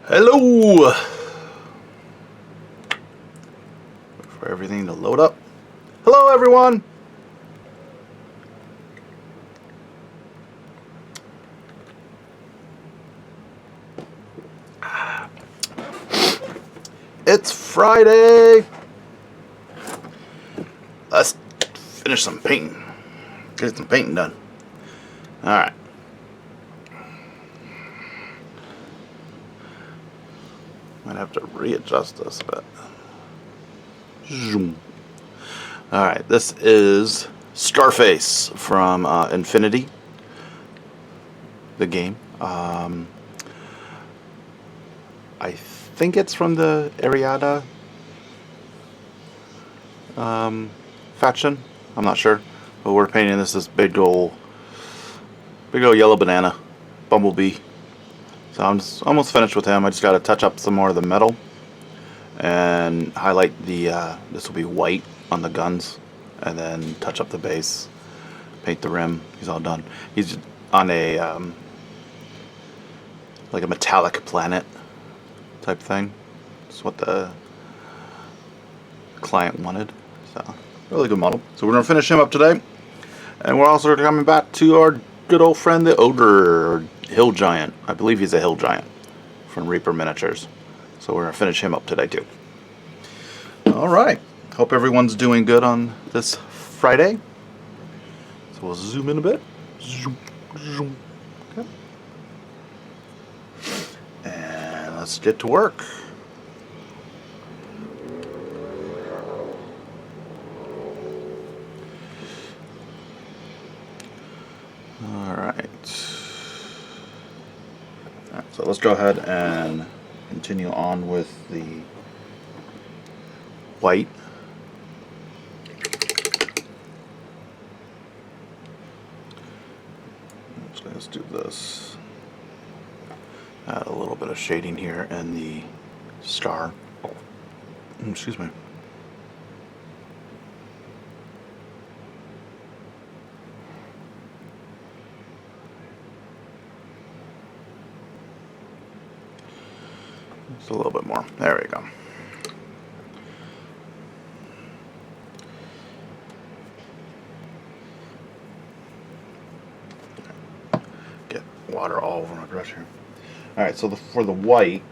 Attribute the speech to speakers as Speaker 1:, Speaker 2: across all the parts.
Speaker 1: Hello! Wait for everything to load up. Hello everyone! It's Friday! Let's finish some painting. Get some painting done. Alright. Might have to readjust this a bit. Zoom. Alright, this is Scarface from Infinity, the game. I think it's from the Ariada faction. I'm not sure, but we're painting this big old yellow banana, bumblebee. So I'm just almost finished with him. I just got to touch up some more of the metal and highlight the. This will be white on the guns, and then touch up the base, paint the rim. He's all done. He's on a like a metallic planet type thing. That's what the client wanted. So really good model. So we're gonna finish him up today, and we're also coming back to our good old friend the ogre, or Hill Giant. I believe he's a Hill Giant from Reaper Miniatures. So we're gonna finish him up today too. All right. Hope everyone's doing good on this Friday. So we'll zoom in a bit. Zoom, zoom. Okay. And let's get to work. Alright, so let's go ahead and continue on with the white. So let's do this. Add a little bit of shading here in the star. Excuse me. Just a little bit more. There we go. Get water all over my brush here. Alright, so for the white,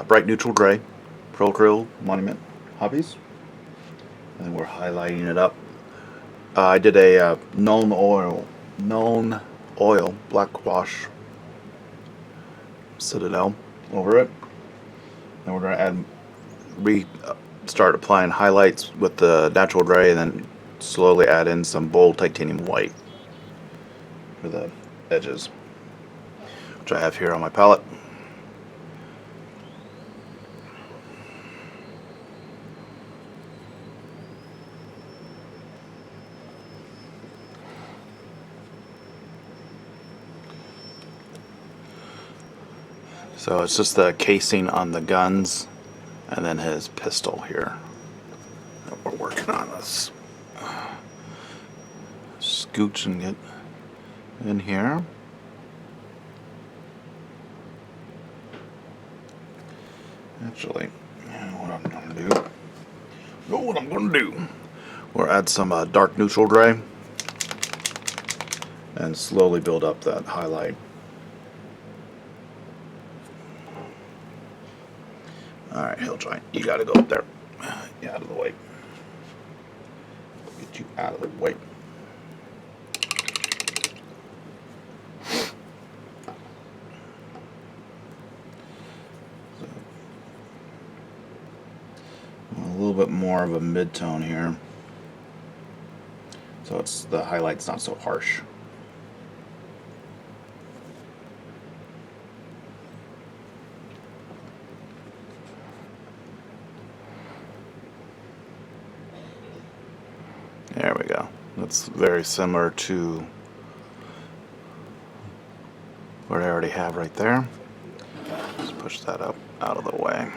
Speaker 1: bright neutral gray, ProAcryl Monument Hobbies. And then we're highlighting it up. I did a known oil black wash Citadel over it. And we're going to start applying highlights with the natural gray, and then slowly add in some bold titanium white for the edges, which I have here on my palette. So it's just the casing on the guns and then his pistol here that we're working on. Let's scooch and get in here. Actually, what I'm going to do, we'll add some dark neutral gray and slowly build up that highlight. Alright, Hill Giant, you gotta go up there. Get out of the way. Get you out of the way. So, a little bit more of a mid-tone here, so it's the highlight's not so harsh. There we go. That's very similar to what I already have right there. Just push that up out of the way.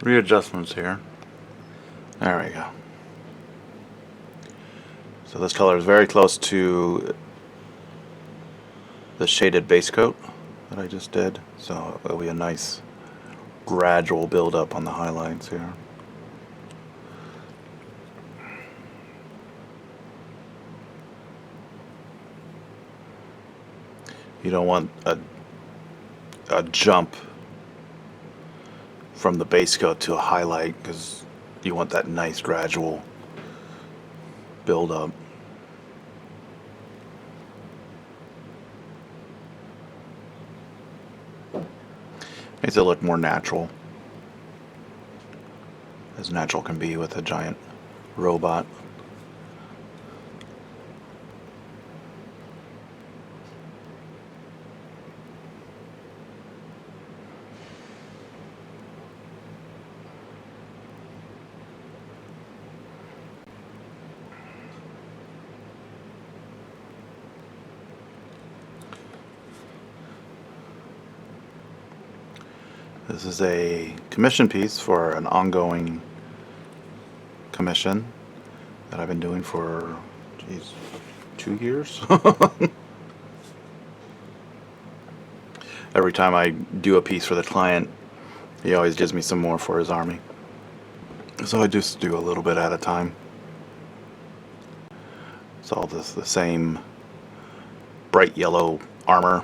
Speaker 1: readjustments here. There we go. So this color is very close to the shaded base coat that I just did, so it'll be a nice gradual build up on the highlights here. You don't want a jump from the base coat to a highlight, because you want that nice gradual build up. Makes it look more natural, as natural can be with a giant robot. This is a commission piece for an ongoing commission that I've been doing for, geez, 2 years. Every time I do a piece for the client, he always gives me some more for his army. So I just do a little bit at a time. It's all the same bright yellow armor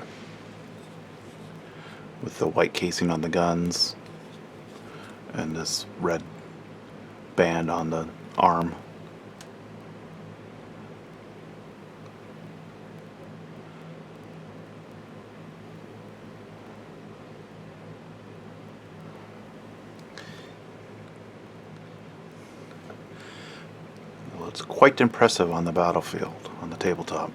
Speaker 1: with the white casing on the guns and this red band on the arm. Well, it's quite impressive on the battlefield, on the tabletop.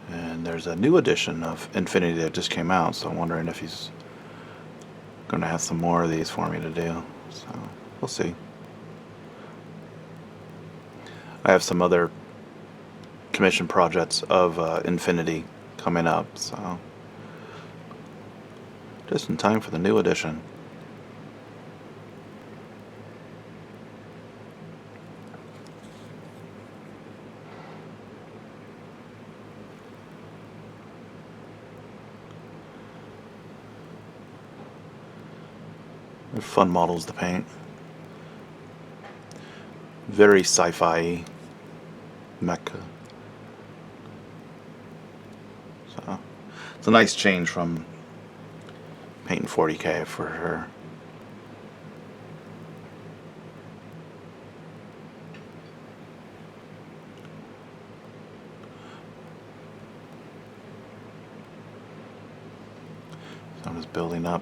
Speaker 1: And there's a new edition of Infinity that just came out, so I'm wondering if he's going to have some more of these for me to do. So we'll see. I have some other commission projects of Infinity coming up, so just in time for the new edition. They're fun models to paint. Very sci-fi mecha. So it's a nice change from painting 40K for sure. So I'm just building up.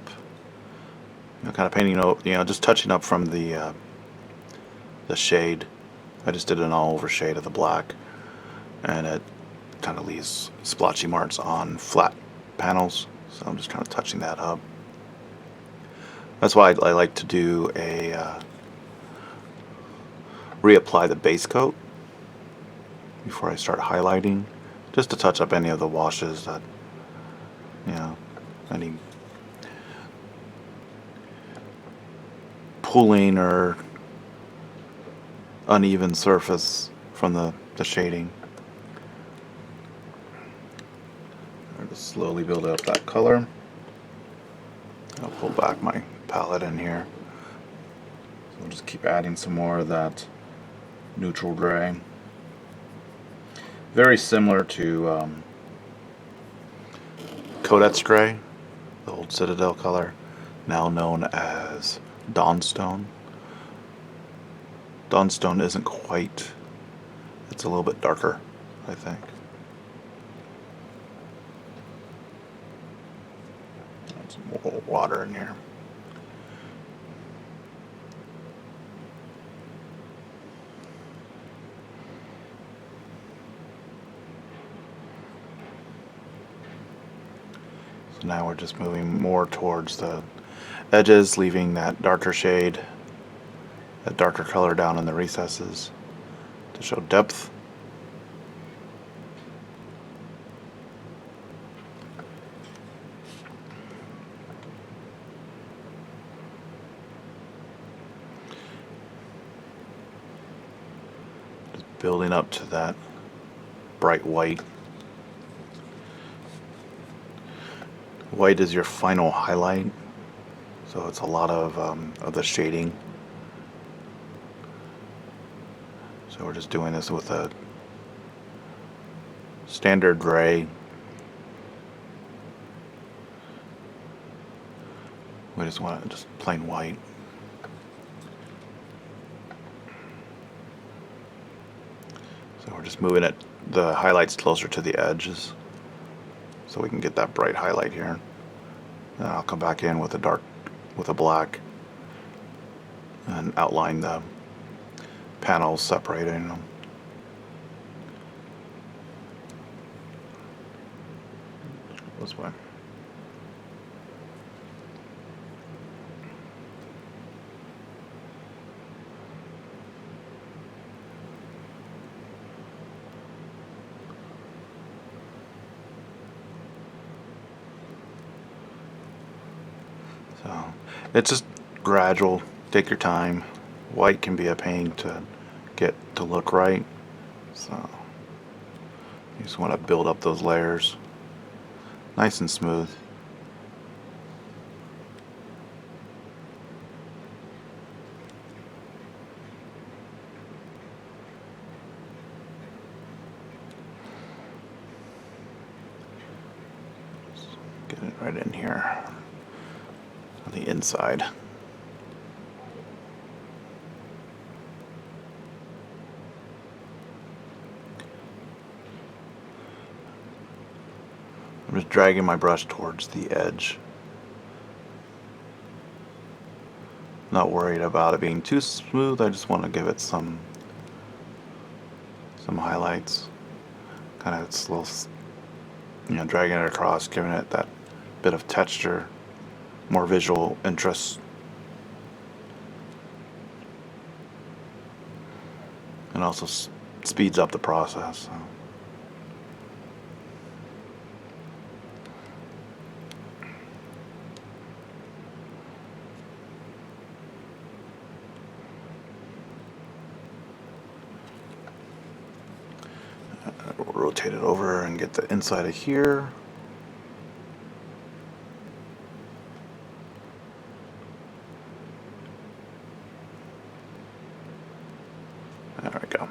Speaker 1: Kind of painting, just touching up from the shade. I just did an all-over shade of the black, and it kind of leaves splotchy marks on flat panels, so I'm just kind of touching that up. That's why I like to do a reapply the base coat before I start highlighting, just to touch up any of the washes that, any pooling or uneven surface from the shading. I'll just slowly build up that color. I'll pull back my palette in here. So I'll just keep adding some more of that neutral gray. Very similar to Codet's gray, the old Citadel color, now known as Dawnstone. Dawnstone isn't quite, it's a little bit darker, I think. Add some more water in here. So now we're just moving more towards the edges, leaving that darker shade, that darker color down in the recesses to show depth. building up to that bright white. White is your final highlight, so it's a lot of the shading. So we're just doing this with a standard gray. We just want it just plain white. So we're just moving the highlights closer to the edges so we can get that bright highlight here. Then I'll come back in with a black and outline the panels, separating them. This way. So it's just gradual. Take your time. White can be a pain to get to look right, so you just want to build up those layers nice and smooth. Just get it right in here on the inside. I'm just dragging my brush towards the edge. Not worried about it being too smooth. I just want to give it some highlights. Kind of it's a little, dragging it across, giving it that bit of texture, more visual interest. And also speeds up the process. So. We'll rotate it over and get the inside of here. There we go.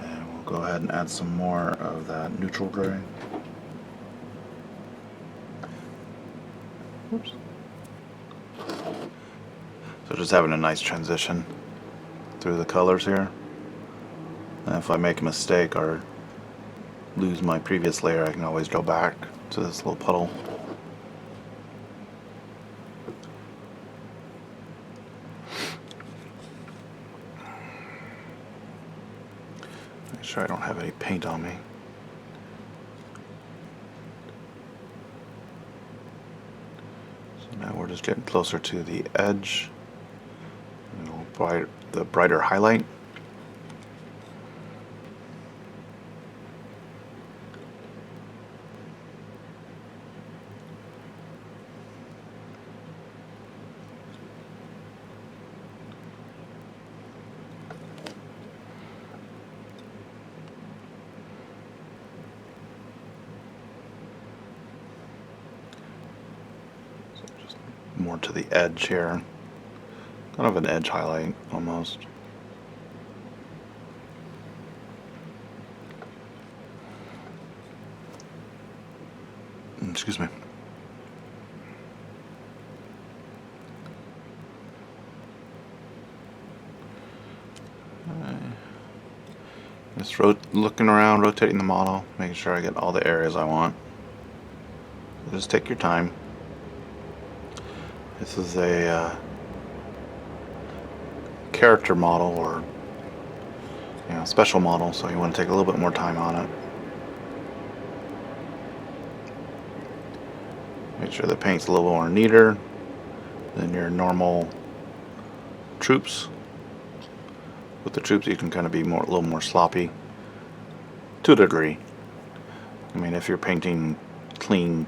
Speaker 1: And we'll go ahead and add some more of that neutral gray. Oops. So just having a nice transition through the colors here. And if I make a mistake or lose my previous layer, I can always go back to this little puddle. Make sure I don't have any paint on me. So now we're just getting closer to the edge. The brighter highlight. So just more to the edge here. Kind of an edge highlight, almost. Excuse me. Just looking around, rotating the model, making sure I get all the areas I want. So just take your time. This is a character model or special model, so you want to take a little bit more time on it. Make sure the paint's a little more neater than your normal troops. With the troops you can kind of be a little more sloppy to a degree. I mean, if you're painting clean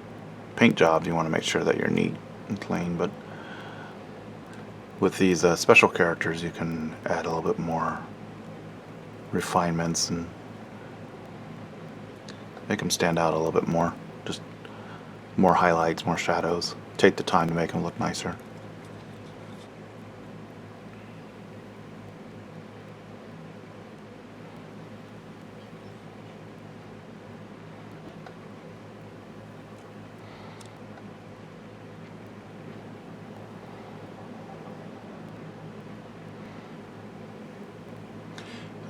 Speaker 1: paint jobs, you want to make sure that you're neat and clean, but with these special characters you can add a little bit more refinements and make them stand out a little bit more. Just more highlights, more shadows. Take the time to make them look nicer.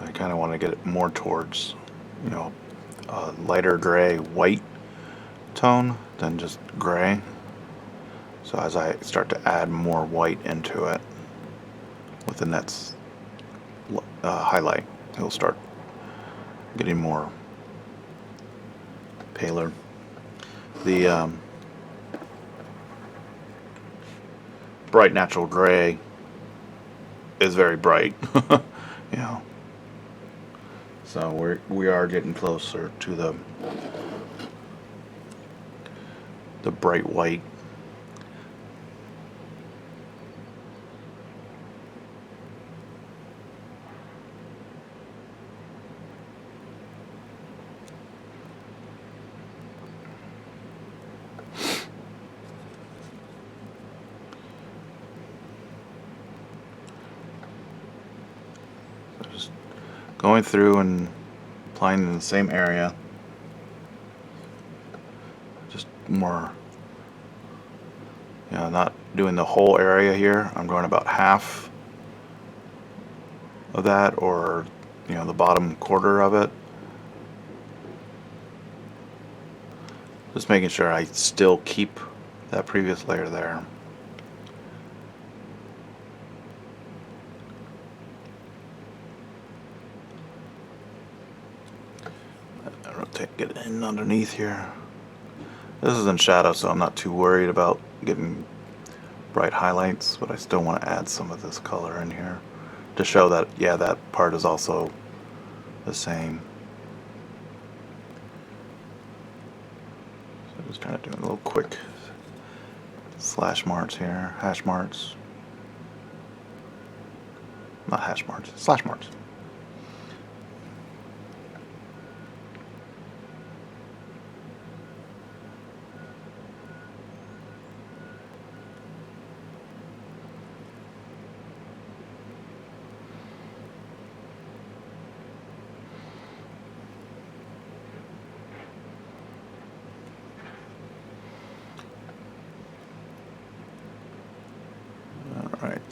Speaker 1: I kind of want to get it more towards, you know, a lighter gray white tone than just gray. So as I start to add more white into it with the next highlight, it'll start getting more paler. The bright natural gray is very bright, you know. So we are getting closer to the bright white. Just going through and applying in the same area. Just more, you know, not doing the whole area here. I'm going about half of that, or, you know, the bottom quarter of it. Just making sure I still keep that previous layer there. Rotate, get in underneath here. This is in shadow, so I'm not too worried about getting bright highlights, but I still want to add some of this color in here to show that, yeah, that part is also the same. So just kind of doing a little quick slash marks here, hash marks. Not hash marks, slash marks. Alright.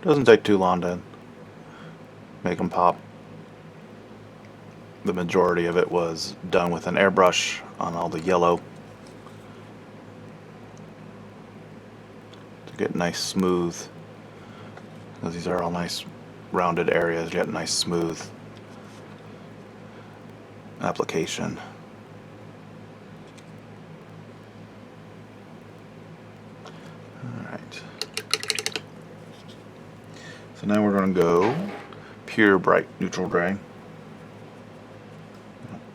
Speaker 1: Doesn't take too long to make them pop. The majority of it was done with an airbrush on all the yellow to get nice smooth, because these are all nice rounded areas. You get nice smooth application. Alright. So now we're going to go pure bright neutral gray.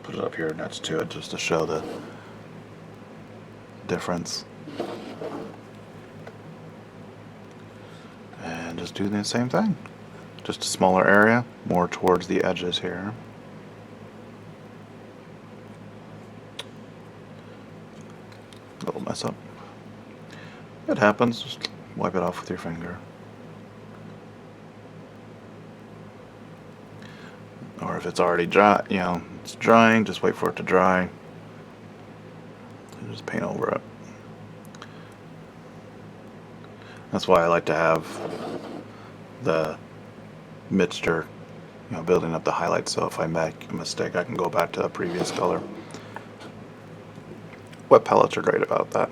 Speaker 1: Put it up here next to it just to show the difference. And just do the same thing. Just a smaller area, more towards the edges here. Little mess up. It happens, just wipe it off with your finger. Or if it's already dry, you know, it's drying, just wait for it to dry. And just paint over it. That's why I like to have the mixture, you know, building up the highlights, so if I make a mistake I can go back to the previous color. Wet palettes are great about that.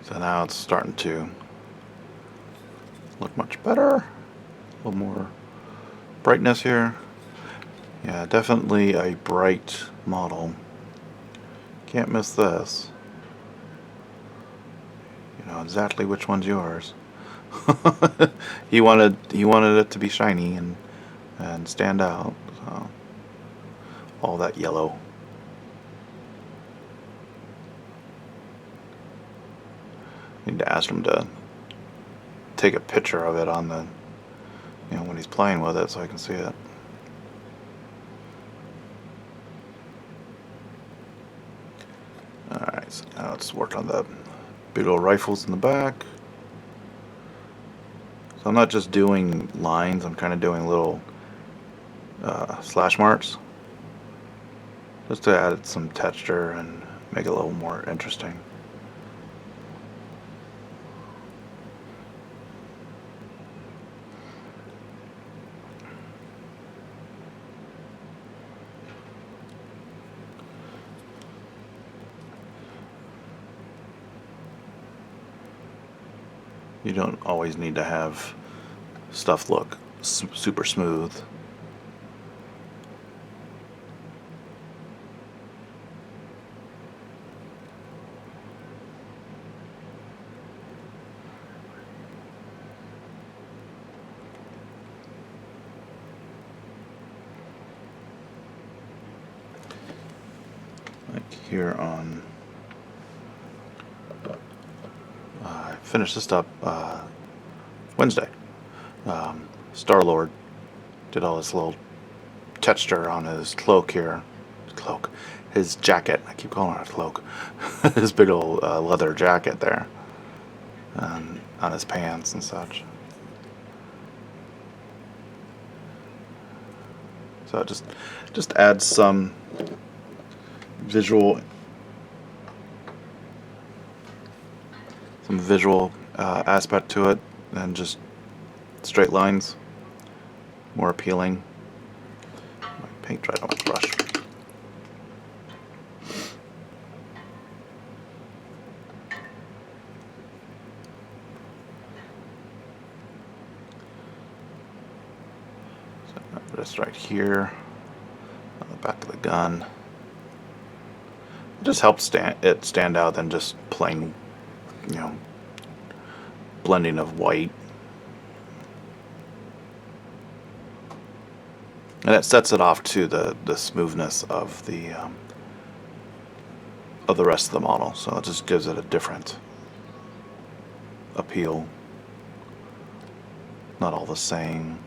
Speaker 1: So now it's starting to look much better. A little more brightness here. Yeah, definitely a bright model. Can't miss this. You know exactly which one's yours. He wanted it to be shiny and stand out. So all that yellow. Need to ask him to take a picture of it on the, you know, when he's playing with it so I can see it. Alright, so now let's work on the big old rifles in the back. So I'm not just doing lines, I'm kind of doing little slash marks just to add some texture and make it a little more interesting. You don't always need to have stuff look super smooth. Like here on I finished this up Wednesday. Star-Lord did all this little texture on his cloak here. His jacket. I keep calling it a cloak. His big old leather jacket there, and on his pants and such. So it just adds some visual aspect to it than just straight lines. More appealing. My paint dried on my brush. So this right here on the back of the gun. It just helps it stand out than just plain, you know, blending of white. And it sets it off to the smoothness of the rest of the model. So it just gives it a different appeal. Not all the same.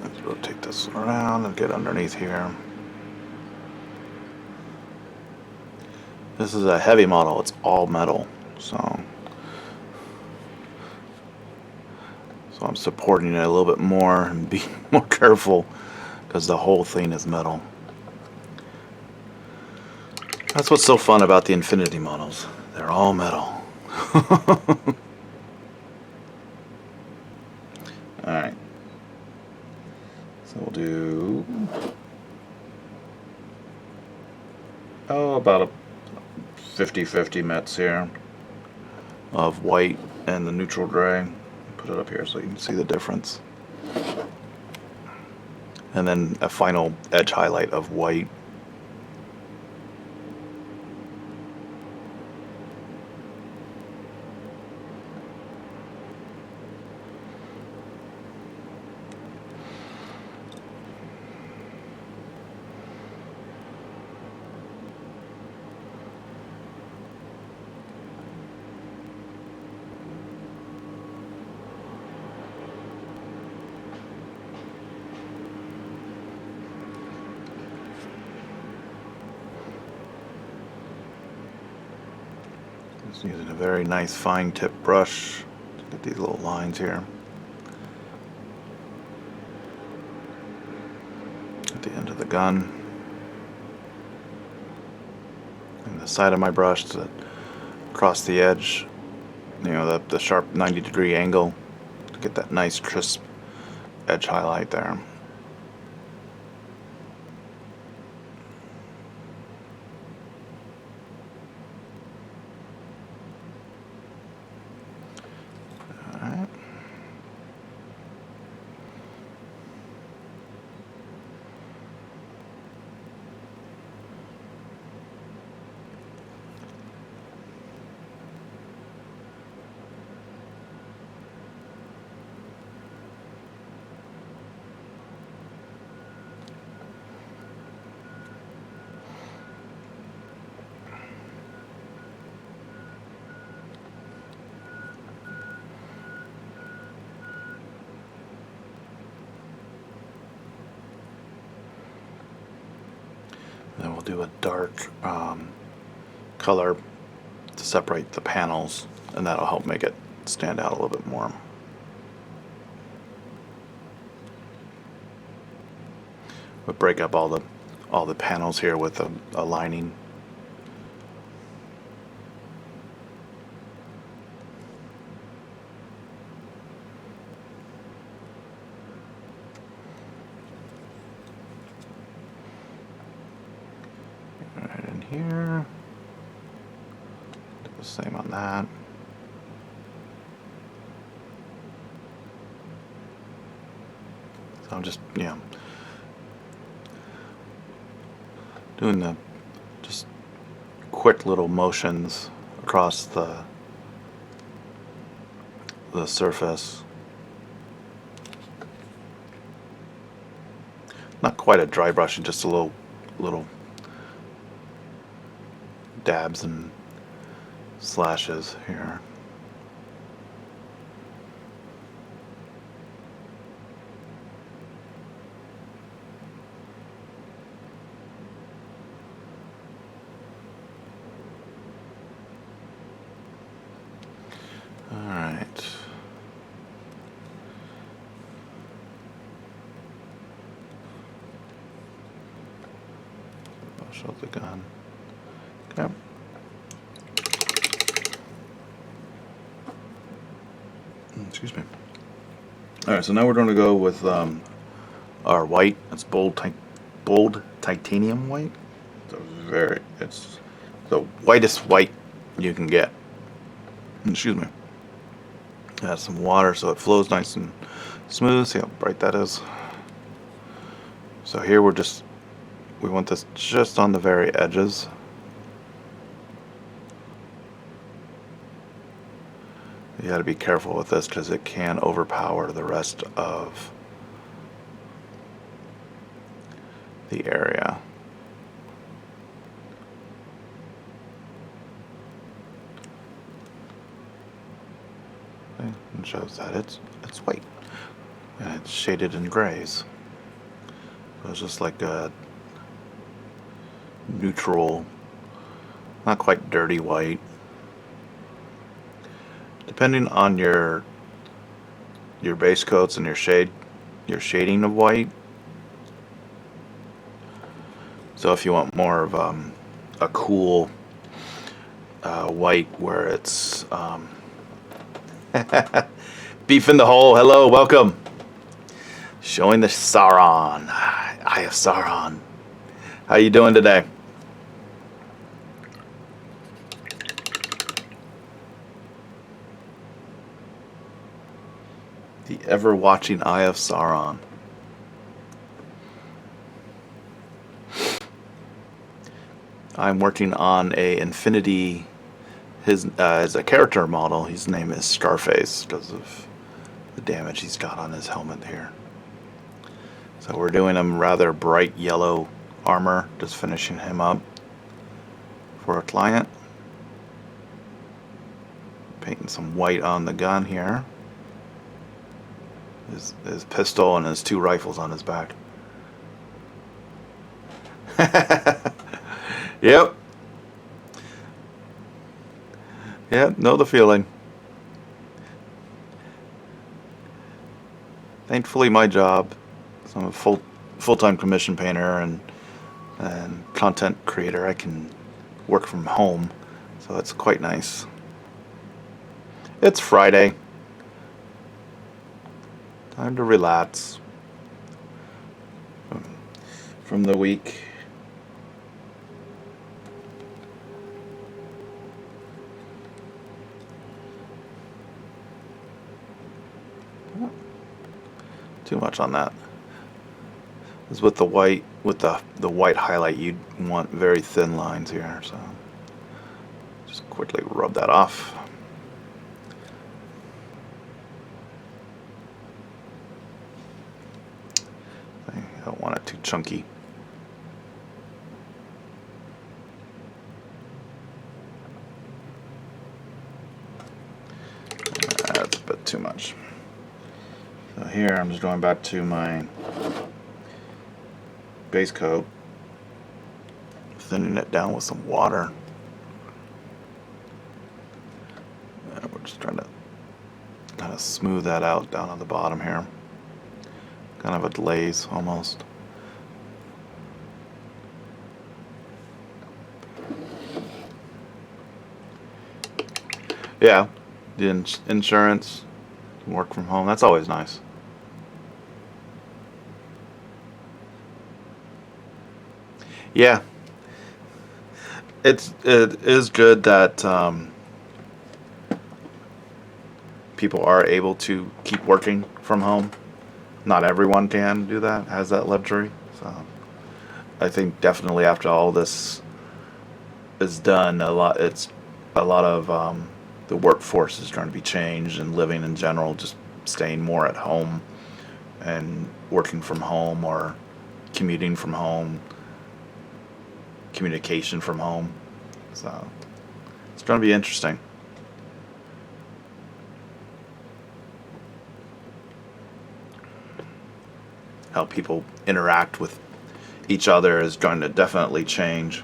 Speaker 1: Let's rotate this around and get underneath here. This is a heavy model, it's all metal, so I'm supporting it a little bit more and being more careful because the whole thing is metal. That's what's so fun about the Infinity models. They're all metal. Alright. So we'll do about a 50-50 mix here of white and the neutral gray. Put it up here so you can see the difference. And then a final edge highlight of white. Just using a very nice fine tip brush to get these little lines here at the end of the gun. And the side of my brush to cross the edge, you know, the sharp 90-degree angle to get that nice crisp edge highlight there. Then we'll do a dark color to separate the panels, and that'll help make it stand out a little bit more. We'll break up all the panels here with a lining. Right in here. Do the same on that. So I'm just, doing the just quick little motions across the surface. Not quite a dry brushing, just a little dabs and slashes here. Alright. I'll show the gun. Okay. Excuse me. Alright, so now we're going to go with our white. It's bold titanium white. It's the whitest white you can get. Excuse me. Add some water so it flows nice and smooth. See how bright that is. So here we want this just on the very edges. You got to be careful with this because it can overpower the rest of the area. Okay, and shows that it's white and it's shaded in grays. So it's just like a neutral, not quite dirty white. Depending on your base coats and your shading of white. So if you want more of a cool white where it's beef in the hole. Hello, welcome. Showing the Sauron, Eye of Sauron. How you doing today? The ever-watching Eye of Sauron. I'm working on a Infinity. As a character model, his name is Scarface because of the damage he's got on his helmet here. So we're doing him rather bright yellow armor, just finishing him up for a client. Painting some white on the gun here. His pistol and his 2 rifles on his back. Yep. Yep, know the feeling. Thankfully my job, so I'm a full-time commission painter and content creator. I can work from home, so it's quite nice. It's Friday. Time to relax from the week. Too much on that. This is with the white, the white highlight, you'd want very thin lines here, so just quickly rub that off. I don't want it too chunky. That's a bit too much. So here I'm just going back to my base coat thinning it down with some water. And we're just trying to kind of smooth that out down on the bottom here. Kind of a glaze almost. Yeah, the insurance, work from home, that's always nice. Yeah, it is good that people are able to keep working from home. Not everyone can do that, has that luxury. So I think definitely after all this is done, a lot of the workforce is trying to be changed, and living in general, just staying more at home and working from home or commuting from home, communication from home. So it's going to be interesting. How people interact with each other is going to definitely change.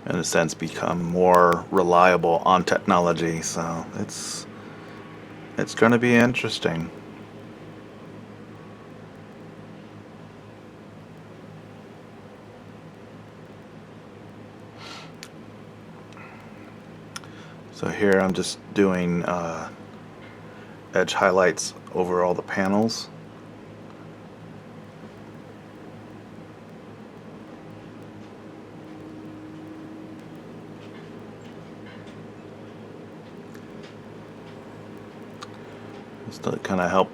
Speaker 1: In a sense, become more reliable on technology. So it's going to be interesting. So here I'm just doing edge highlights over all the panels. Just to kind of help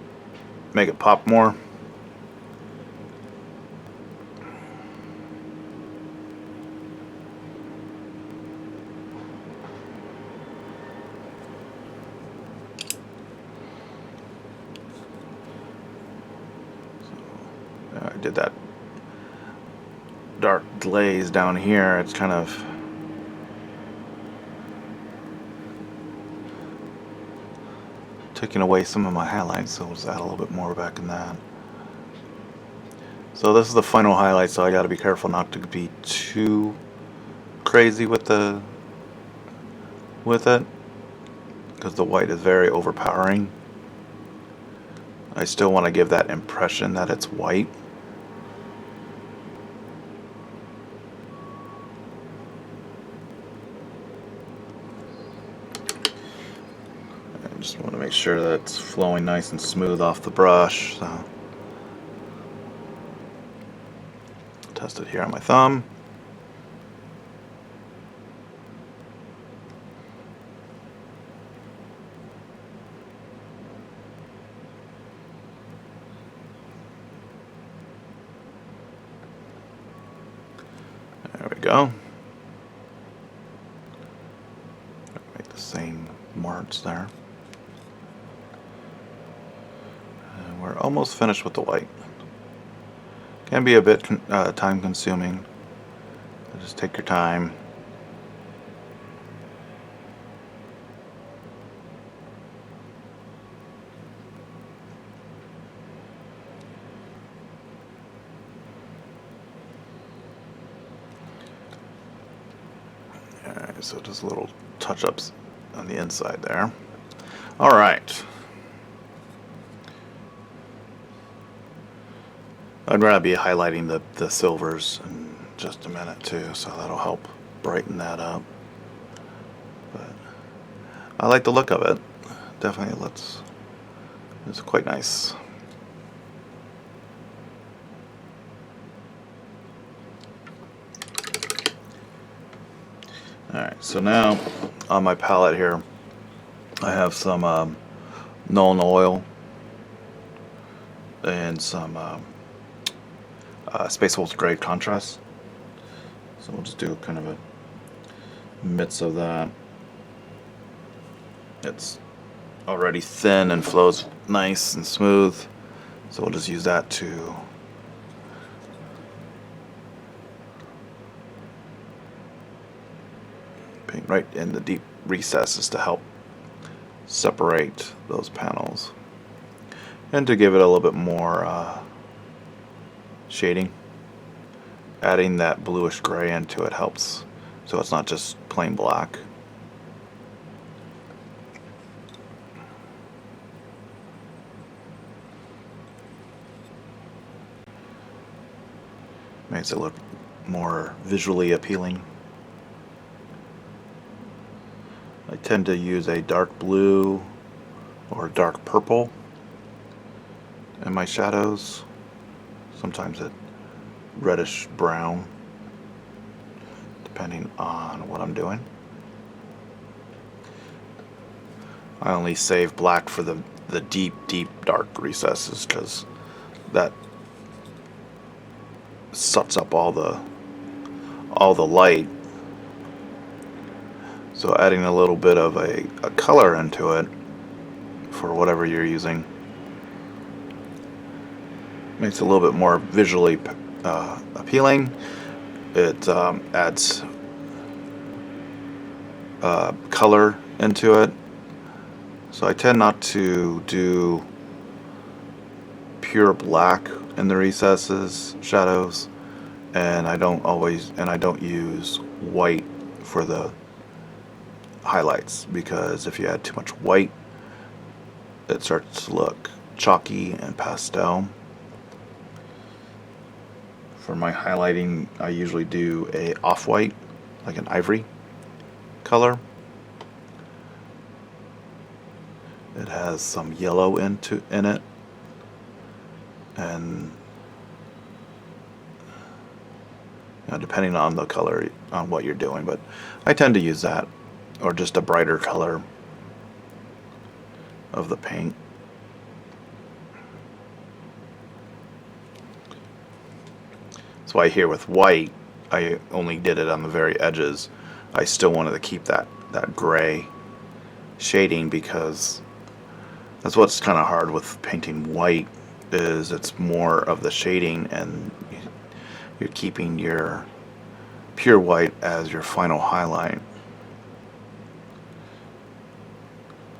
Speaker 1: make it pop more. I did that dark glaze down here. It's kind of taking away some of my highlights, so we'll just add a little bit more back in that. So this is the final highlight, so I got to be careful not to be too crazy with it, because the white is very overpowering. I still want to give that impression that it's white. I just want to make sure that it's flowing nice and smooth off the brush. So test it here on my thumb. There we go. Make the same marks there. And we're almost finished with the white. Can be a bit time consuming. Just take your time. Alright, so just little touch-ups on the inside there. Alright. I'm going to be highlighting the silvers in just a minute too, so that'll help brighten that up. But I like the look of it. Definitely it's quite nice. Alright, so now on my palette here I have some Nuln Oil and some Space Wolf's Grade Contrast. So we'll just do kind of a mix of that. It's already thin and flows nice and smooth, so we'll just use that to something right in the deep recesses to help separate those panels and to give it a little bit more shading. Adding that bluish gray into it helps, so it's not just plain black. Makes it look more visually appealing. I tend to use a dark blue or dark purple in my shadows. Sometimes a reddish brown, depending on what I'm doing. I only save black for the deep dark recesses because that sucks up all the light. So adding a little bit of a color into it for whatever you're using makes it a little bit more visually appealing. It adds color into it. So I tend not to do pure black in the recesses, shadows, and I don't use white for the highlights, because if you add too much white, it starts to look chalky and pastel. For my highlighting, I usually do a off-white, like an ivory color. It has some yellow in it, and depending on the color, on what you're doing, but I tend to use that, or just a brighter color of the paint. That's why here with white, I only did it on the very edges. I still wanted to keep that gray shading, because that's what's kind of hard with painting white, is it's more of the shading, and you're keeping your pure white as your final highlight.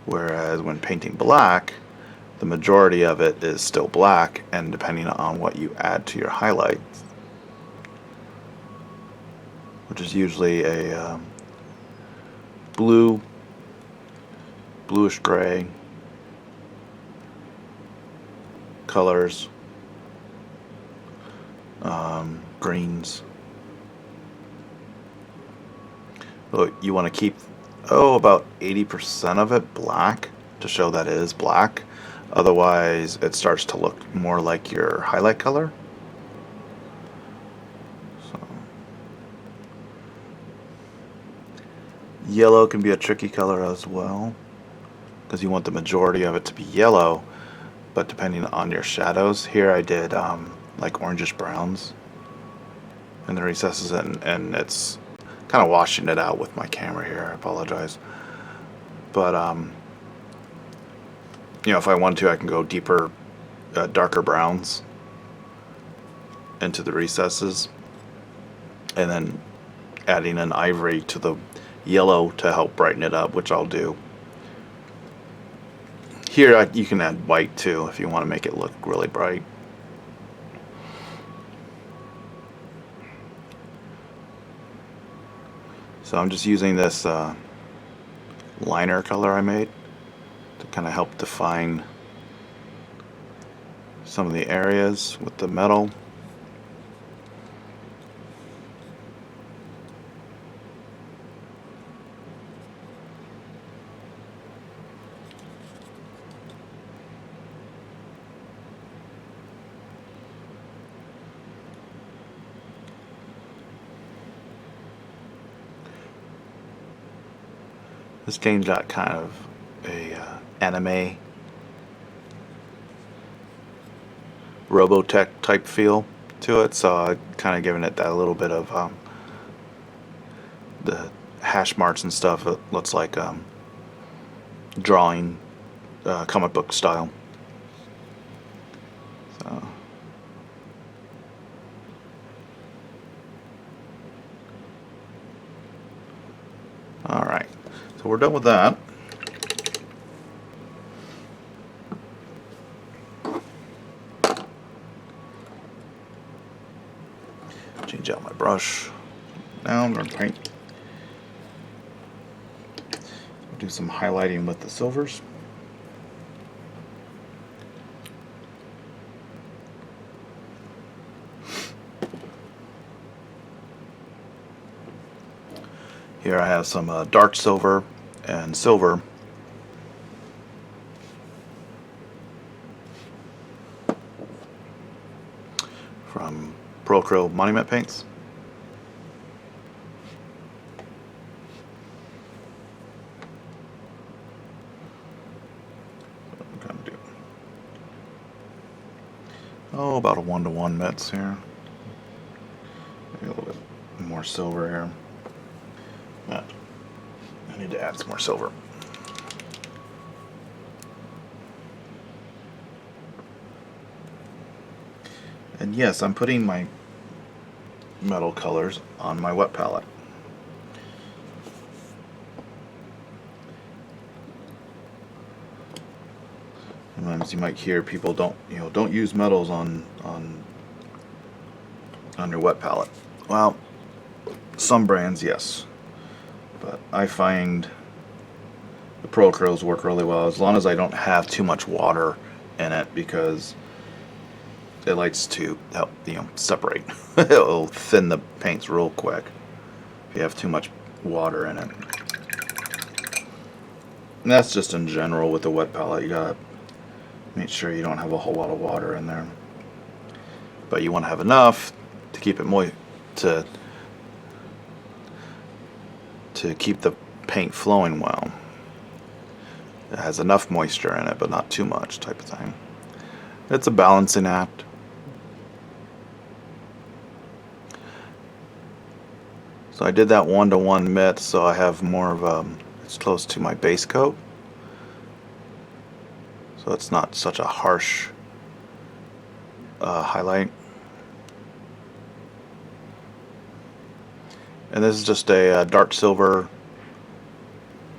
Speaker 1: Whereas when painting black, the majority of it is still black, and depending on what you add to your highlights, which is usually a bluish gray colors, greens. But you want to keep about 80% of it black to show that it is black. Otherwise, it starts to look more like your highlight color. So, yellow can be a tricky color as well, because you want the majority of it to be yellow, but depending on your shadows. Here I did like orangish browns in the recesses, and it's kind of washing it out with my camera here. I apologize. But if I want to, I can go deeper, darker browns into the recesses, and then adding an ivory to the yellow to help brighten it up, which I'll do. Here you can add white too if you want to make it look really bright. So I'm just using this liner color I made to kind of help define some of the areas with the metal. This game's got kind of a anime, Robotech type feel to it, so I kind of giving it that little bit of the hash marks and stuff. It looks like drawing, comic book style. So. Alright, so we're done with that. Change out my brush. Now I'm going to paint. Do some highlighting with the silvers. Here I have some dark silver and silver. From ProAcryl Monument paints. Oh, about a 1-to-1 mix here. Maybe a little bit more silver here. But I need to add some more silver. And yes, I'm putting my metal colors on my wet palette. Sometimes you might hear people don't use metals on your wet palette. Well, some brands, yes, but I find the ProAcryls work really well as long as I don't have too much water in it, because it likes to help separate. It'll thin the paints real quick if you have too much water in it. And that's just in general with the wet palette. You gotta make sure you don't have a whole lot of water in there, but you want to have enough to keep it moist, to keep the paint flowing well. It has enough moisture in it, but not too much, type of thing. It's a balancing act. So I did that 1-to-1 mix, so I have more of it's close to my base coat. So it's not such a harsh highlight. And this is just a dark silver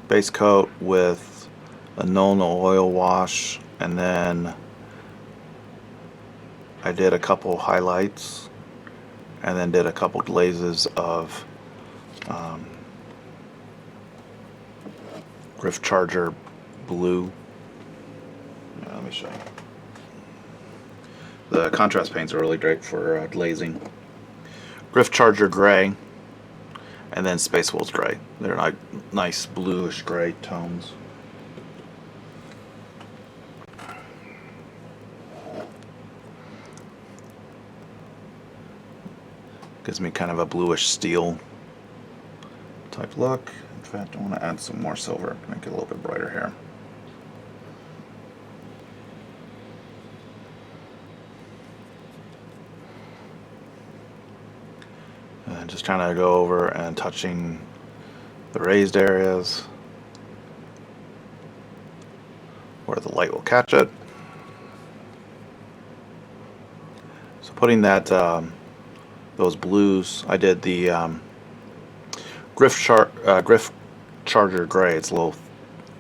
Speaker 1: base coat with a Nuln oil wash, and then I did a couple highlights and then did a couple glazes of Griff Charger blue. Yeah, let me show you. The contrast paints are really great for glazing. Griff Charger gray, and then Space Wolves gray. They're like nice bluish gray tones. Gives me kind of a bluish steel type look. In fact, I want to add some more silver to make it a little bit brighter here. And just trying to go over and touching the raised areas where the light will catch it. So putting that those blues, I did the Griff Charger gray. It's a little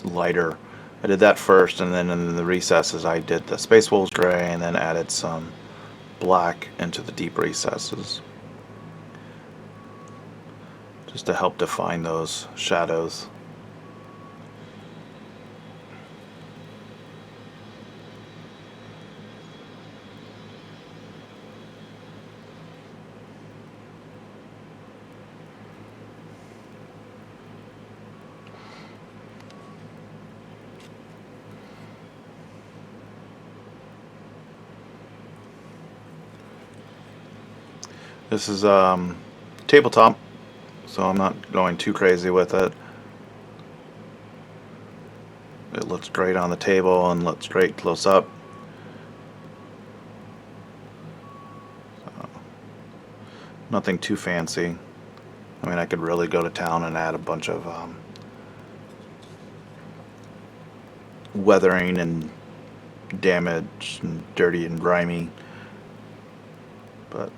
Speaker 1: lighter. I did that first, and then in the recesses I did the Space Wolves gray, and then added some black into the deep recesses, just to help define those shadows. This is tabletop, so I'm not going too crazy with it. It looks great on the table and looks great close up. So, nothing too fancy. I mean, I could really go to town and add a bunch of weathering and damage and dirty and grimy, but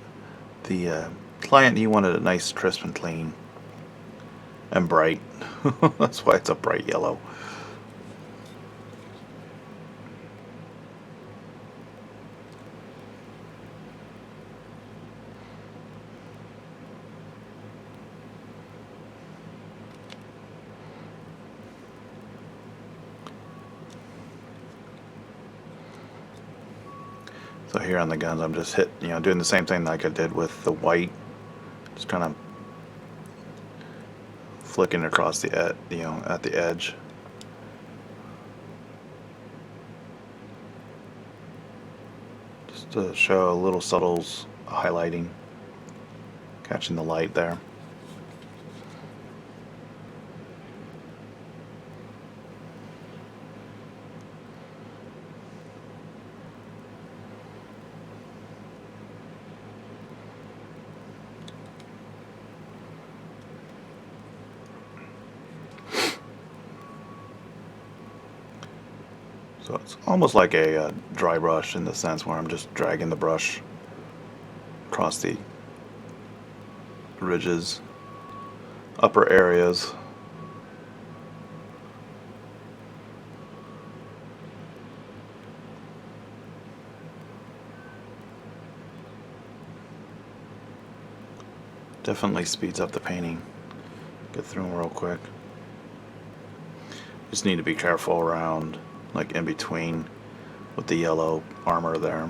Speaker 1: the client, he wanted it nice, crisp and clean. and bright. That's why it's a bright yellow. So here on the guns, I'm just doing the same thing like I did with the white, just kind of flicking across the at the edge. Just to show a little subtle highlighting, catching the light there. So it's almost like a dry brush in the sense where I'm just dragging the brush across the ridges, upper areas. Definitely speeds up the painting. Get through them real quick. Just need to be careful around, like in between with the yellow armor there.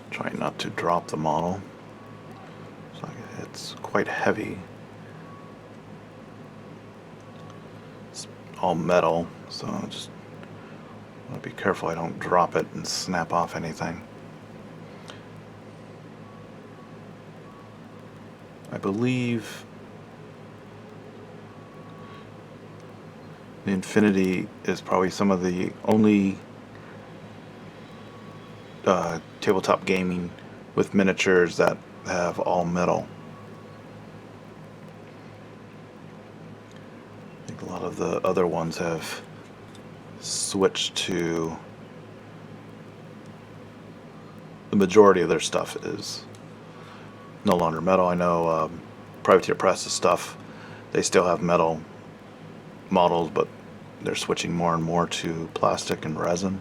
Speaker 1: Trying not to drop the model. So it's quite heavy. It's all metal, so I just want to be careful I don't drop it and snap off anything. I believe the Infinity is probably some of the only tabletop gaming with miniatures that have all metal. I think a lot of the other ones have switched to the majority of their stuff is no longer metal. I know Privateer Press's stuff, they still have metal models, but they're switching more and more to plastic and resin.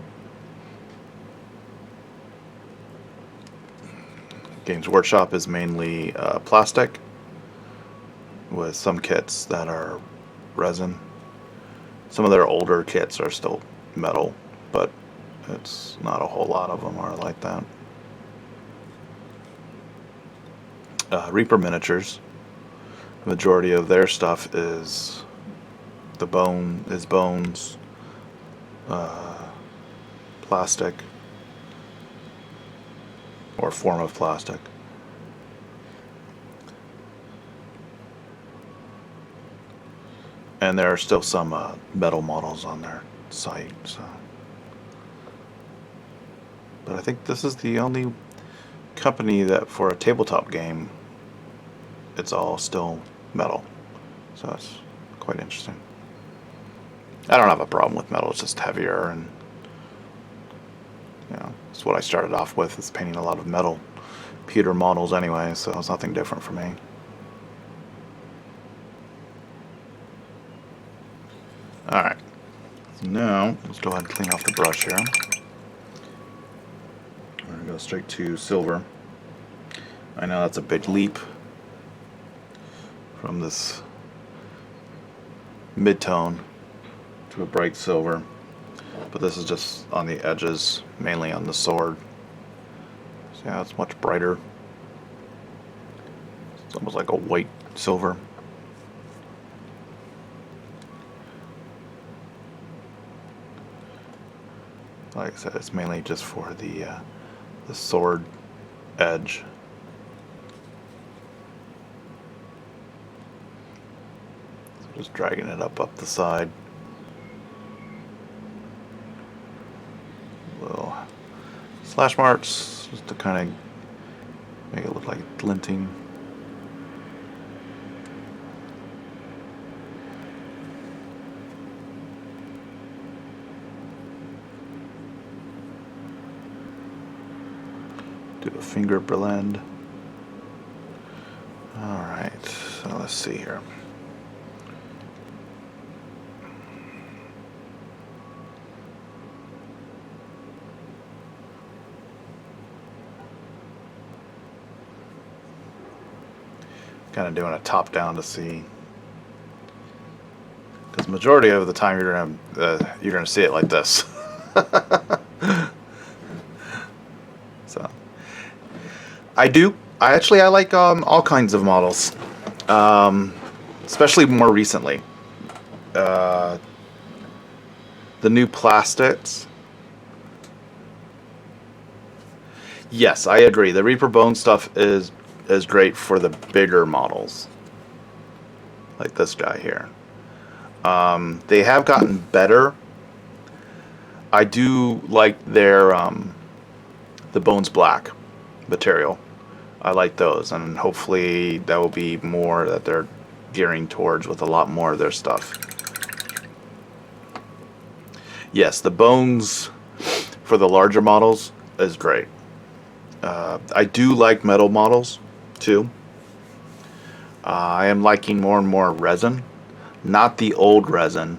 Speaker 1: Games Workshop is mainly plastic, with some kits that are resin. Some of their older kits are still metal, but it's not a whole lot of them are like that. Reaper Miniatures, the majority of their stuff is bones, plastic, or form of plastic. And there are still some metal models on their site. So, but I think this is the only company that for a tabletop game, it's all still metal. So that's quite interesting. I don't have a problem with metal. It's just heavier, and it's what I started off with, is painting a lot of metal pewter models anyway, so it's nothing different for me. Alright, so now let's go ahead and clean off the brush here. We're going to go straight to silver. I know that's a big leap from this mid-tone to a bright silver, but this is just on the edges, mainly on the sword. So yeah, it's much brighter. It's almost like a white silver. Like I said, it's mainly just for the sword edge. So just dragging it up the side. Little slash marks just to kind of Make it look like glinting. Do a finger blend. Alright, so let's see here. Kind of doing a top down to see, because majority of the time you're gonna see it like this. So I like all kinds of models, especially more recently. The new plastics. Yes, I agree. The Reaper Bone stuff is great for the bigger models, like this guy here. They have gotten better. I do like their the Bones Black material. I like those, and hopefully that will be more that they're gearing towards with a lot more of their stuff. Yes, the Bones for the larger models is great. I do like metal models too. I am liking more and more resin, not the old resin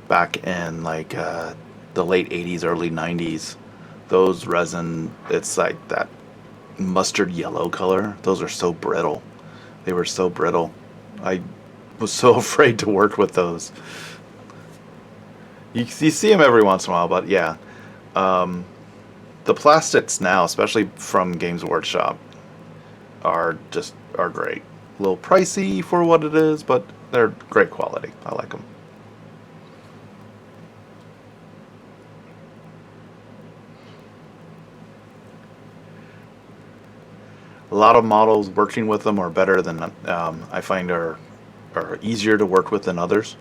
Speaker 1: back in like the late 80s, early 90s. Those resin, it's like that mustard yellow color. Those are so brittle. They were so brittle. I was so afraid to work with those. You see them every once in a while, but yeah. The plastics now, especially from Games Workshop, are great. A little pricey for what it is, but they're great quality. I like them. A lot of models working with them are better than I find are easier to work with than others,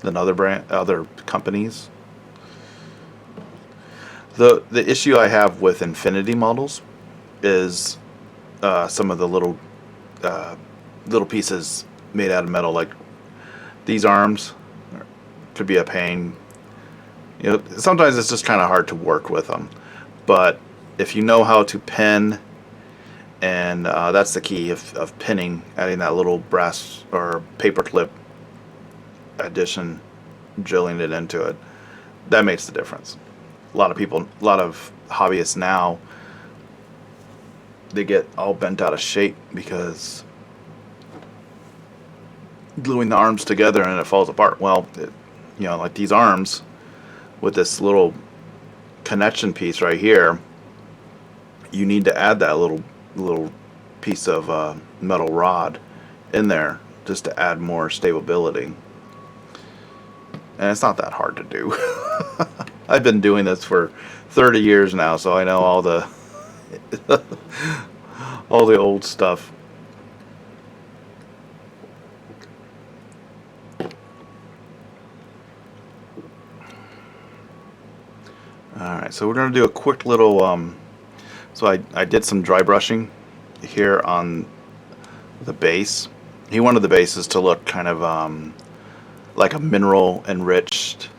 Speaker 1: than other companies. The issue I have with Infinity models is some of the little pieces made out of metal, like these arms, could be a pain. You know, sometimes it's just kind of hard to work with them. But if you know how to pin, and that's the key of pinning, adding that little brass or paper clip addition, drilling it into it, that makes the difference. A lot of hobbyists now, they get all bent out of shape because gluing the arms together and it falls apart. Well, you know, like these arms with this little connection piece right here, you need to add that little piece of metal rod in there just to add more stability. And it's not that hard to do. I've been doing this for 30 years now, so I know all the all the old stuff. Alright, so we're going to do a quick little, so I did some dry brushing here on the base. He wanted the bases to look kind of like a mineral enriched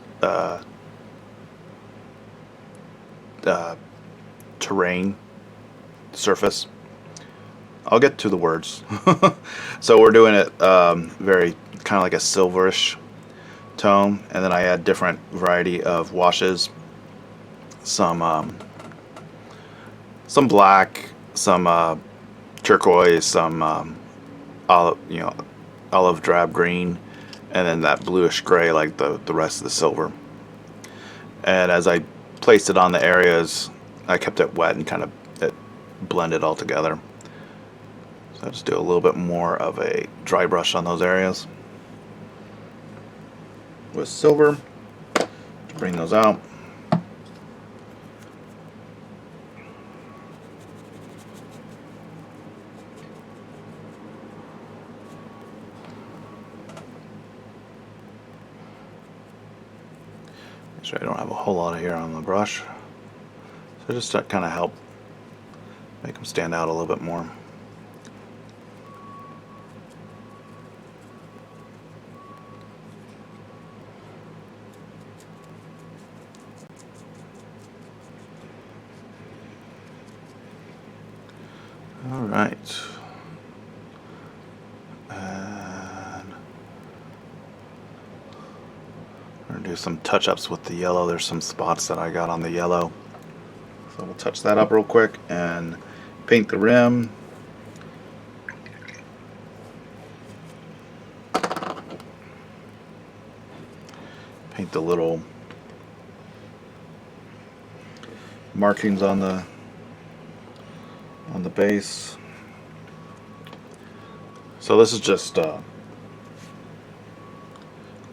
Speaker 1: terrain surface. I'll get to the words. So we're doing it very kind of like a silverish tone, and then I add different variety of washes, some black, some turquoise, some olive drab green, and then that bluish gray like the rest of the silver. And as I placed it on the areas, I kept it wet and kind of it blended all together. So I'll just do a little bit more of a dry brush on those areas with silver. Bring those out. So I don't have a whole lot of hair on the brush, so just to kind of help make them stand out a little bit more. Alright. And we're going to do some touch-ups with the yellow. There's some spots that I got on the yellow. So we'll touch that up real quick and paint the rim. Paint the little markings on the base. So this is just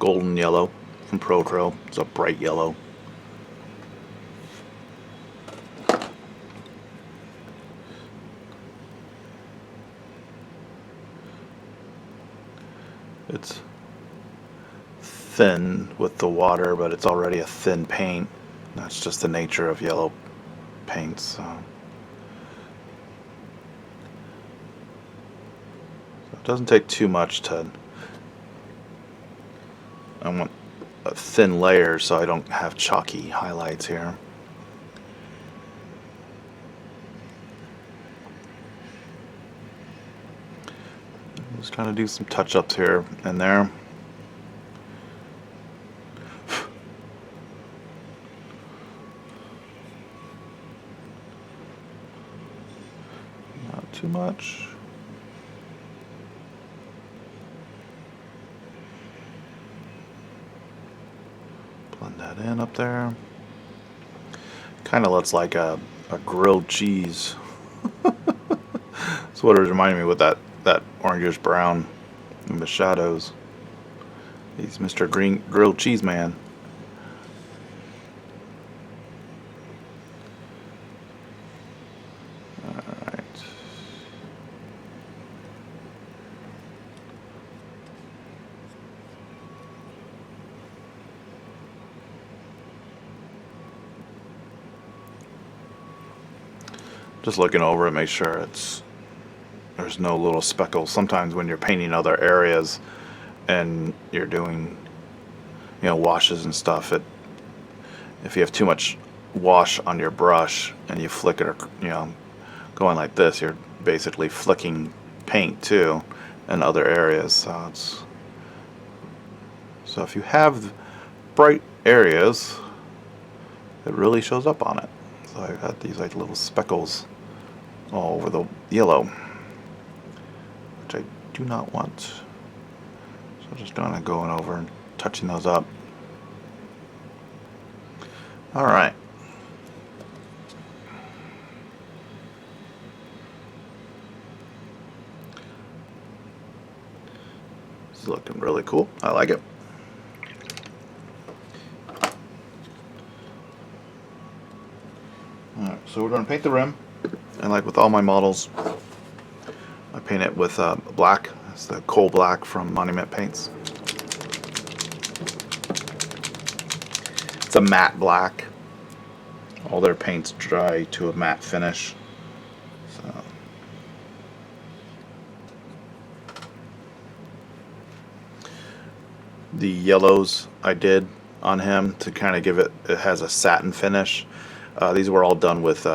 Speaker 1: golden yellow from ProAcryl. It's a bright yellow. It's thin with the water, but it's already a thin paint. That's just the nature of yellow paints. So it doesn't take too much to. I want a thin layer so I don't have chalky highlights here. Just kind of do some touch-ups here and there. Not too much. Blend that in up there. Kind of looks like a grilled cheese. That's what it reminded me with that orangish brown in the shadows. He's Mr. Green Grilled Cheese Man. Alright. Just looking over it, make sure there's no little speckles. Sometimes when you're painting other areas and you're doing, washes and stuff, if you have too much wash on your brush and you flick it, or going like this, you're basically flicking paint too in other areas. So if you have bright areas, it really shows up on it. So I got these like little speckles all over the yellow, which I do not want. So just kind of going over and touching those up. Alright. It's looking really cool. I like it. Alright, so we're going to paint the rim. And like with all my models, I paint it with black. It's the coal black from Monument Paints. It's a matte black. All their paints dry to a matte finish. So the yellows I did on him to kind of give it has a satin finish. These were all done with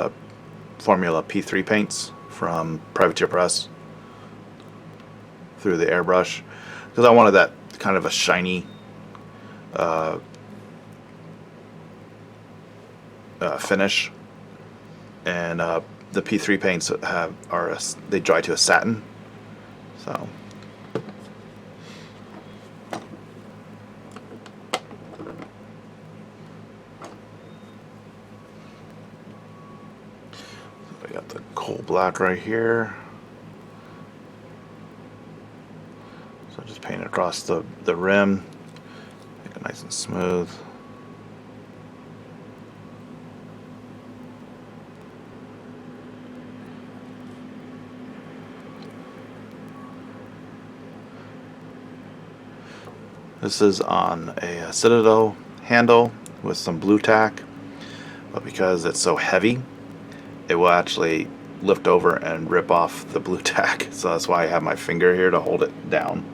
Speaker 1: Formula P3 paints from Privateer Press through the airbrush, because I wanted that kind of a shiny finish, and the P3 paints they dry to a satin. So I got the coal black right here. So just paint it across the rim, make it nice and smooth. This is on a Citadel handle with some blue tack, but because it's so heavy, it will actually lift over and rip off the blue tack. So that's why I have my finger here to hold it down.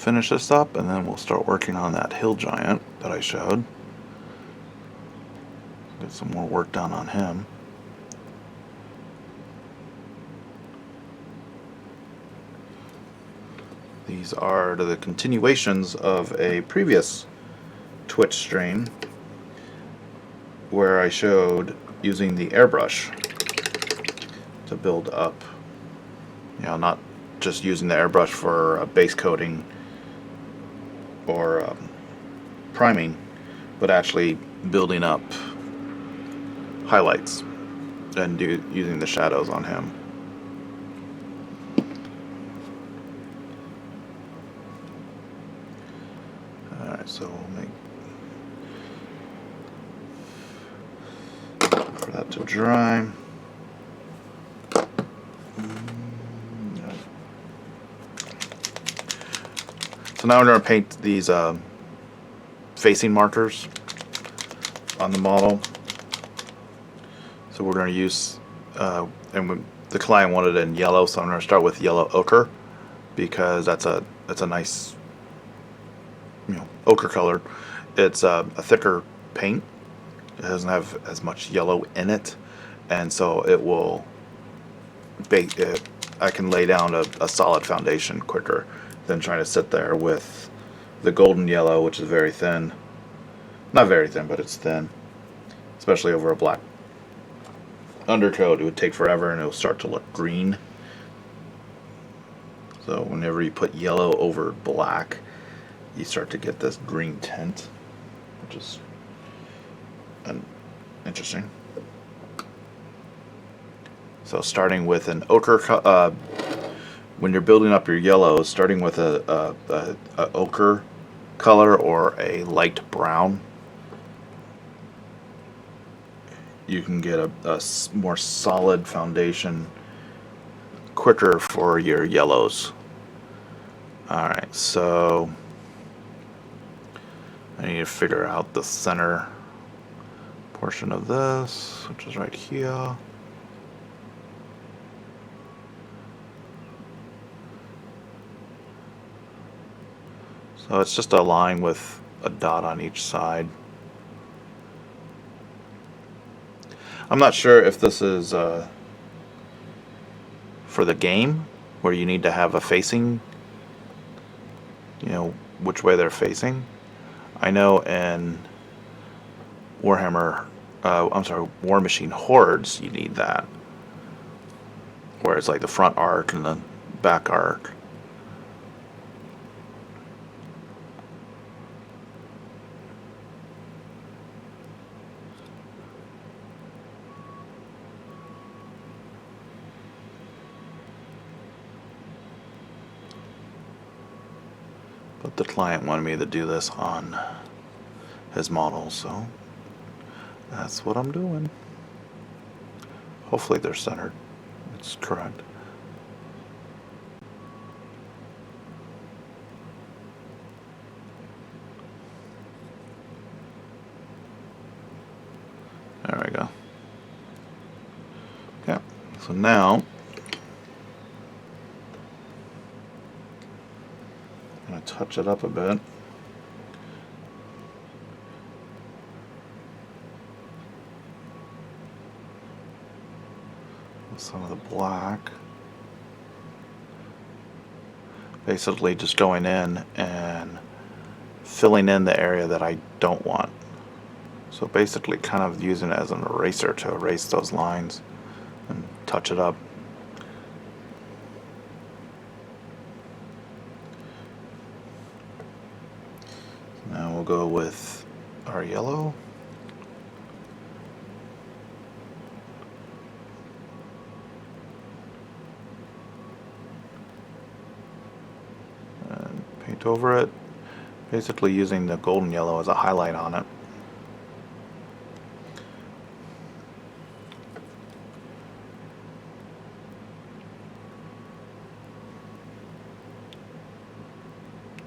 Speaker 1: finish this up, and then we'll start working on that Hill Giant that I showed. Get some more work done on him. These are the continuations of a previous Twitch stream where I showed using the airbrush to build up, not just using the airbrush for base coating or priming, but actually building up highlights and using the shadows on him. Alright, so we'll make for that to dry. So now we're going to paint these facing markers on the model. So we're going to use, the client wanted it in yellow, so I'm going to start with yellow ochre because that's a nice, ochre color. It's a thicker paint. It doesn't have as much yellow in it, and so it will bake it. I can lay down a solid foundation quicker than trying to sit there with the golden yellow, which is very thin. Not very thin, but it's thin, especially over a black undercoat. It would take forever and it will start to look green. So whenever you put yellow over black, you start to get this green tint, which is interesting. So starting with an ochre, when you're building up your yellows, starting with a ochre color or a light brown, you can get a more solid foundation quicker for your yellows. Alright, so I need to figure out the center portion of this, which is right here. So it's just a line with a dot on each side. I'm not sure if this is for the game, where you need to have a facing, which way they're facing. I know in War Machine Hordes, you need that, where it's like the front arc and the back arc. But the client wanted me to do this on his model, so that's what I'm doing. Hopefully they're centered. It's correct. There we go. Yeah, so now I'm going to touch it up a bit. With some of the black. Basically just going in and filling in the area that I don't want. So basically kind of using it as an eraser to erase those lines and touch it up. Now we'll go with our yellow. And paint over it, basically using the golden yellow as a highlight on it.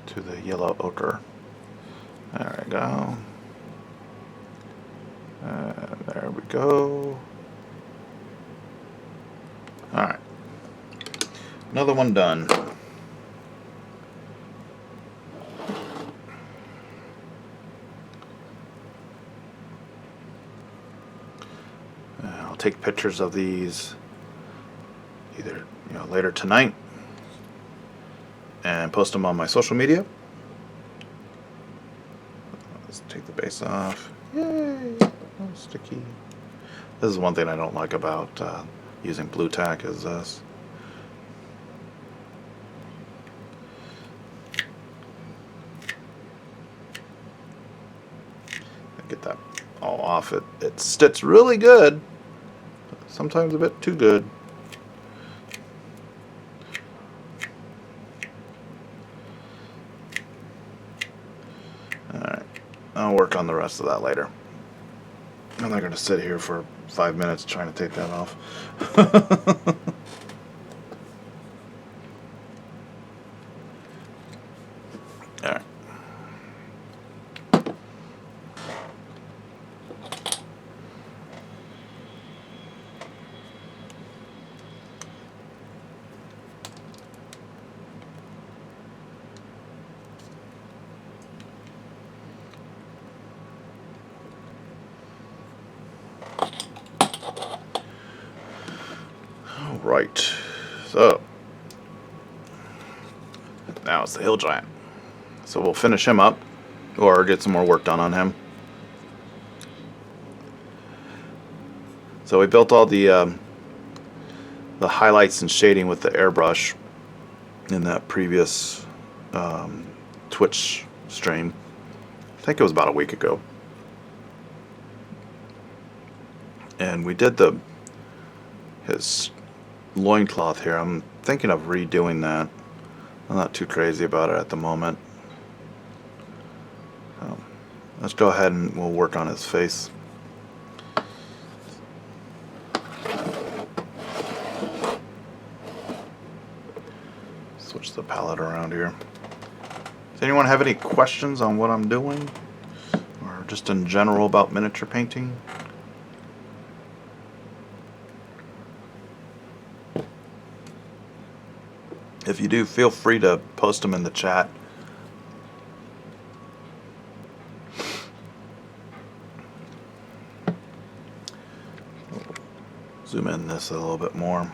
Speaker 1: To the yellow ochre. There we go. There we go. Alright. Another one done. take pictures of these either later tonight and post them on my social media. Let's take the base off. Yay! Oh, sticky. This is one thing I don't like about using blue tack is this. Get that all off. It sticks really good, but sometimes a bit too good. Alright, I'll work on the rest of that later. I'm not going to sit here for 5 minutes trying to take that off. Alright. Right, so now it's the Hill Giant. So we'll finish him up or get some more work done on him. So we built all the highlights and shading with the airbrush in that previous Twitch stream. I think it was about a week ago. And we did his loincloth here. I'm thinking of redoing that. I'm not too crazy about it at the moment. So let's go ahead and we'll work on his face. Switch the palette around here. Does anyone have any questions on what I'm doing? Or just in general about miniature painting? If you do, feel free to post them in the chat. Zoom in this a little bit more.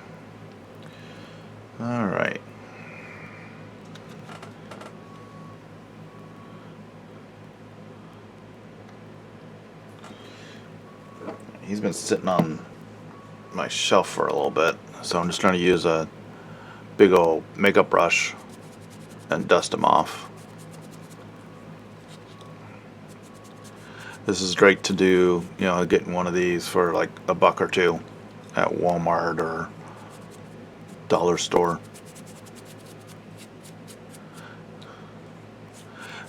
Speaker 1: All right. He's been sitting on my shelf for a little bit, so I'm just trying to use a big old makeup brush and dust them off. This is great to do, getting one of these for like $1 or $2 at Walmart or dollar store.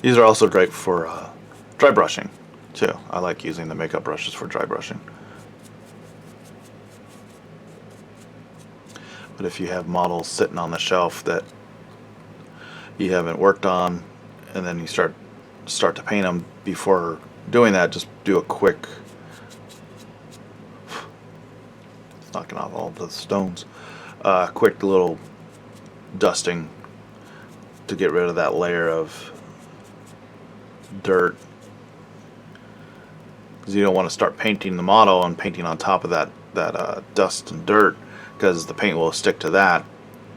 Speaker 1: These are also great for dry brushing too. I like using the makeup brushes for dry brushing. But if you have models sitting on the shelf that you haven't worked on, and then you start to paint them, before doing that, just do a quick, it's knocking off all the stones, quick little dusting to get rid of that layer of dirt, because you don't want to start painting the model and painting on top of that dust and dirt, because the paint will stick to that,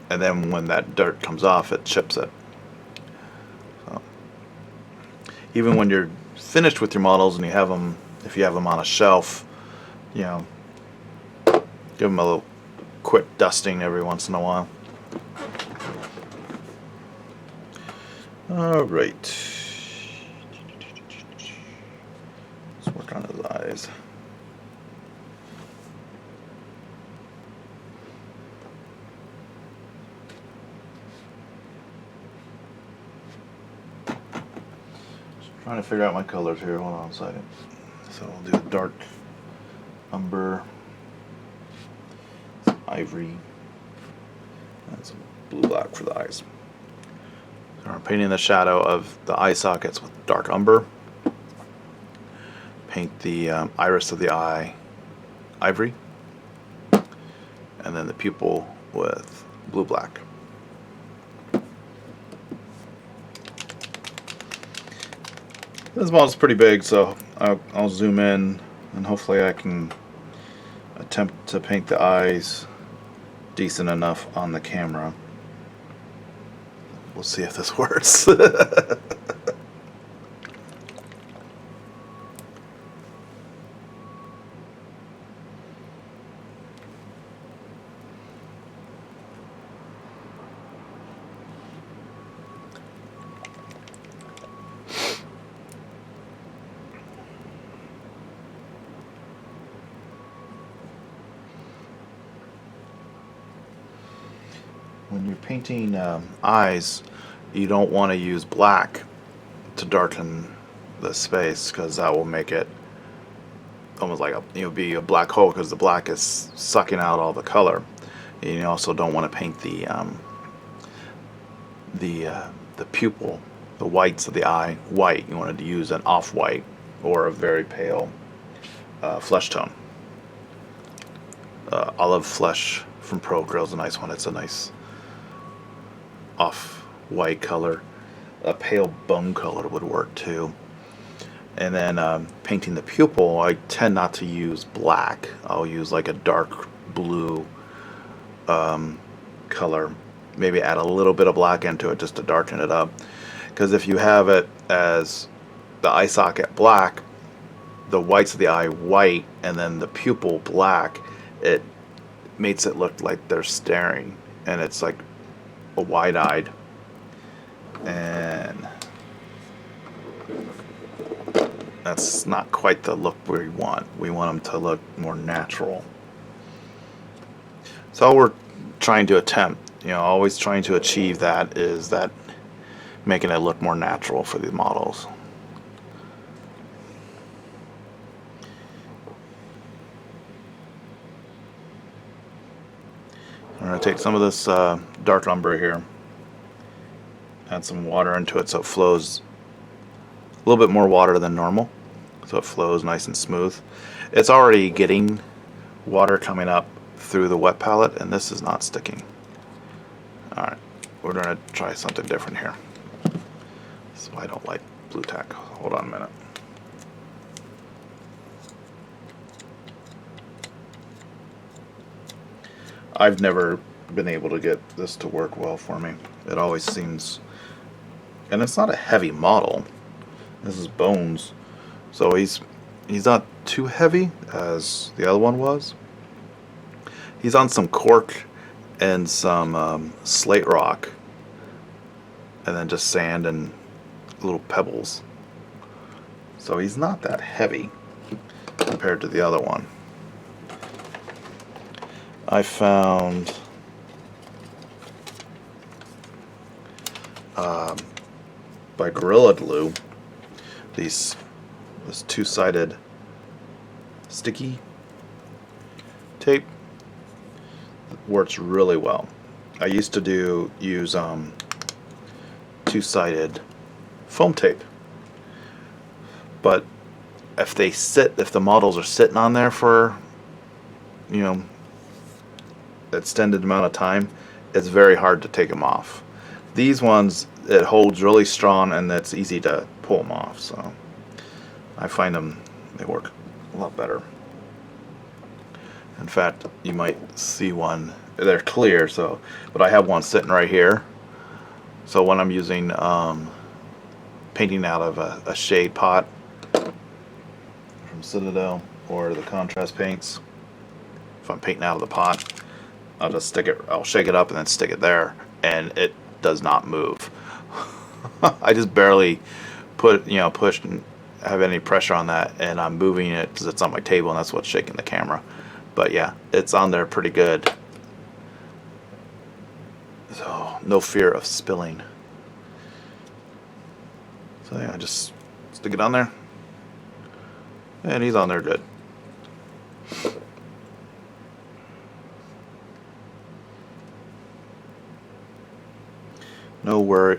Speaker 1: and then when that dirt comes off, it chips it. So, even when you're finished with your models and you have them, if you have them on a shelf, give them a little quick dusting every once in a while. All right. Let's work on his eyes. Trying to figure out my colors here. Hold on a second. So we'll do a dark umber, some ivory, and some blue black for the eyes. So we're painting the shadow of the eye sockets with dark umber. Paint the iris of the eye ivory, and then the pupil with blue black. This model's pretty big, so I'll zoom in and hopefully I can attempt to paint the eyes decent enough on the camera. We'll see if this works. When you're painting eyes, you don't want to use black to darken the space, because that will make it almost like be a black hole, because the black is sucking out all the color. And you also don't want to paint the pupil, the whites of the eye, white. You want to use an off-white or a very pale flesh tone. Olive Flesh from ProAcryl is a nice one. It's a nice off-white color. A pale bone color would work too. And then painting the pupil, I tend not to use black. I'll use like a dark blue color. Maybe add a little bit of black into it just to darken it up. Because if you have it as the eye socket black, the whites of the eye white, and then the pupil black, it makes it look like they're staring, and it's like a wide-eyed. And that's not quite the look we want. We want them to look more natural. So all we're trying to attempt, always trying to achieve that, is that making it look more natural for the models. I'm going to take some of this dark umber here, add some water into it so it flows a little bit more water than normal, so it flows nice and smooth. It's already getting water coming up through the wet palette, and this is not sticking. Alright, we're going to try something different here. So I don't like blue tack. Hold on a minute. I've never been able to get this to work well for me. It always seems, and it's not a heavy model. This is bones, so he's not too heavy as the other one was. He's on some cork and some slate rock, and then just sand and little pebbles. So he's not that heavy compared to the other one. I found by Gorilla Glue this two-sided sticky tape that works really well. I used to use two-sided foam tape, but if the models are sitting on there for extended amount of time, it's very hard to take them off. These ones, it holds really strong, and it's easy to pull them off. So I find they work a lot better. In fact, you might see one. They're clear, but I have one sitting right here. So when I'm using painting out of a shade pot from Citadel or the contrast paints, if I'm painting out of the pot, I'll shake it up and then stick it there, and it does not move. I just barely push and have any pressure on that, and I'm moving it because it's on my table, and that's what's shaking the camera. But yeah, it's on there pretty good. So no fear of spilling. So yeah, just stick it on there, and he's on there good.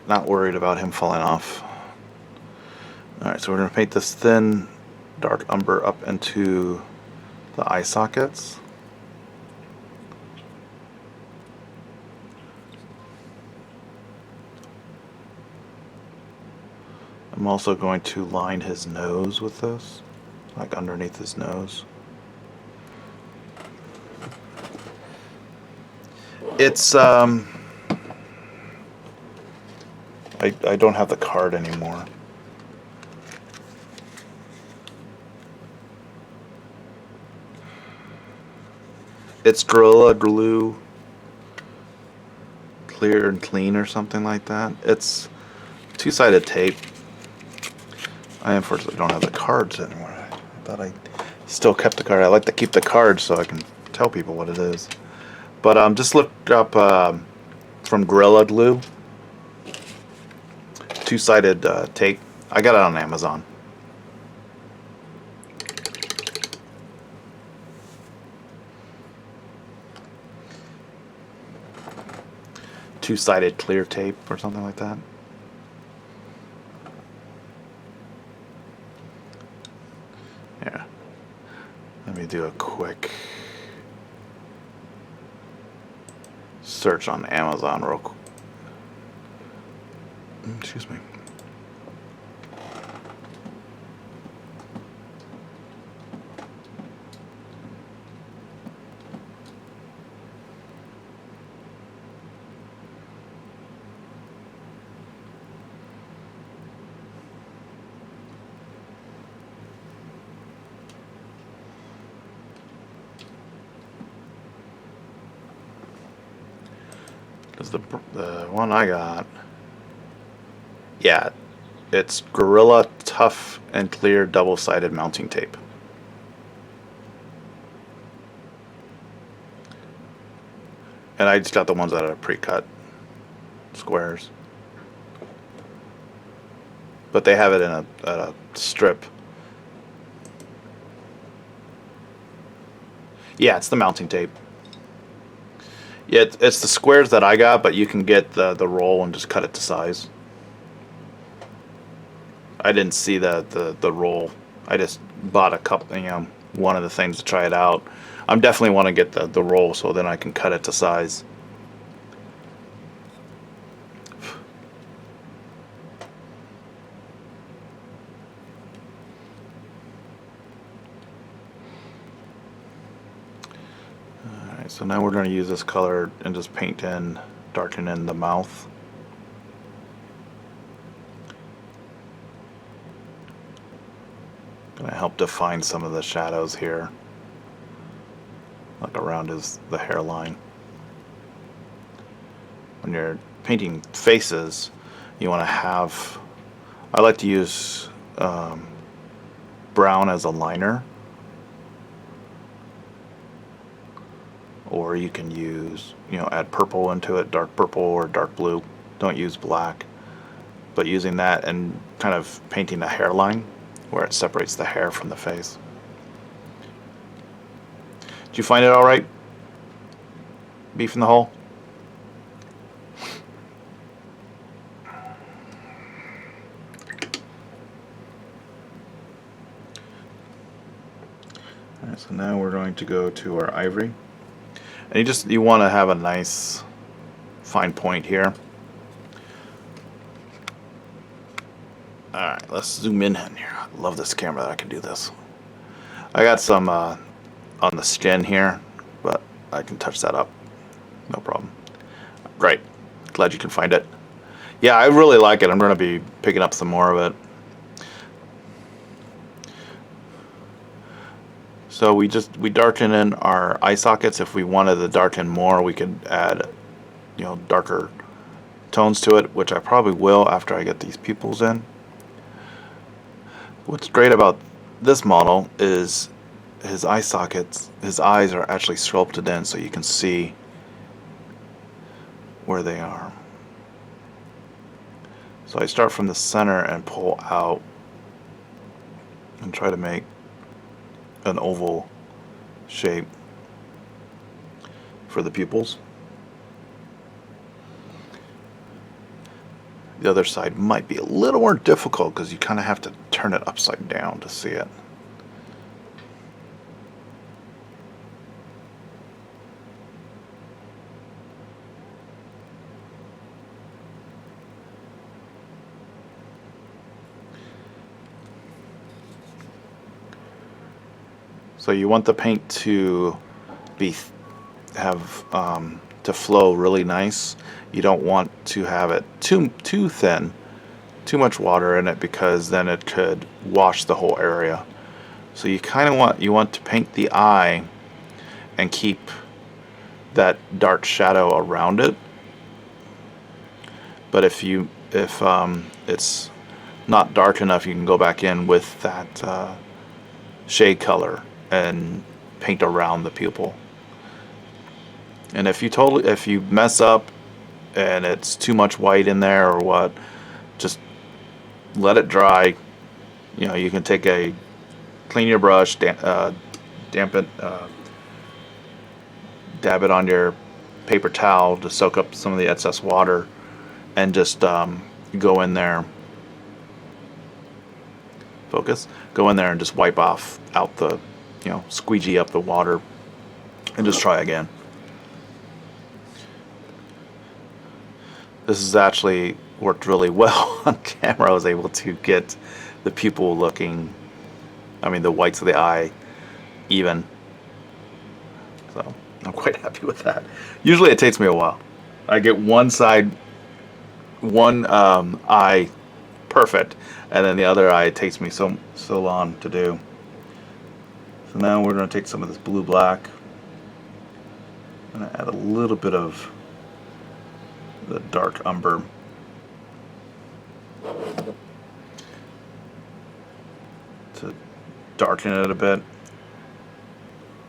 Speaker 1: Not worried about him falling off. Alright, so we're going to paint this thin dark umber up into the eye sockets. I'm also going to line his nose with this, like underneath his nose. It's I don't have the card anymore. It's Gorilla Glue Clear and Clean or something like that. It's two-sided tape. I unfortunately don't have the cards anymore. I thought I still kept the card. I like to keep the cards so I can tell people what it is. But just look up from Gorilla Glue, two-sided tape. I got it on Amazon. Two-sided clear tape or something like that. Yeah. Let me do a quick search on Amazon real quick. Excuse me. Because the one I got, yeah, it's Gorilla Tough and Clear double-sided mounting tape. And I just got the ones that are pre-cut squares, but they have it in a strip. Yeah, it's the mounting tape. Yeah, it's the squares that I got, but you can get the roll and just cut it to size. I didn't see the roll. I just bought a couple, one of the things to try it out. I'm definitely want to get the roll so then I can cut it to size. Alright, so now we're going to use this color and just paint in, darken in the mouth. Going to help define some of the shadows here, like around the hairline. When you're painting faces, you want to have, I like to use brown as a liner, or you can use, add purple into it, dark purple or dark blue. Don't use black, but using that and kind of painting a hairline where it separates the hair from the face. Did you find it all right? Beef in the hole? Alright, so now we're going to go to our ivory. And you want to have a nice fine point here. Alright, let's zoom in here. I love this camera that I can do this. I got some on the skin here, but I can touch that up. No problem. Great. Glad you can find it. Yeah, I really like it. I'm going to be picking up some more of it. So we darken in our eye sockets. If we wanted to darken more, we could add, darker tones to it, which I probably will after I get these pupils in. What's great about this model is his eye sockets, his eyes are actually sculpted in so you can see where they are. So I start from the center and pull out and try to make an oval shape for the pupils. The other side might be a little more difficult because you kind of have to turn it upside down to see it. So you want the paint to have to flow really nice. You don't want to have it too thin, too much water in it, because then it could wash the whole area. So you kind of want to paint the eye and keep that dark shadow around it. But if it's not dark enough, you can go back in with that shade color and paint around the pupil. And if you mess up and it's too much white in there or what, just let it dry. You know, you can clean your brush, damp it, dab it on your paper towel to soak up some of the excess water, and just go in there. Focus. Go in there and just wipe out the, squeegee up the water, and just try again. This has actually worked really well on camera. I was able to get the pupil looking, the whites of the eye, even. So I'm quite happy with that. Usually it takes me a while. I get one eye perfect, and then the other eye, it takes me so long to do. So now we're going to take some of this blue black and add a little bit of the dark umber. To darken it a bit,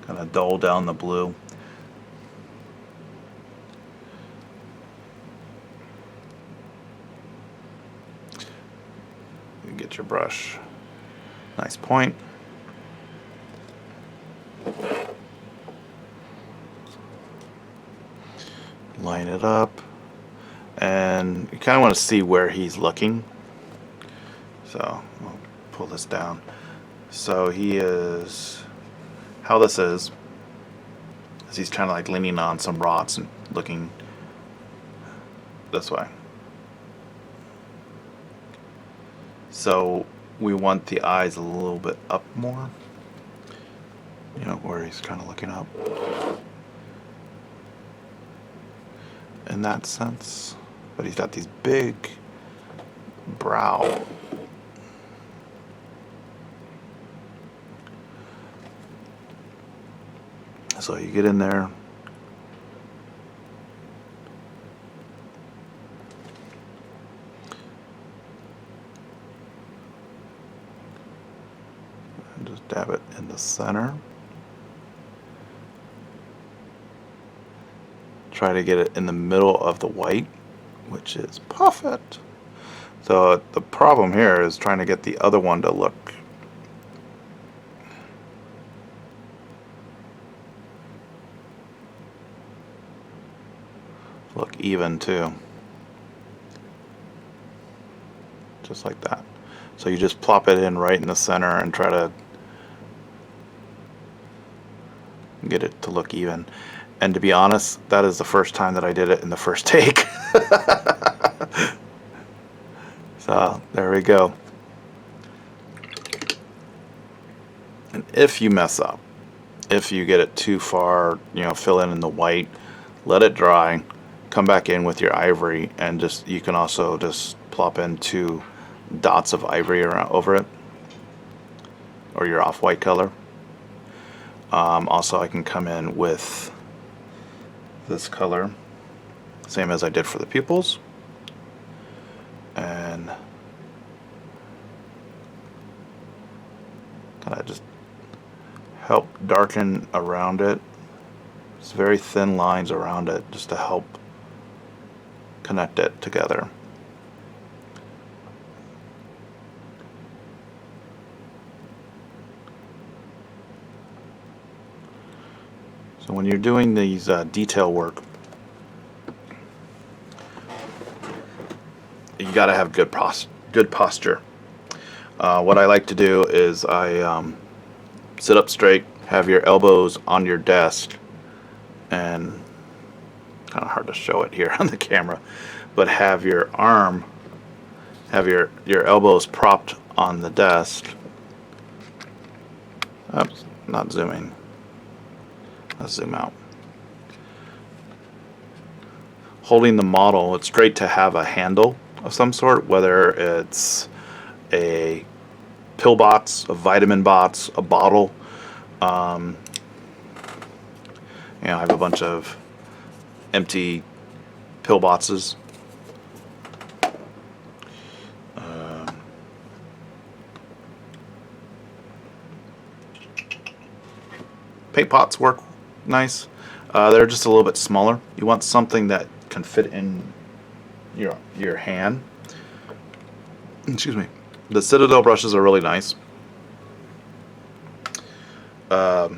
Speaker 1: kind of dull down the blue. You get your brush, nice point. Line it up, and you kind of want to see where he's looking. So I'll pull this down. So how this is he's kind of like leaning on some rocks and looking this way. So we want the eyes a little bit up more, where he's kind of looking up. In that sense, but he's got these big brow. So you get in there, and just dab it in the center. Try to get it in the middle of the white, which is perfect. So the problem here is trying to get the other one to look even too. Just like that. So you just plop it in right in the center and try to get it to look even. And to be honest, that is the first time that I did it in the first take. So there we go. And if you mess up, if you get it too far, fill in the white, let it dry, come back in with your ivory, and you can also just plop in 2 dots of ivory over it, or your off-white color. Also, I can come in with this color, same as I did for the pupils, and kind of just help darken around it. It's very thin lines around it, just to help connect it together. So when you're doing these detail work, you got to have good posture. What I like to do is I sit up straight, have your elbows on your desk, and kind of hard to show it here on the camera, but have your elbows propped on the desk. Oops, not zooming. Let's zoom out. holding the model, it's great to have a handle of some sort, whether it's a pill box, a vitamin box, a bottle. I have a bunch of empty pill boxes. Paint pots work nice. They're just a little bit smaller. You want something that can fit in your hand. Excuse me. The Citadel brushes are really nice. The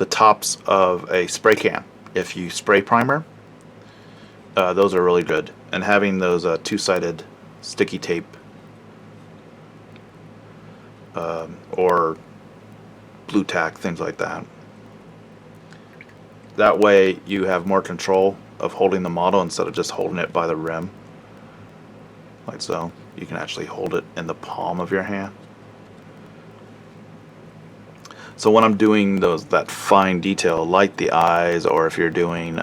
Speaker 1: tops of a spray can, if you spray primer, those are really good. And having those two-sided sticky tape or blue tack, things like that. That way you have more control of holding the model instead of just holding it by the rim, like so. You can actually hold it in the palm of your hand. So when I'm doing that fine detail, like the eyes, or if you're doing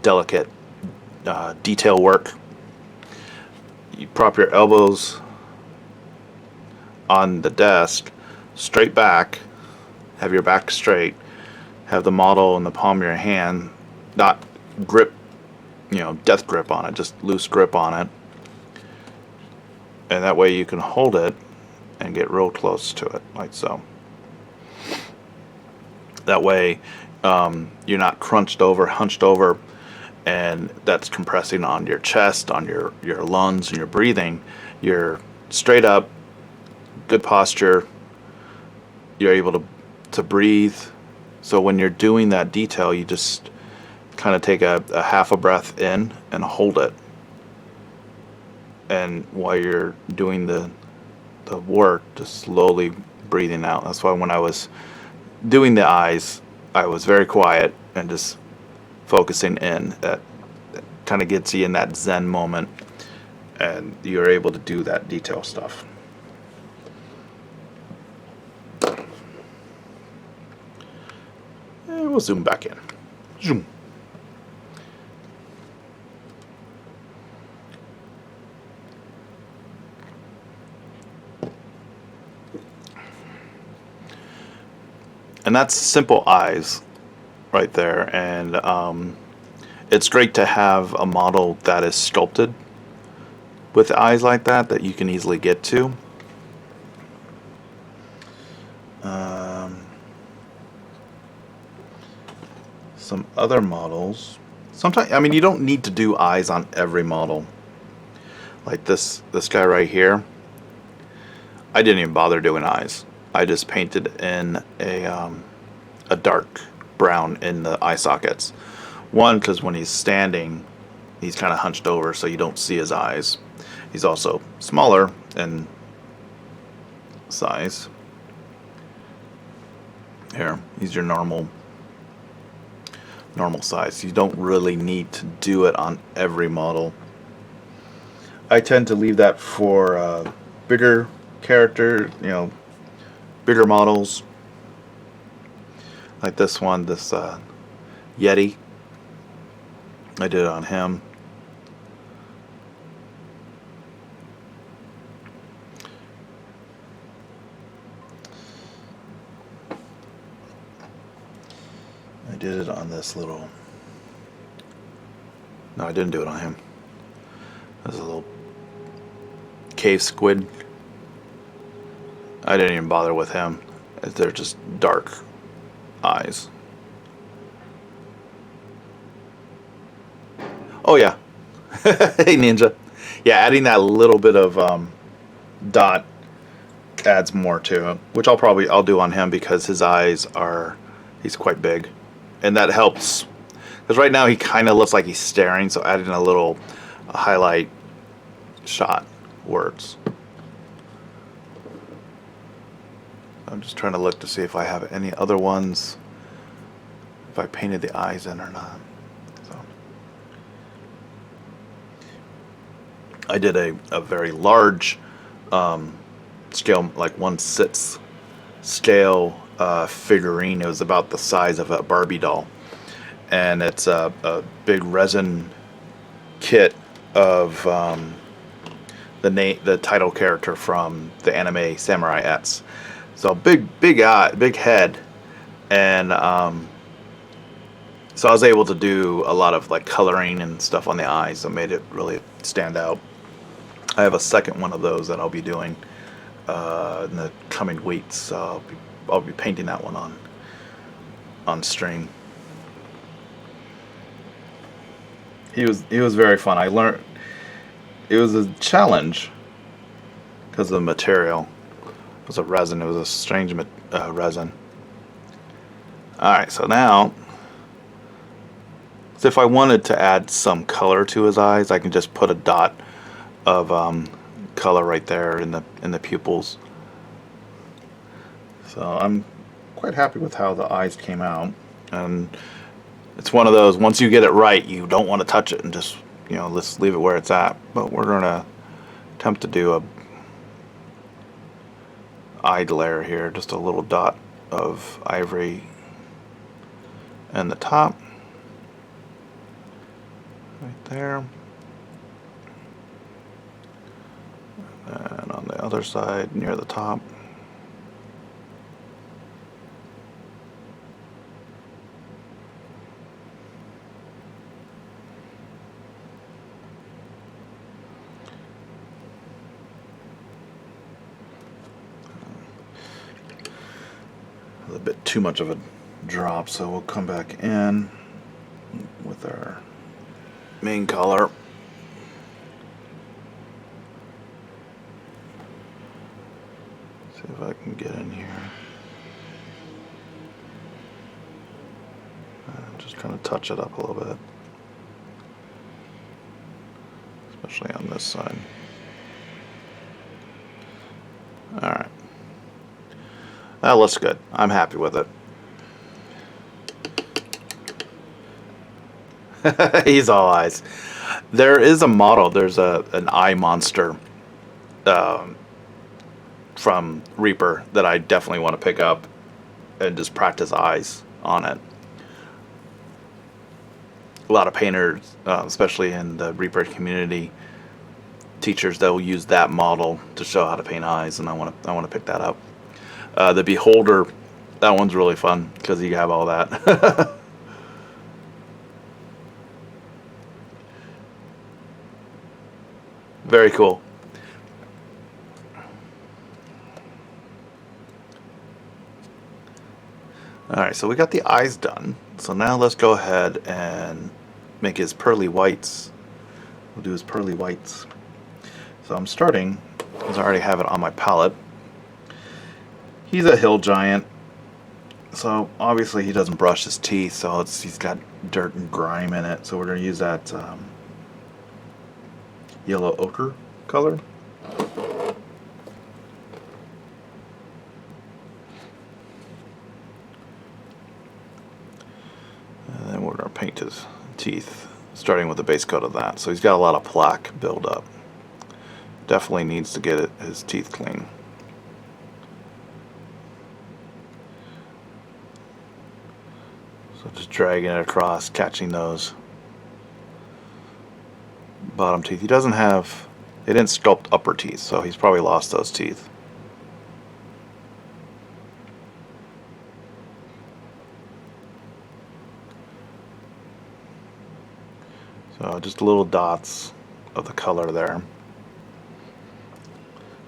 Speaker 1: delicate detail work, you prop your elbows on the desk, straight back, have your back straight, have the model in the palm of your hand, not grip, death grip on it, just loose grip on it, and that way you can hold it and get real close to it, like so. That way you're not hunched over, and that's compressing on your chest, on your lungs, and your breathing. You're straight up, good posture, you're able to breathe. So when you're doing that detail, you just kind of take a half a breath in and hold it, and while you're doing the work, just slowly breathing out. That's why when I was doing the eyes, I was very quiet and just focusing in. That kind of gets you in that Zen moment, and you're able to do that detail stuff. And we'll zoom back in. Zoom. And that's simple eyes right there. And it's great to have a model that is sculpted with eyes like that you can easily get to. Some other models, sometimes, you don't need to do eyes on every model. Like this guy right here, I didn't even bother doing eyes. I just painted in a dark brown in the eye sockets. One, because when he's standing, he's kind of hunched over, so you don't see his eyes. He's also smaller in size. Here, he's your normal size. You don't really need to do it on every model. I tend to leave that for bigger character, bigger models, like this one, this Yeti. I did it on him. I did it on this little... No, I didn't do it on him. There's a little cave squid. I didn't even bother with him. They're just dark eyes. Oh yeah. Hey Ninja. Yeah, adding that little bit of dot adds more to it, which I'll do on him because his eyes he's quite big, and that helps because right now he kind of looks like he's staring, so adding a little highlight shot works. I'm just trying to look to see if I have any other ones, if I painted the eyes in or not. So I did a very large scale, like 1/6 scale figurine. It was about the size of a Barbie doll, and it's a big resin kit of the title character from the anime Samurai X. So big eye, big head, and so I was able to do a lot of like coloring and stuff on the eyes that made it really stand out. I have a second one of those that I'll be doing in the coming weeks. So I'll be painting that one on stream. He was very fun. I learned it was a challenge because of the material. It was a resin. It was a strange resin. All right, so now, so if I wanted to add some color to his eyes, I can just put a dot of color right there in the pupils. So I'm quite happy with how the eyes came out, and it's one of those, once you get it right, you don't want to touch it and just, let's leave it where it's at. But we're gonna attempt to do a eye glare here, just a little dot of ivory in the top, right there, and on the other side near the top. A bit too much of a drop, so we'll come back in with our main color. See if I can get in here. Just kind of touch it up a little bit, especially on this side. All right. That looks good. I'm happy with it. He's all eyes. There is a model. There's an eye monster from Reaper that I definitely want to pick up and just practice eyes on it. A lot of painters, especially in the Reaper community, teachers, they'll use that model to show how to paint eyes, and I want to pick that up. The Beholder, that one's really fun because you have all that. Very cool. Alright, so we got the eyes done. So now let's go ahead and make his pearly whites. We'll do his pearly whites. So I'm starting, because I already have it on my palette. He's a hill giant, so obviously he doesn't brush his teeth, so he's got dirt and grime in it. So we're going to use that yellow ochre color. And then we're going to paint his teeth, starting with the base coat of that. So he's got a lot of plaque buildup. Definitely needs to get his teeth clean. So just dragging it across, catching those bottom teeth. He didn't sculpt upper teeth, so he's probably lost those teeth. So just little dots of the color there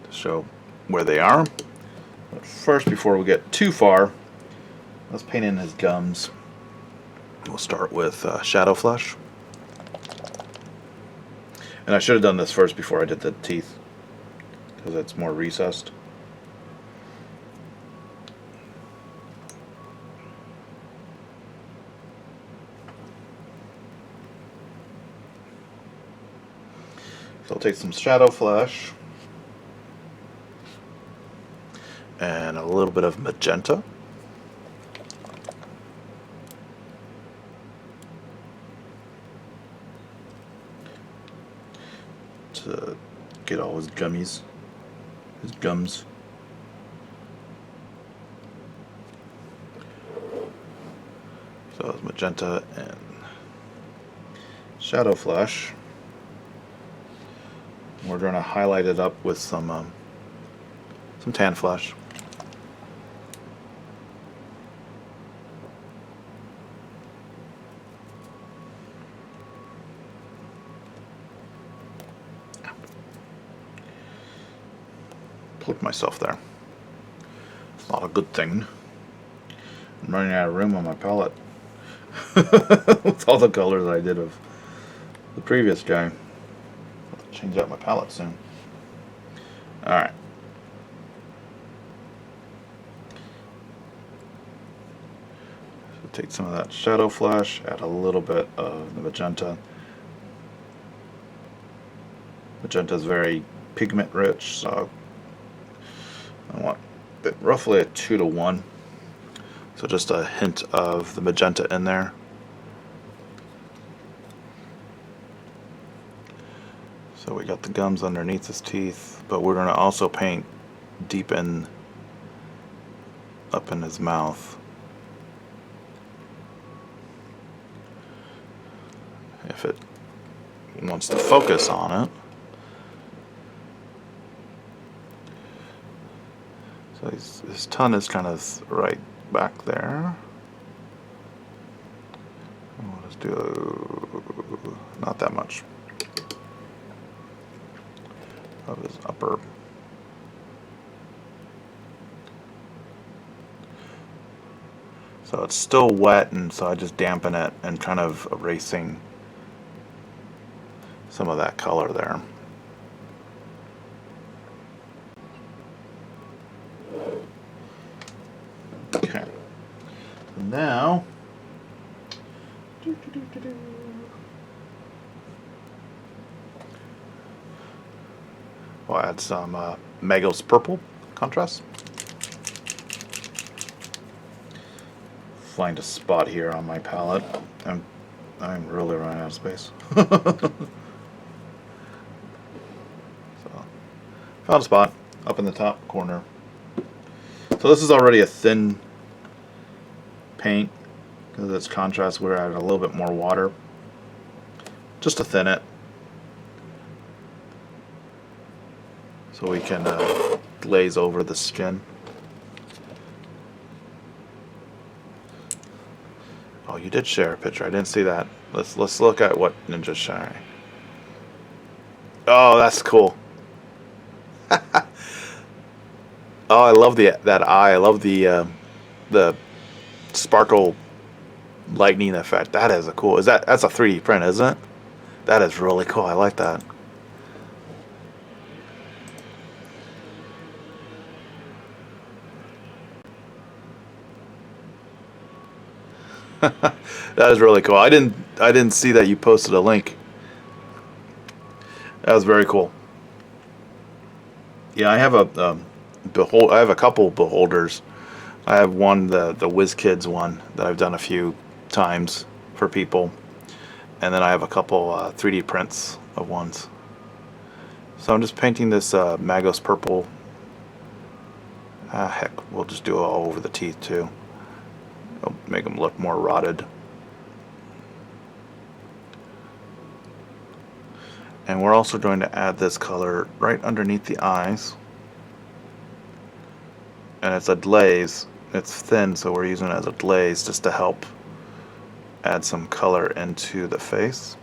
Speaker 1: to show where they are. But first, before we get too far, let's paint in his gums. We'll start with Shadow Flesh. And I should have done this first before I did the teeth, because it's more recessed. So I'll take some Shadow Flesh and a little bit of magenta. To get all his gums. So it's magenta and shadow flash. We're going to highlight it up with some tan flash. Put myself there. It's not a good thing. I'm running out of room on my palette with all the colors I did of the previous guy. I'll change out my palette soon. Alright. So take some of that shadow flash, add a little bit of the magenta. Magenta is very pigment rich, so I want roughly a 2 to 1. So just a hint of the magenta in there. So we got the gums underneath his teeth, but we're going to also paint deep in, up in his mouth. If it wants to focus on it. So his tongue is kind of right back there. We'll just do not that much of his upper. So it's still wet, and so I just dampen it and kind of erasing some of that color there. Okay. Now, we'll add some Magos purple contrast. Find a spot here on my palette. I'm really running out of space. So, found a spot up in the top corner. So this is already a thin paint because it's contrast. We're adding a little bit more water just to thin it, so we can glaze over the skin. Oh, you did share a picture. I didn't see that. Let's look at what Ninja's sharing. Oh, that's cool. Oh, I love that eye. I love the sparkle lightning effect. That is a cool. That's a 3D print, isn't it? That is really cool. I like that. That is really cool. I didn't see that you posted a link. That was very cool. Yeah, I have I have a couple beholders. I have one, the WizKids one that I've done a few times for people, and then I have a couple 3D prints of ones. So I'm just painting this Magos purple. Heck, we'll just do it all over the teeth too. It'll make them look more rotted. And we're also going to add this color right underneath the eyes. And it's a glaze. It's thin, so we're using it as a glaze just to help add some color into the face.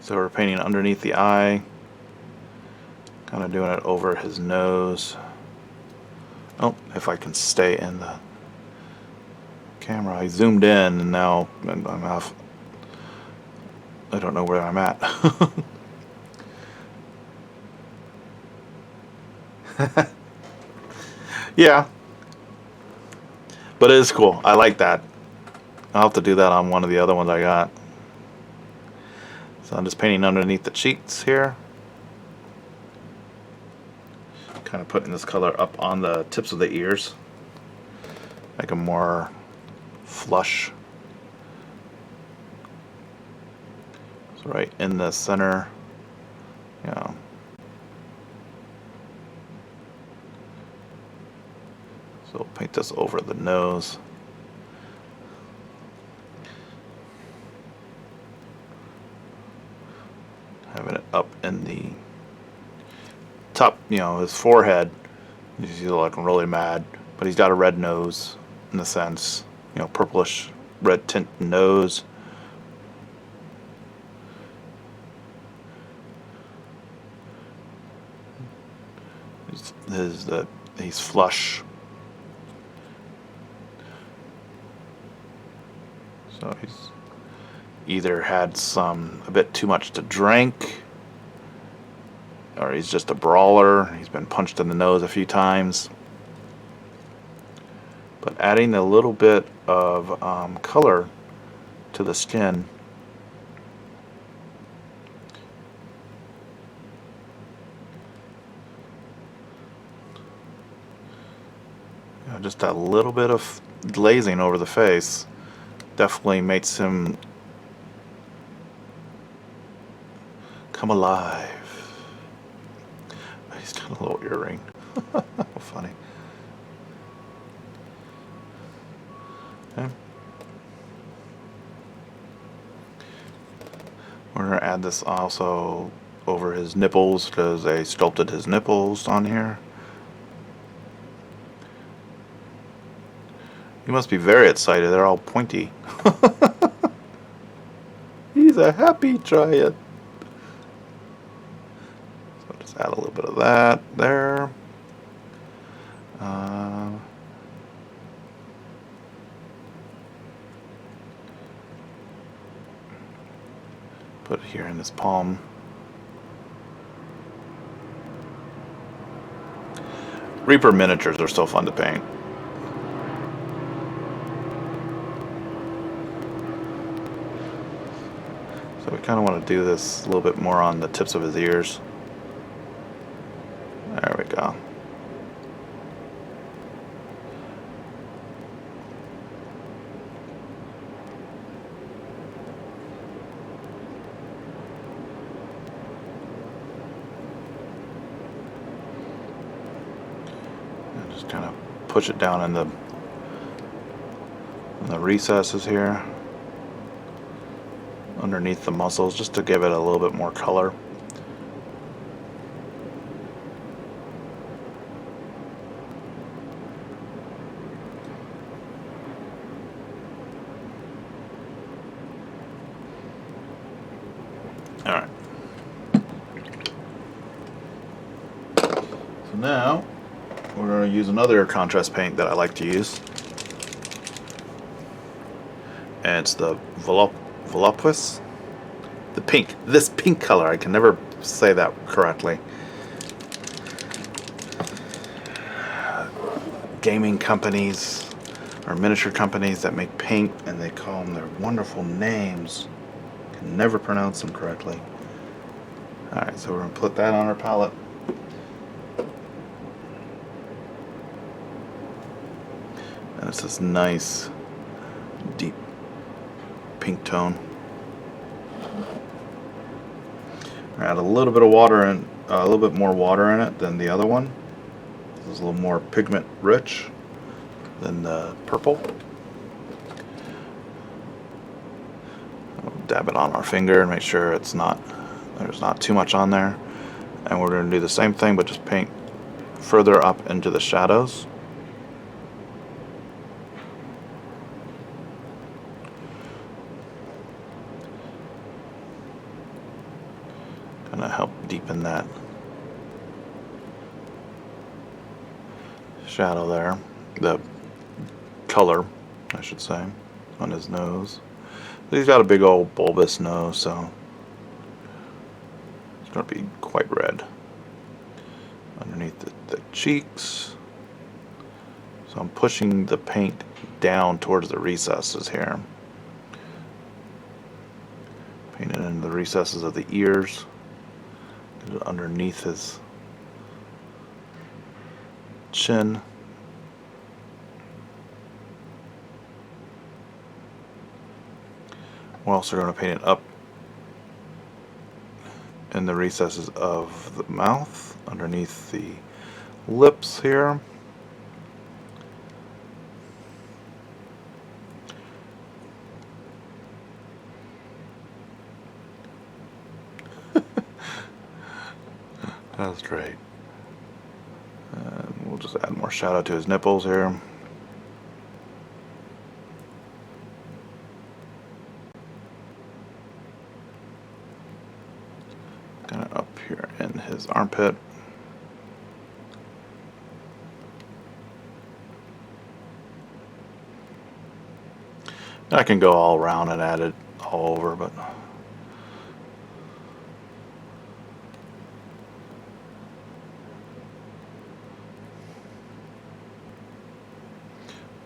Speaker 1: So we're painting underneath the eye, kind of doing it over his nose. Oh, if I can stay in the camera. I zoomed in and now I'm off. I don't know where I'm at. Yeah, but it is cool. I like that. I'll have to do that on one of the other ones I got. So I'm just painting underneath the cheeks here, kind of putting this color up on the tips of the ears, make them more flush. So right in the center, you know. So we'll paint this over the nose. Having it up in the top, his forehead. He's looking really mad, but he's got a red nose in a sense, purplish red tint nose. He's flush. So he's either had a bit too much to drink, or he's just a brawler. He's been punched in the nose a few times. But adding a little bit of color to the skin, just a little bit of glazing over the face definitely makes him come alive. He's got a little earring. Funny. Okay. We're going to add this also over his nipples because they sculpted his nipples on here. He must be very excited. They're all pointy. He's a happy giant. So just add a little bit of that there. Put it here in his palm. Reaper miniatures are so fun to paint. So we kind of want to do this a little bit more on the tips of his ears. There we go. And just kind of push it down in the recesses here, underneath the muscles, just to give it a little bit more color. Alright. So now we're going to use another contrast paint that I like to use. And it's the Voluptuous. The pink. This pink color. I can never say that correctly. Gaming companies or miniature companies that make paint, and they call them their wonderful names. Can never pronounce them correctly. Alright, so we're going to put that on our palette. And it's this nice, deep pink tone. Add a little bit of water in, a little bit more water in it than the other one. This is a little more pigment rich than the purple. We'll dab it on our finger and make sure there's not too much on there. And we're going to do the same thing, but just paint further up into the shadows. Gonna help deepen that shadow there, the color, I should say, on his nose. He's got a big old bulbous nose, so it's gonna be quite red underneath the cheeks. So I'm pushing the paint down towards the recesses here, painting in the recesses of the ears, underneath his chin. We're also going to paint it up in the recesses of the mouth, underneath the lips here. That's great. And we'll just add more shadow to his nipples here. Kind of up here in his armpit. I can go all around and add it all over, but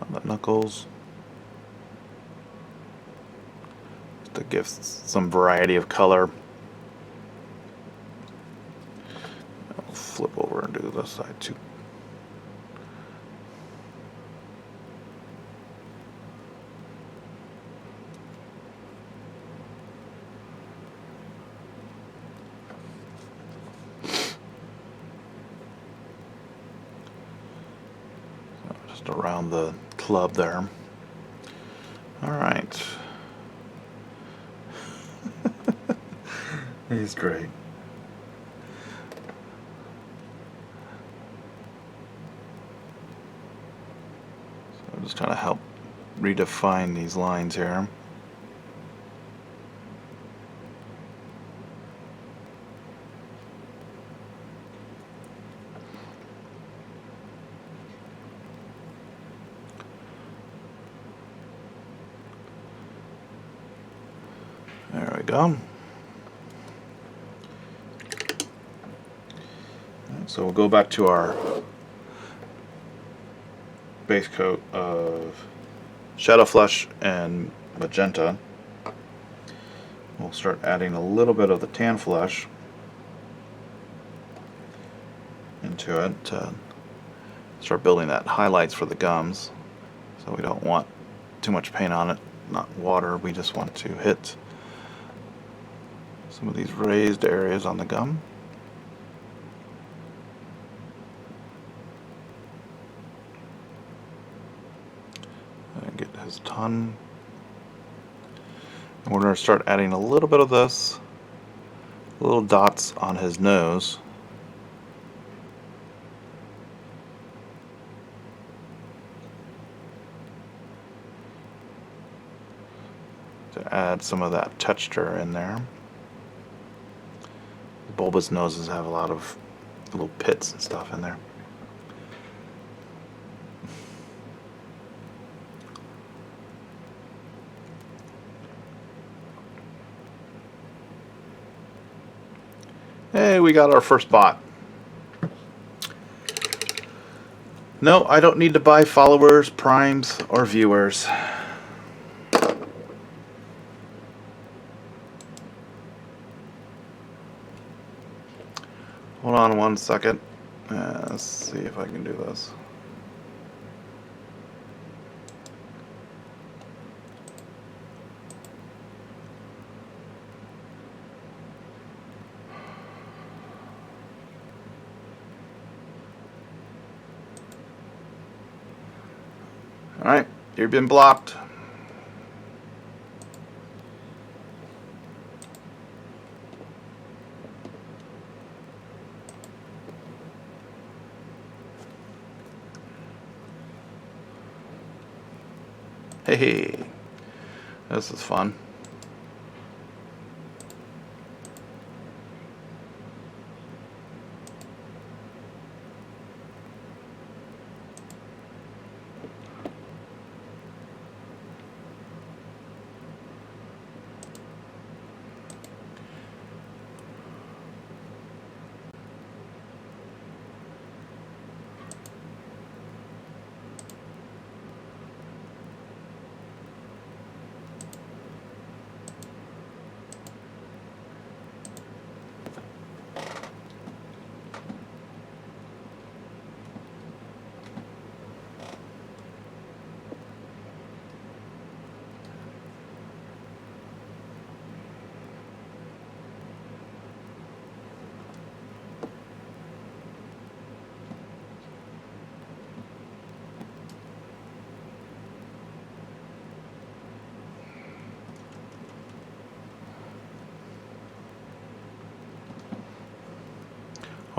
Speaker 1: on the knuckles, just to give some variety of color. I'll flip over and do this side too. Just around the club there. All right. He's great. So I'm just trying to help redefine these lines here. There we go. So we'll go back to our base coat of Shadow Flush and Magenta. We'll start adding a little bit of the Tan Flush into it to start building that highlights for the gums. So we don't want too much paint on it, not water. We just want to hit some of these raised areas on the gum. And get his tongue. And we're going to start adding a little bit of this, little dots on his nose. To add some of that texture in there. Bulbous noses have a lot of little pits and stuff in there. Hey, we got our first bot. No, I don't need to buy followers, primes, or viewers. Hold on one second. Let's see if I can do this. Alright, you've been blocked. Hey, this is fun.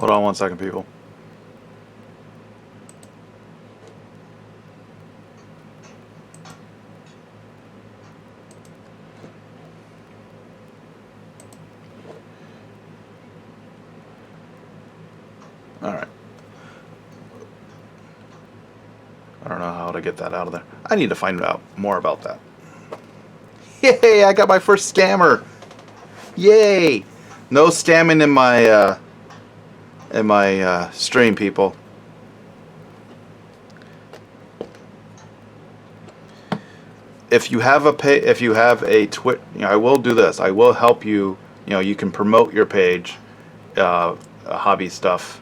Speaker 1: Hold on 1 second, people. Alright. I don't know how to get that out of there. I need to find out more about that. Yay! I got my first scammer! Yay! No scamming in my stream, people. If you have a Twitch, I will do this. I will help you. You can promote your page, hobby stuff,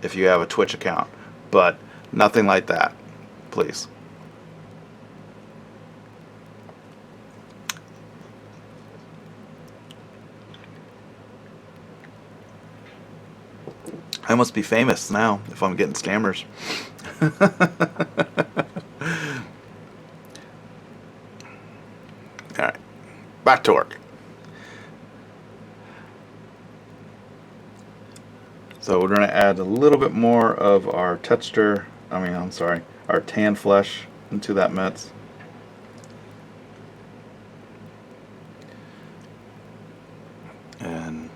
Speaker 1: if you have a Twitch account, but nothing like that, please. I must be famous now if I'm getting scammers. Alright, back to work. So we're going to add a little bit more of our texture, our tan flesh into that mix. And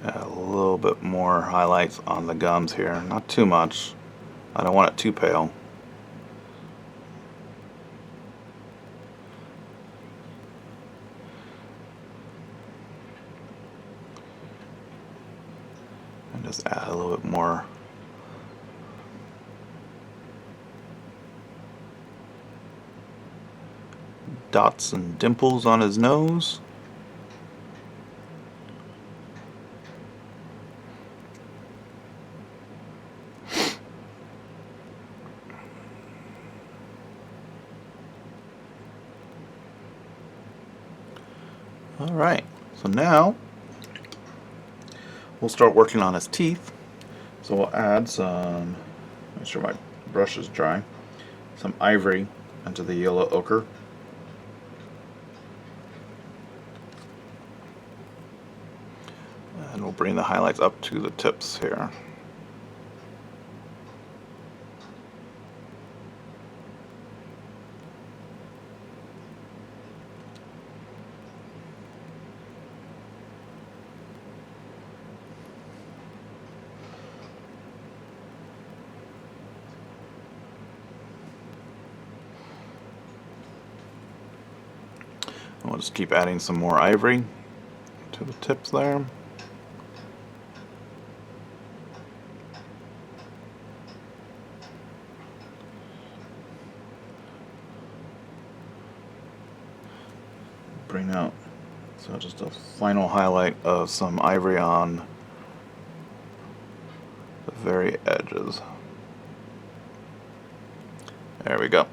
Speaker 1: add a little bit more highlights on the gums here, not too much. I don't want it too pale. And just add a little bit more dots and dimples on his nose. Alright, so now we'll start working on his teeth. So we'll add some, make sure my brush is dry, some ivory into the yellow ochre. And we'll bring the highlights up to the tips here. And we'll just keep adding some more ivory to the tips there. Bring out, so just a final highlight of some ivory on the very edges. There we go.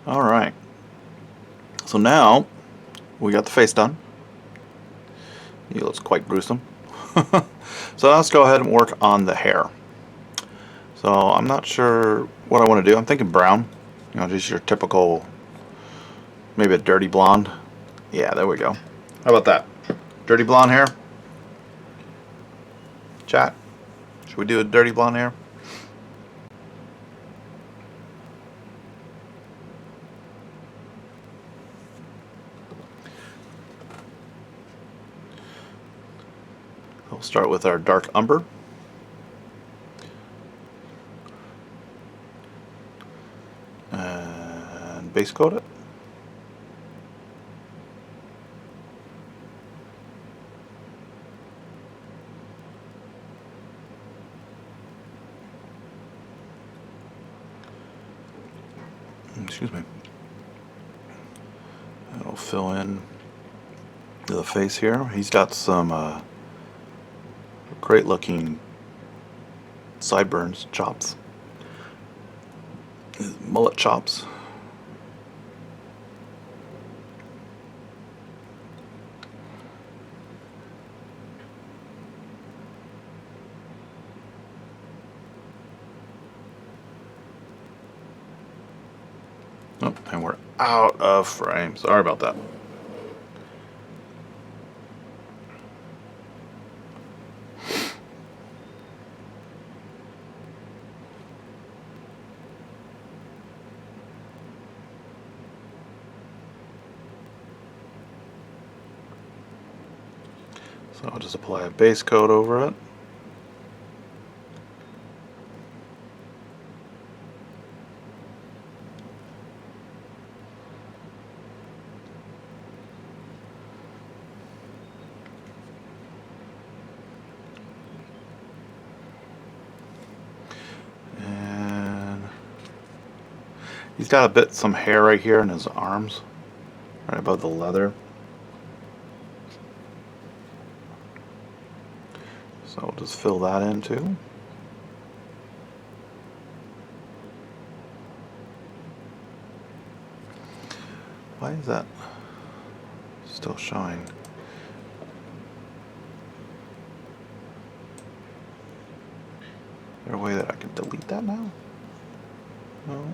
Speaker 1: Alright, so now we got the face done. He looks quite gruesome. So let's go ahead and work on the hair. So I'm not sure what I want to do. I'm thinking brown, just your typical, maybe a dirty blonde. Yeah, there we go. How about that? Dirty blonde hair? Chat? Should we do a dirty blonde hair? We'll start with our dark umber. And base coat it. Excuse me. That'll fill in the face here. He's got some great looking sideburns, chops, his mullet chops. Oh, and we're out of frame. Sorry about that. So I'll just apply a base coat over it. He's got some hair right here in his arms, right above the leather. So we'll just fill that in too. Why is that still showing? Is there a way that I can delete that now? No.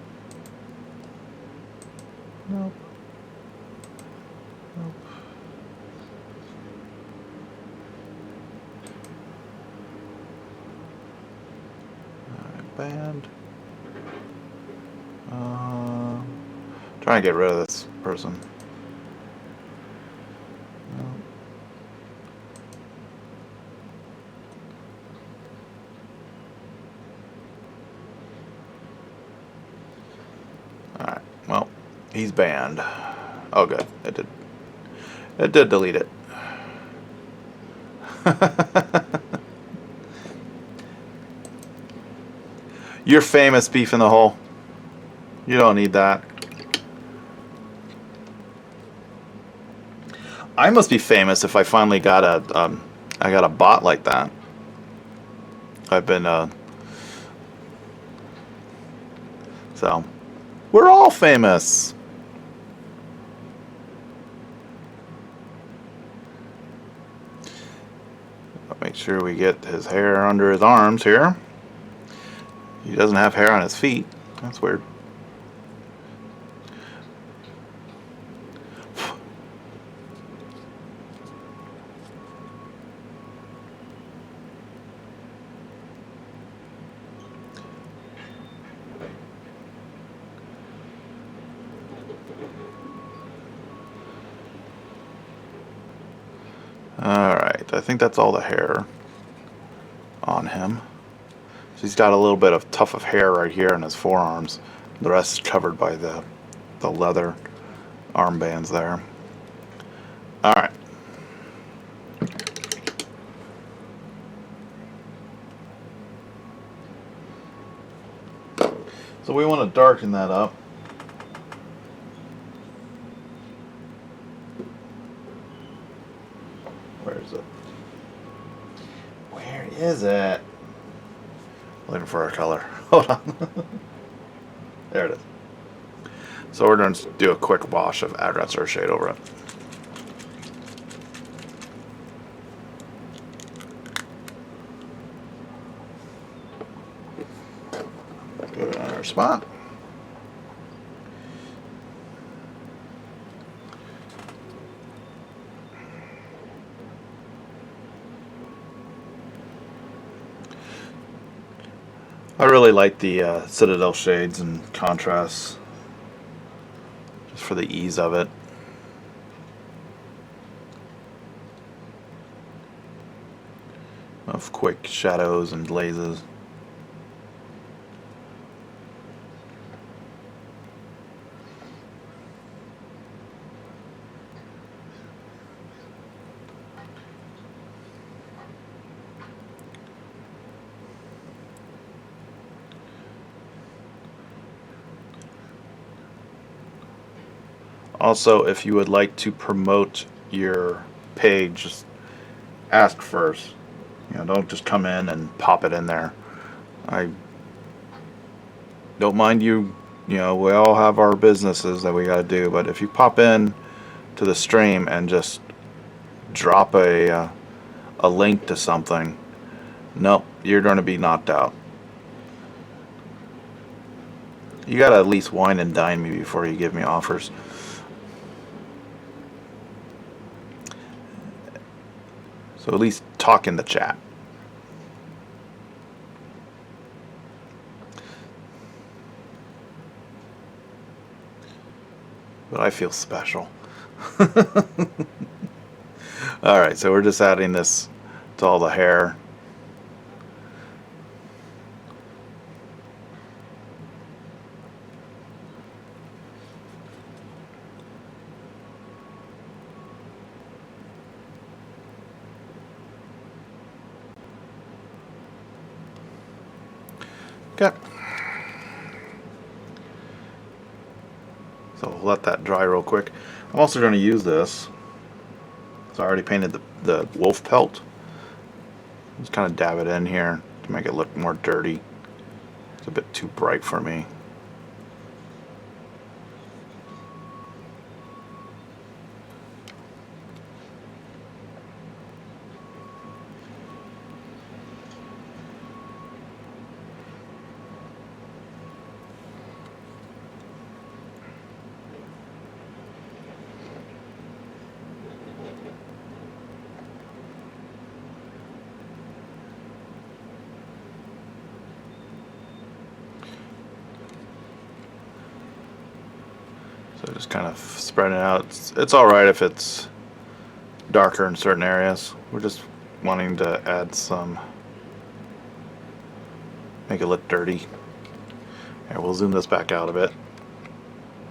Speaker 1: Nope. Nope. Alright, band. Trying to get rid of this person. Nope. Alright, well, he's banned. Oh good, it did. It did delete it. You're famous, beef in the hole. You don't need that. I must be famous if I finally got I got a bot like that. I've been so we're all famous. Make sure we get his hair under his arms here. He doesn't have hair on his feet. That's weird. Alright, I think that's all the hair on him. So he's got a little bit of tuft of hair right here in his forearms. The rest is covered by the leather armbands there. Alright. So we want to darken that up. Where is it? Where is it? Looking for a color. Hold on. There it is. So we're going to do a quick wash of Address Earthshade over it. Put it on our spot. I really like the Citadel shades and contrasts, just for the ease of it. Of quick shadows and glazes. Also, if you would like to promote your page, just ask first. You know, don't just come in and pop it in there. I don't mind you. You know, we all have our businesses that we got to do, but if you pop in to the stream and just drop a link to something, nope, you're going to be knocked out. You got to at least wine and dine me before you give me offers. So at least talk in the chat. But I feel special. Alright, so we're just adding this to all the hair. Okay. So we'll let that dry real quick. I'm also going to use this. So I already painted the wolf pelt. Just kind of dab it in here to make it look more dirty. It's a bit too bright for me. So just kind of spreading it out. It's alright if it's darker in certain areas. We're just wanting to add some, make it look dirty. Here, we'll zoom this back out a bit.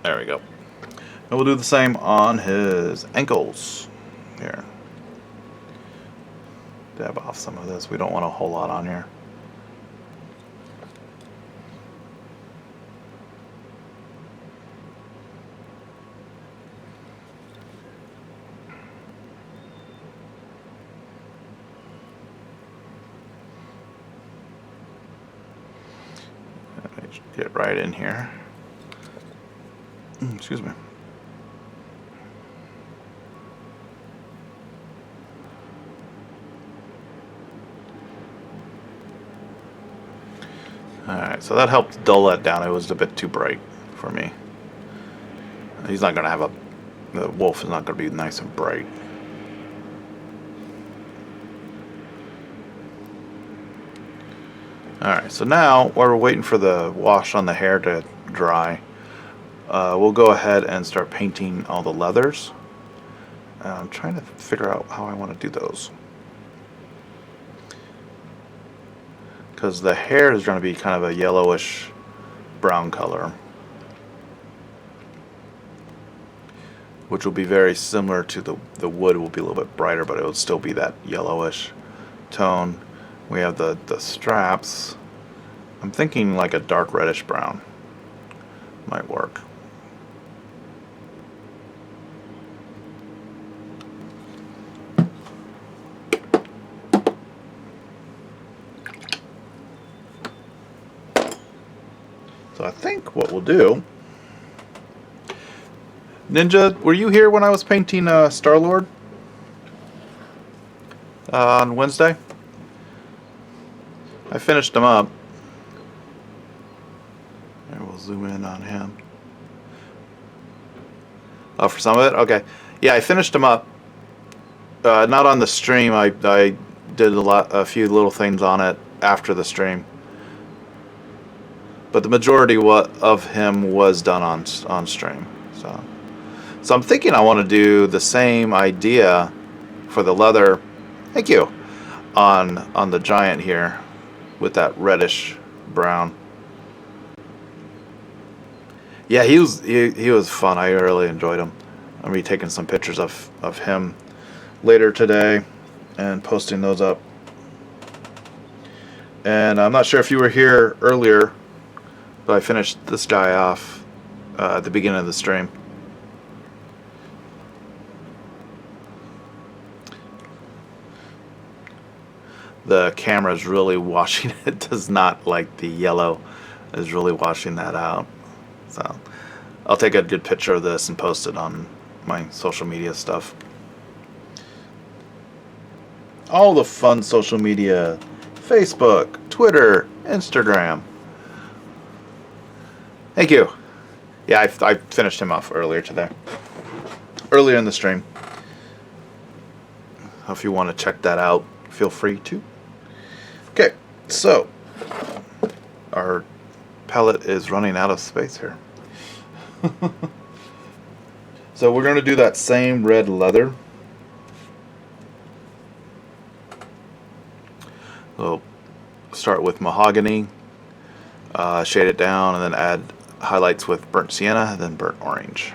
Speaker 1: There we go. And we'll do the same on his ankles. Here. Dab off some of this. We don't want a whole lot on here. Get right in here. Excuse me. Alright, so that helped dull that down. It was a bit too bright for me. He's not going to have the wolf is not going to be nice and bright. Alright, so now while we're waiting for the wash on the hair to dry, we'll go ahead and start painting all the leathers. I'm trying to figure out how I want to do those. Because the hair is going to be kind of a yellowish brown color, which will be very similar to the wood. Will be a little bit brighter, but it will still be that yellowish tone. We have the straps. I'm thinking like a dark reddish brown might work. So I think what we'll do, Ninja, were you here when I was painting Star-Lord on Wednesday? I finished him up. And we'll zoom in on him. Oh, for some of it? Okay. Yeah, I finished him up. Not on the stream. I did a few little things on it after the stream. But the majority of him was done on stream. So I'm thinking I want to do the same idea for the leather. Thank you. On the giant here, with that reddish brown. Yeah, he was fun. I really enjoyed him. I'm gonna be taking some pictures of him later today and posting those up. And I'm not sure if you were here earlier, but I finished this guy off at the beginning of the stream. The camera is really washing it. Does not like the yellow. Is really washing that out. So I'll take a good picture of this and post it on my social media stuff. All the fun social media: Facebook, Twitter, Instagram. Thank you. Yeah, I finished him off earlier today. Earlier in the stream. If you want to check that out, feel free to. Okay, so our palette is running out of space here. So we're going to do that same red leather. start with mahogany, shade it down, and then add highlights with burnt sienna and then burnt orange.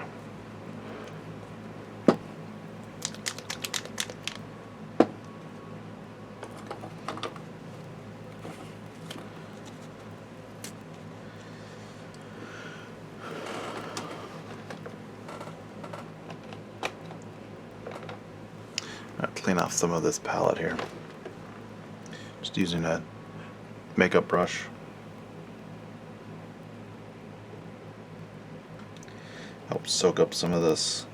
Speaker 1: I'll clean off some of this palette here. Just using a makeup brush. Help soak up some of this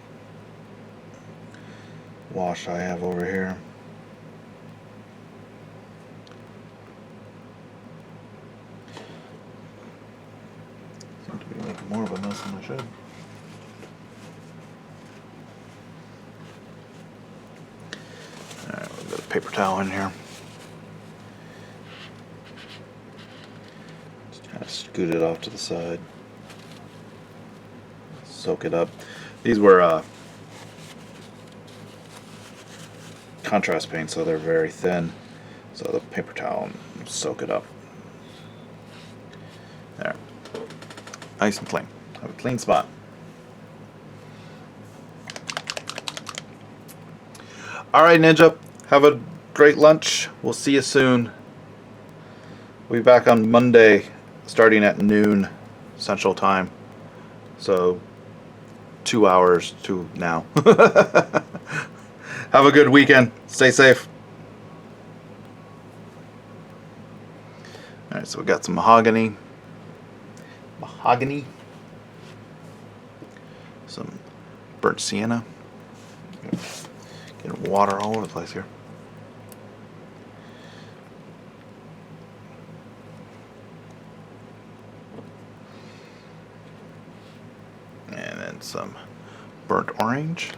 Speaker 1: wash I have over here. Seem to be making more of a mess than I should. Alright, we'll get a paper towel in here. Just kind of scoot it off to the side. Soak it up. These were contrast paint, so they're very thin. So the paper towel will soak it up. There. Nice and clean. Have a clean spot. Alright, Ninja. Have a great lunch. We'll see you soon. We'll be back on Monday starting at noon Central Time. So 2 hours to now. Have a good weekend. Stay safe. Alright, so we got some mahogany. Some burnt sienna. Getting water all over the place here. And then some burnt orange.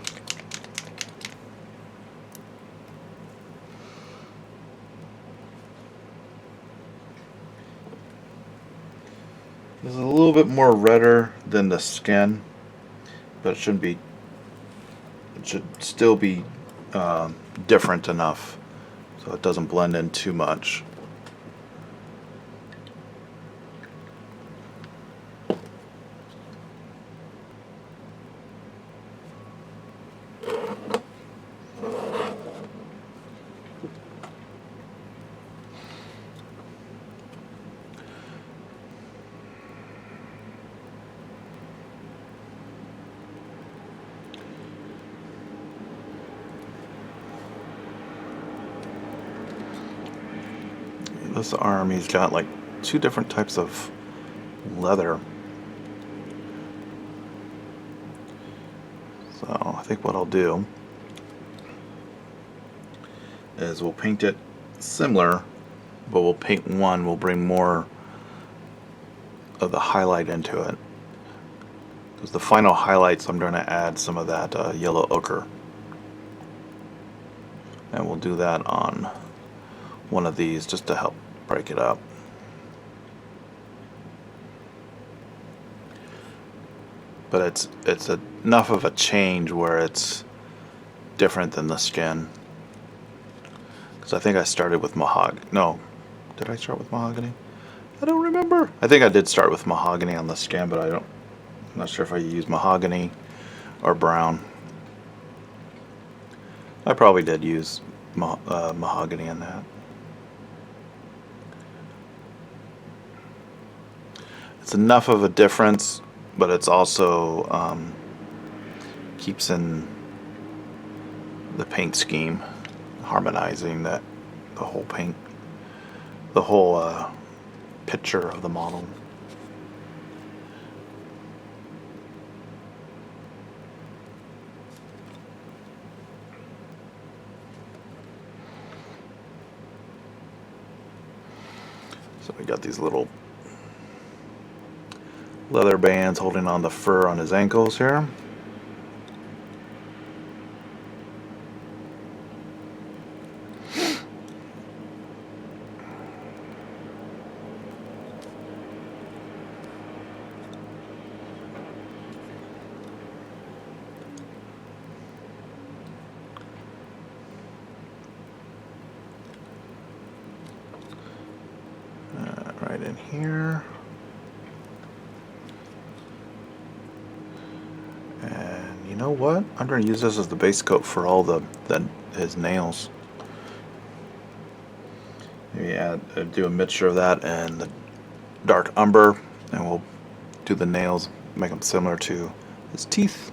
Speaker 1: This is a little bit more redder than the skin, but it shouldn't be. It should still be different enough so it doesn't blend in too much. This arm, he's got like 2 different types of leather. So I think what I'll do is we'll paint it similar, but we'll paint one, we'll bring more of the highlight into it. Because the final highlights, I'm going to add some of that yellow ochre. And we'll do that on one of these just to help break it up. But it's enough of a change where it's different than the skin. Because I think I started with mahogany. No, did I start with mahogany? I don't remember. I think I did start with mahogany on the skin, but I'm not sure if I used mahogany or brown. I probably did use mahogany in that. It's enough of a difference, but it's also keeps in the paint scheme, harmonizing the whole paint, the whole picture of the model. So we got these little leather bands holding on the fur on his ankles here. in here. And you know what? I'm going to use this as the base coat for all his nails. Maybe do a mixture of that and the dark umber, and we'll do the nails, make them similar to his teeth,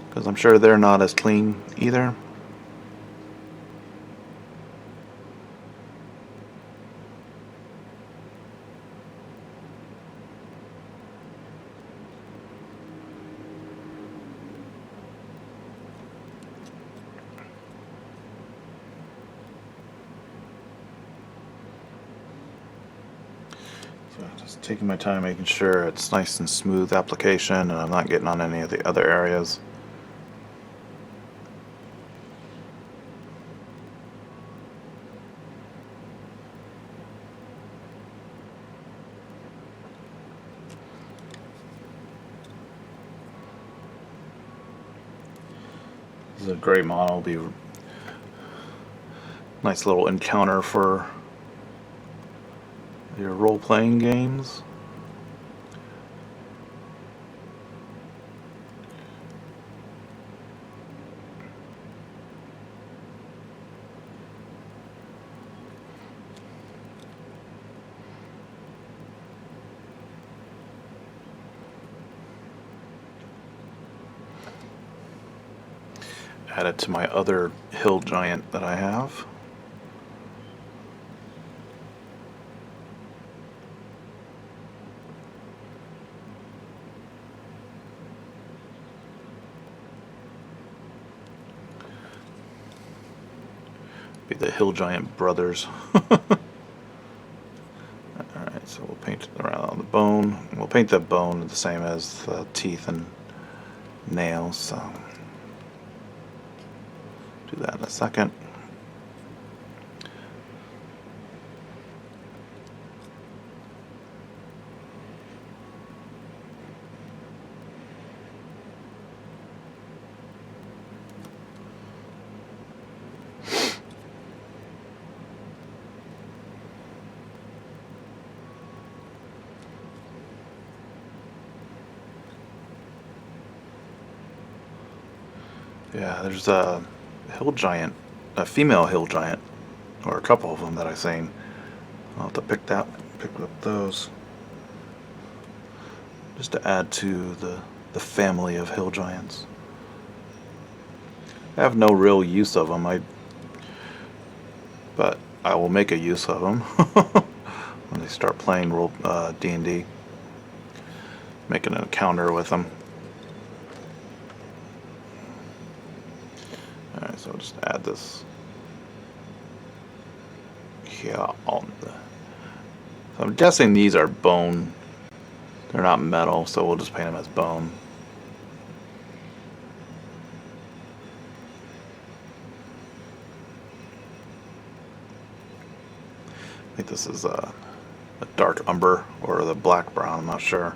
Speaker 1: because I'm sure they're not as clean either. So just taking my time, making sure it's nice and smooth application and I'm not getting on any of the other areas. This is a great model. It'll be a nice little encounter for your role-playing games. Add it to my other Hill Giant that I have. Be the Hill Giant brothers. Alright, so we'll paint it around on the bone. We'll paint the bone the same as the teeth and nails, so do that in a second. Yeah, there's a Hill Giant, a female Hill Giant, or a couple of them that I've seen. I'll have to pick up those just to add to the family of Hill Giants. I have no real use of them, but I will make a use of them when they start playing D&D, making an encounter with them. Alright, so I'll just add this here on the... So I'm guessing these are bone. They're not metal, so we'll just paint them as bone. I think this is a dark umber or the black brown, I'm not sure.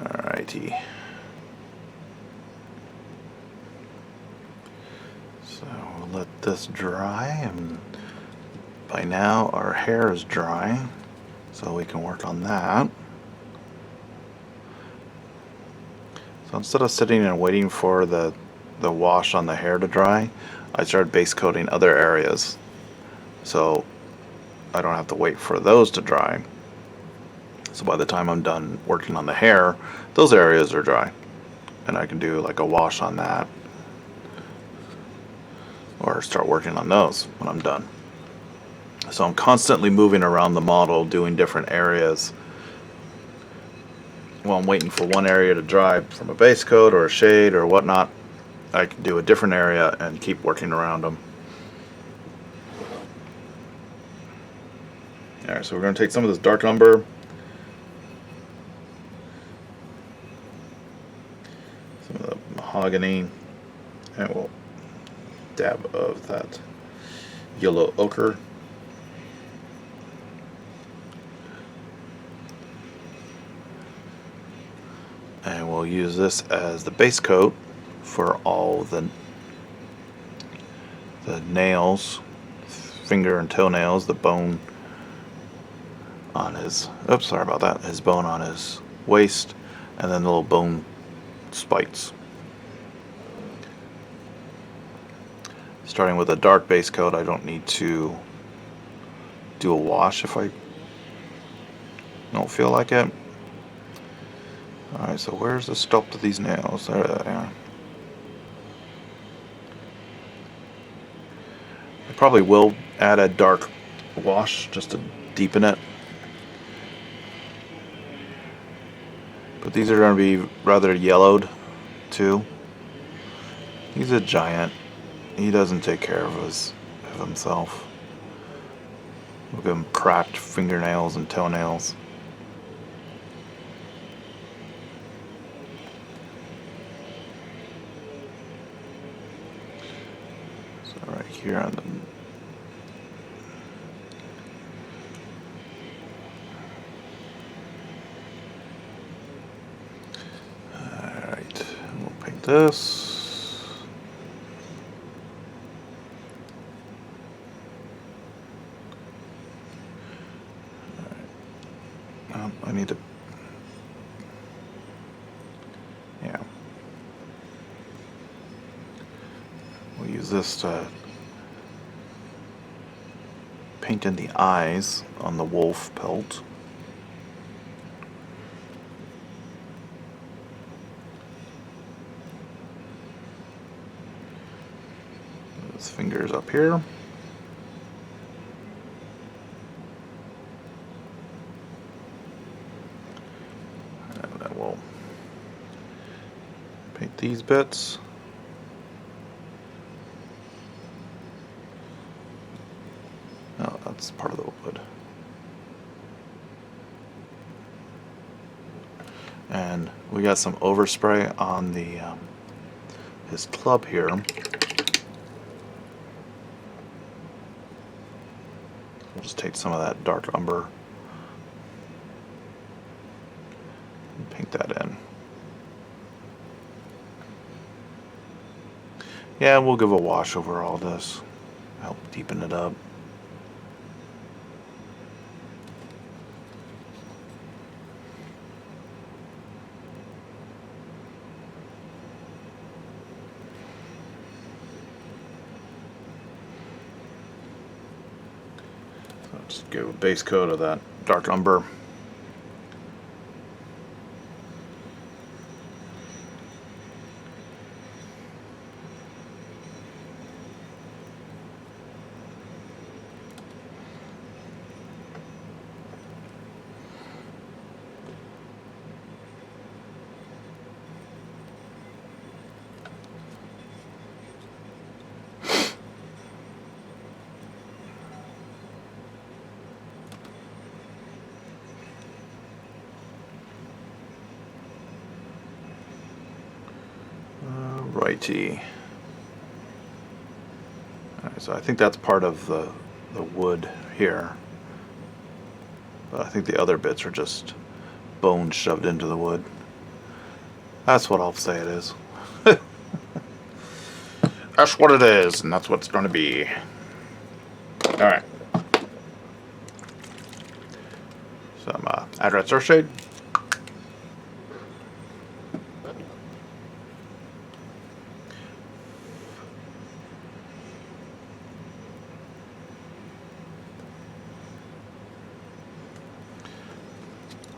Speaker 1: Alrighty. So we'll let this dry, and by now our hair is dry, so we can work on that. So instead of sitting and waiting for the wash on the hair to dry, I started base coating other areas, so I don't have to wait for those to dry. So by the time I'm done working on the hair, those areas are dry, and I can do like a wash on that, or start working on those when I'm done. So I'm constantly moving around the model, doing different areas. While I'm waiting for one area to dry from a base coat or a shade or whatnot, I can do a different area and keep working around them. Alright, so we're going to take some of this dark umber, some of the mahogany, and we'll dab of that yellow ochre. And we'll use this as the base coat for all the nails, finger and toenails, the bone on his, oops, sorry about that, his bone on his waist, and then the little bone spikes. Starting with a dark base coat, I don't need to do a wash if I don't feel like it. Alright, so where's the sculpt of these nails? There they are. I probably will add a dark wash just to deepen it. But these are going to be rather yellowed too. He's a giant. He doesn't take care of himself. Look at him, cracked fingernails and toenails. So right here on the this. I need to, yeah. We'll use this to paint in the eyes on the wolf pelt. His fingers up here. And then we'll paint these bits. Oh, that's part of the wood. And we got some overspray on the his club here. We'll just take some of that dark umber and paint that in. Yeah, we'll give a wash over all this, help deepen it up. Just give a base coat of that dark umber. Righty. Alright, so I think that's part of the wood here. But I think the other bits are just bones shoved into the wood. That's what I'll say it is. That's what it is, and that's what it's going to be. Alright. Some Address Earthshade.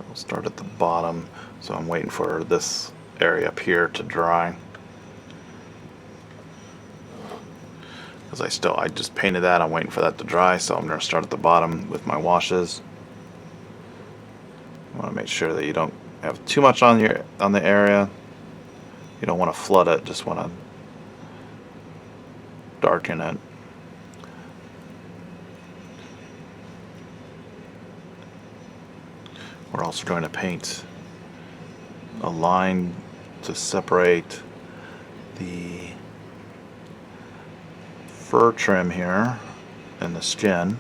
Speaker 1: We'll start at the bottom, so I'm waiting for this area up here to dry. because I just painted that. I'm waiting for that to dry, so I'm going to start at the bottom with my washes. I want to make sure that you don't have too much on the area. You don't want to flood it, just want to darken it. We're also going to paint a line to separate the fur trim here and the skin.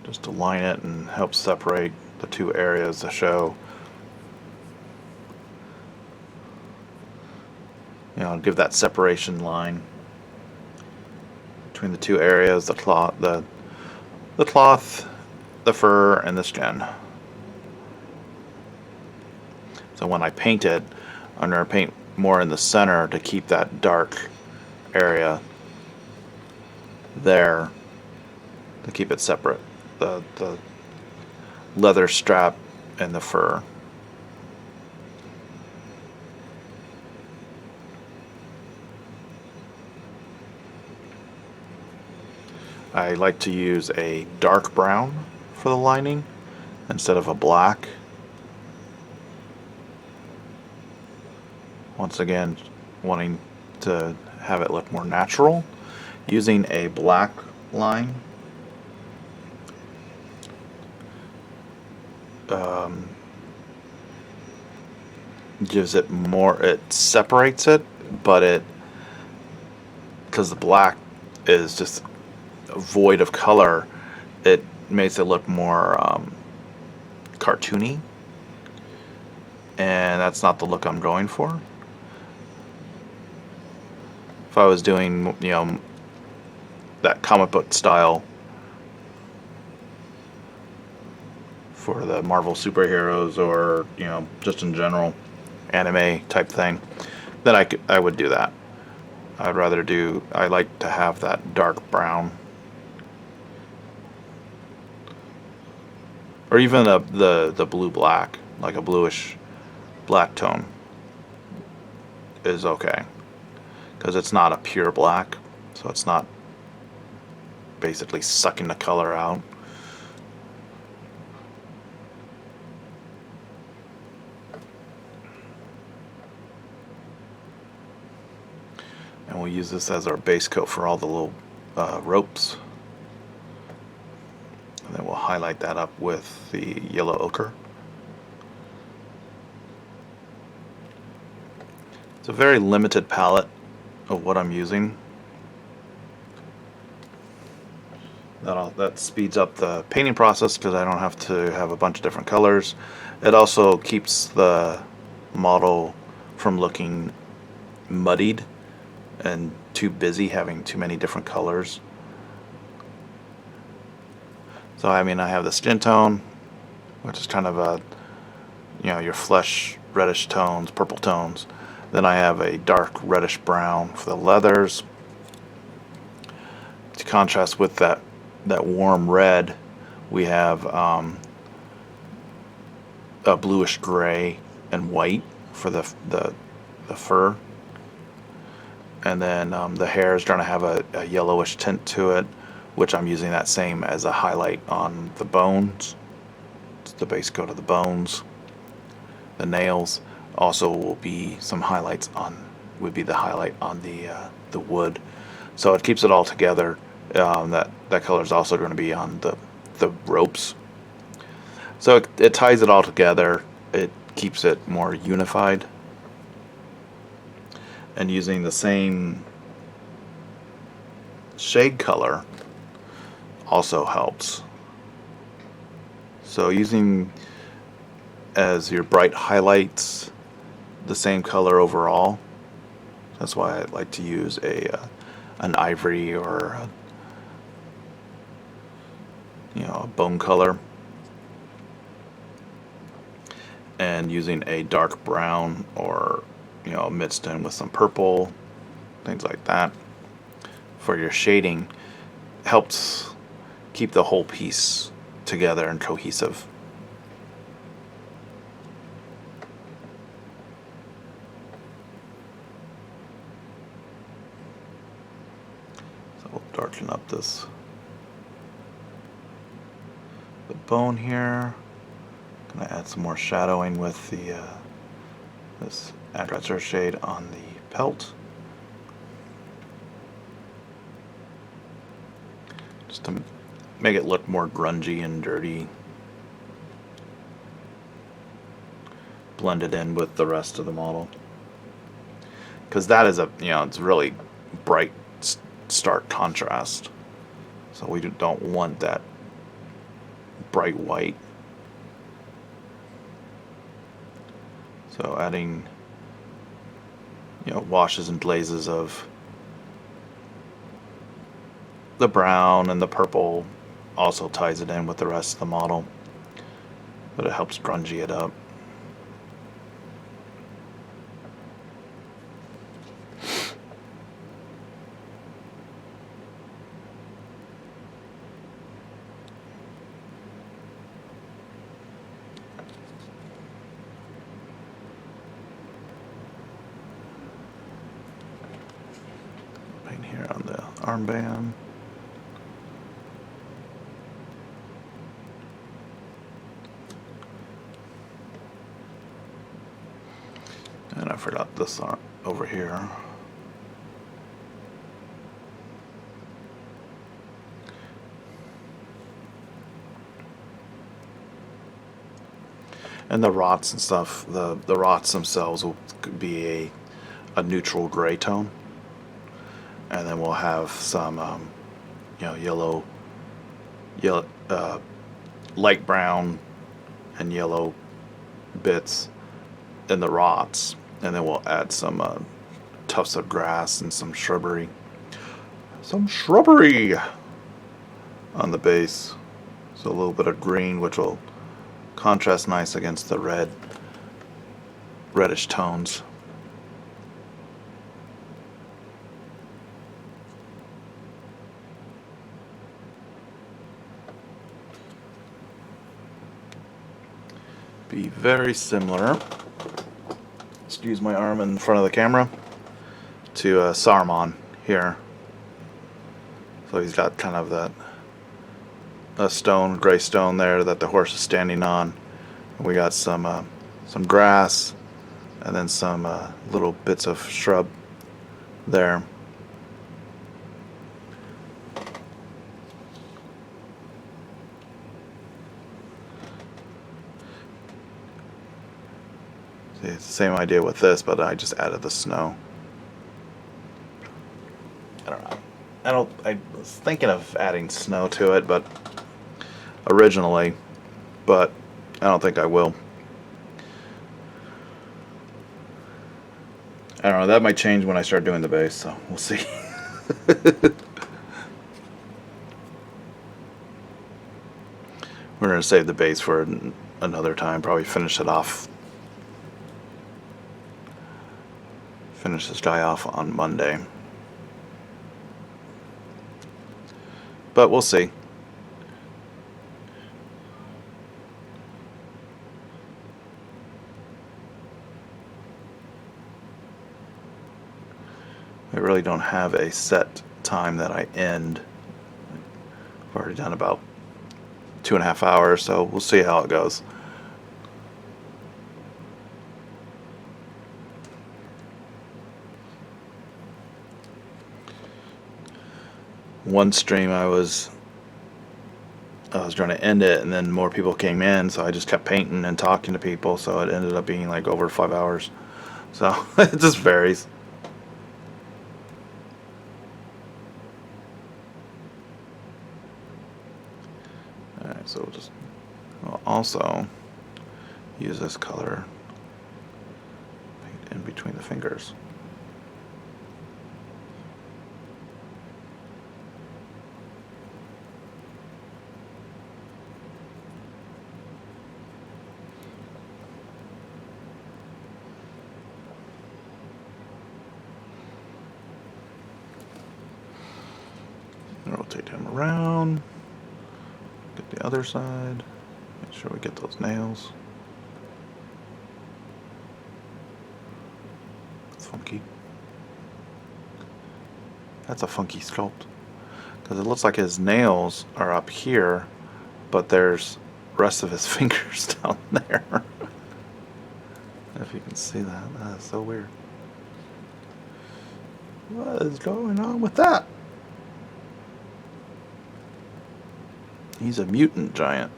Speaker 1: Just to line it and help separate the two areas to show, you know, give that separation line between the two areas, the cloth, the fur, and the skin. So when I paint it, I'm going to paint more in the center to keep that dark area there, to keep it separate. The leather strap and the fur. I like to use a dark brown for the lining instead of a black. Once again, wanting to have it look more natural, using a black line gives it more, it separates it, but because the black is just void of color, it makes it look more cartoony, and that's not the look I'm going for. If I was doing, you know, that comic book style for the Marvel superheroes, or, you know, just in general anime type thing, then I would do that. I like to have that dark brown, or even the blue black, like a bluish black tone is okay, because it's not a pure black, so it's not basically sucking the color out. And we'll use this as our base coat for all the little ropes. And then we'll highlight that up with the yellow ochre. It's a very limited palette of what I'm using. That speeds up the painting process because I don't have to have a bunch of different colors. It also keeps the model from looking muddied and too busy, having too many different colors. So I mean, I have the skin tone, which is kind of a, you know, your flesh reddish tones, purple tones. Then I have a dark reddish brown for the leathers. To contrast with that warm red, we have a bluish gray and white for the fur. And then the hair is going to have a yellowish tint to it, which I'm using that same as a highlight on the bones. It's the base coat of the bones. The nails also will be some highlights would be the highlight on the wood. So it keeps it all together. That color is also going to be on the ropes. So it ties it all together. It keeps it more unified. And using the same shade color also helps. So using as your bright highlights the same color overall. That's why I like to use an ivory or a bone color, and using a dark brown or mixed in with some purple, things like that for your shading helps keep the whole piece together and cohesive. So we'll darken up the bone here. Gonna add some more shadowing with the this agriculture shade on the pelt, just to make it look more grungy and dirty, blended in with the rest of the model. Because that is it's really bright, stark contrast. So we don't want that bright white. So adding, washes and glazes of the brown and the purple also ties it in with the rest of the model, but it helps grungy it up. Paint here on the armband. And I forgot this over here. And the rots and stuff, the rots themselves will be a neutral gray tone. And then we'll have some, yellow, light brown and yellow bits in the rots. And then we'll add some tufts of grass and some shrubbery. On the base. So a little bit of green, which will contrast nice against the reddish tones. Be very similar, excuse my arm in front of the camera, to Saruman here. So he's got kind of that gray stone there that the horse is standing on. We got some grass, and then some little bits of shrub there. See, it's the same idea with this, but I just added the snow. I don't know. I was thinking of adding snow to it, but originally, but I don't think I will. I don't know. That might change when I start doing the base, so we'll see. We're going to save the base for another time. Probably finish it off. Finish this guy off on Monday. But we'll see. I really don't have a set time that I end. I've already done about 2.5 hours, so we'll see how it goes. One stream I was trying to end it, and then more people came in, so I just kept painting and talking to people, so it ended up being like over 5 hours. So it just varies. Alright, so we'll also use this color in between the fingers. Rotate him around. the other side. Make sure we get those nails. It's funky. That's a funky sculpt. Because it looks like his nails are up here, but there's the rest of his fingers down there. If you can see that, that is so weird. What is going on with that? He's a mutant giant.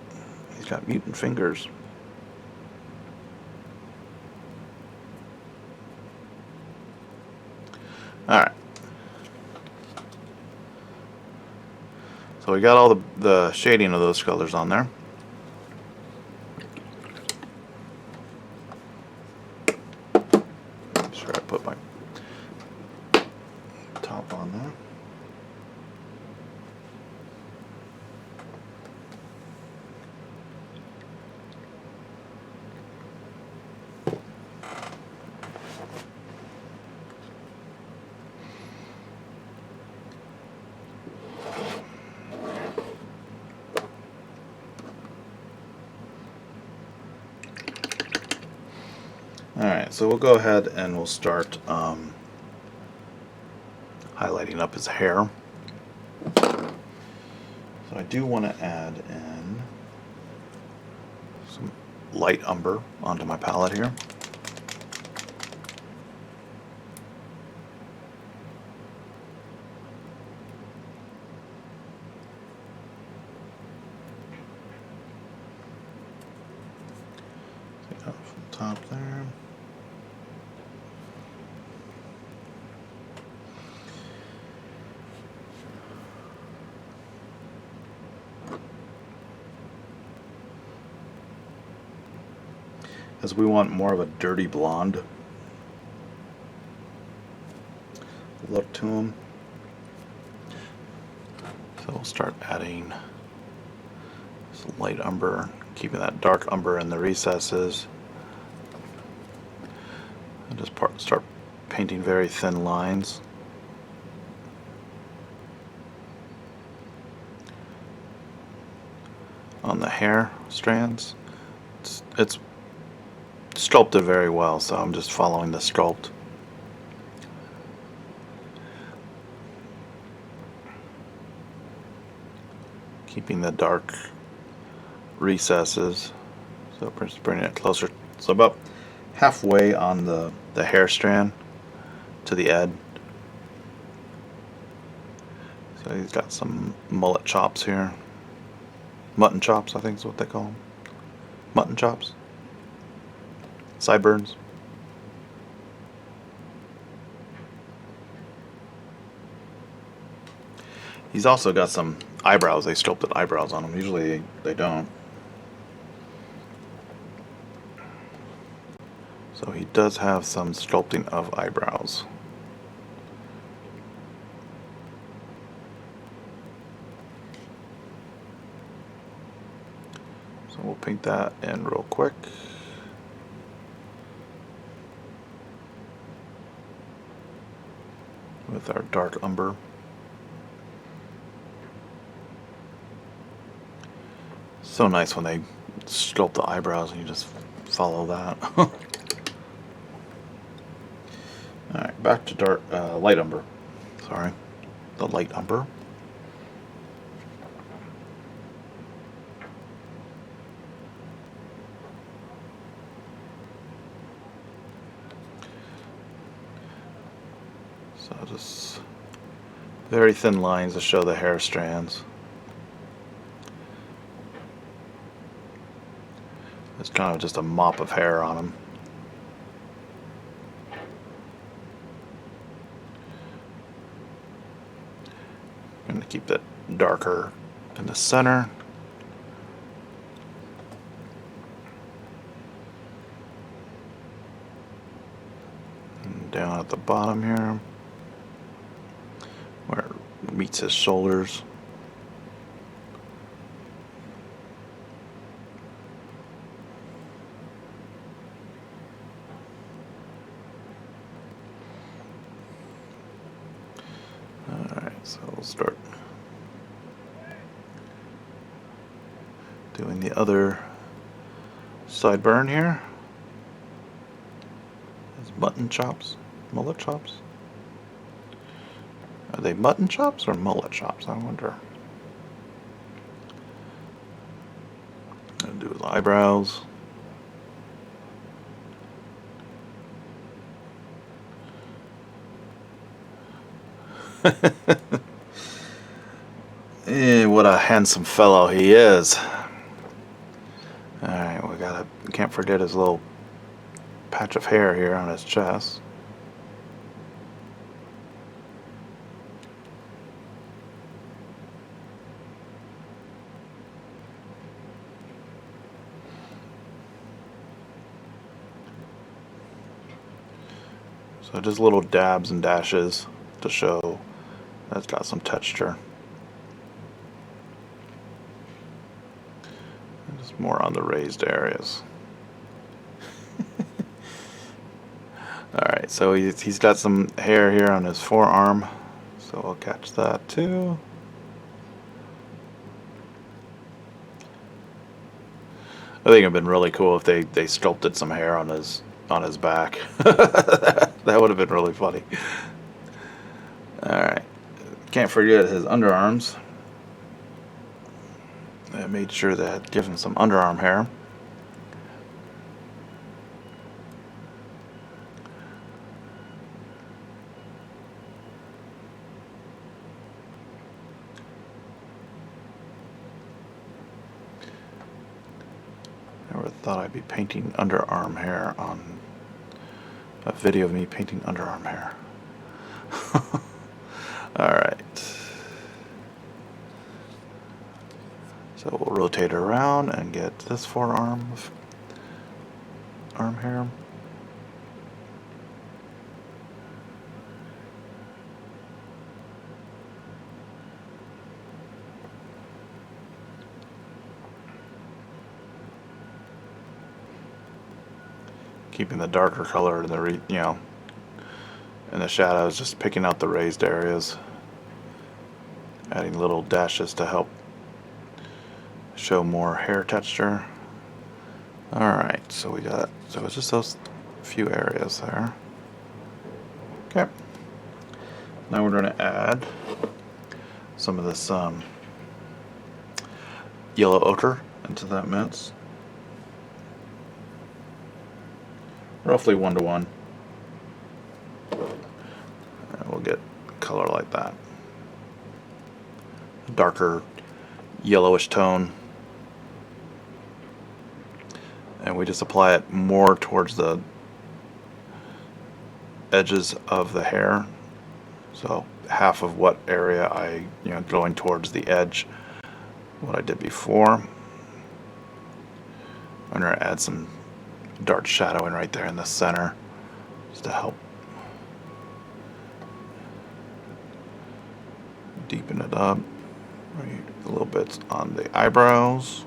Speaker 1: He's got mutant fingers. Alright. So we got all the shading of those colors on there. Make sure I put my top on there. Alright, so we'll go ahead and we'll start highlighting up his hair. So I do want to add in some light umber onto my palette here. Take that from the top there. As we want more of a dirty blonde look to him. So we'll start adding some light umber, keeping that dark umber in the recesses. And just start painting very thin lines. On the hair strands. It's sculpted very well, so I'm just following the sculpt. Keeping the dark recesses, so just bringing it closer. So about halfway on the hair strand to the edge. So he's got some mullet chops here. Mutton chops, I think is what they call them. Mutton chops. Sideburns. He's also got some eyebrows. They sculpted eyebrows on him. Usually they don't. So he does have some sculpting of eyebrows. So we'll paint that in real quick. With our dark umber. So nice when they sculpt the eyebrows and you just follow that. Alright, back to dark, light umber. Sorry, the light umber. So just very thin lines to show the hair strands. It's kind of just a mop of hair on them. I'm going to keep that darker in the center. And down at the bottom here, where it meets his shoulders. Alright, so we'll start Doing the other sideburn here. His mutton chops, mullet chops. Are they mutton chops or mullet chops? I wonder. Gonna do his eyebrows. What a handsome fellow he is. Alright, we can't forget his little patch of hair here on his chest. So just little dabs and dashes to show that's got some texture. And just more on the raised areas. Alright, so he's got some hair here on his forearm, so we'll catch that too. I think it'd been really cool if they sculpted some hair on his back. That would have been really funny. Alright. Can't forget his underarms. I made sure that I'd give him some underarm hair. Never thought I'd be painting underarm hair on a video of me painting underarm hair. Alright. So we'll rotate it around and get this forearm arm hair. Keeping the darker color in the in the shadows, just picking out the raised areas, adding little dashes to help show more hair texture. Alright, so it's just those few areas there. Okay. Now we're going to add some of this yellow ochre into that mix. Roughly 1 to 1. And we'll get color like that. A darker yellowish tone. And we just apply it more towards the edges of the hair. So half of what area going towards the edge, what I did before. I'm going to add some dark shadowing right there in the center just to help deepen it up. A little bit on the eyebrows.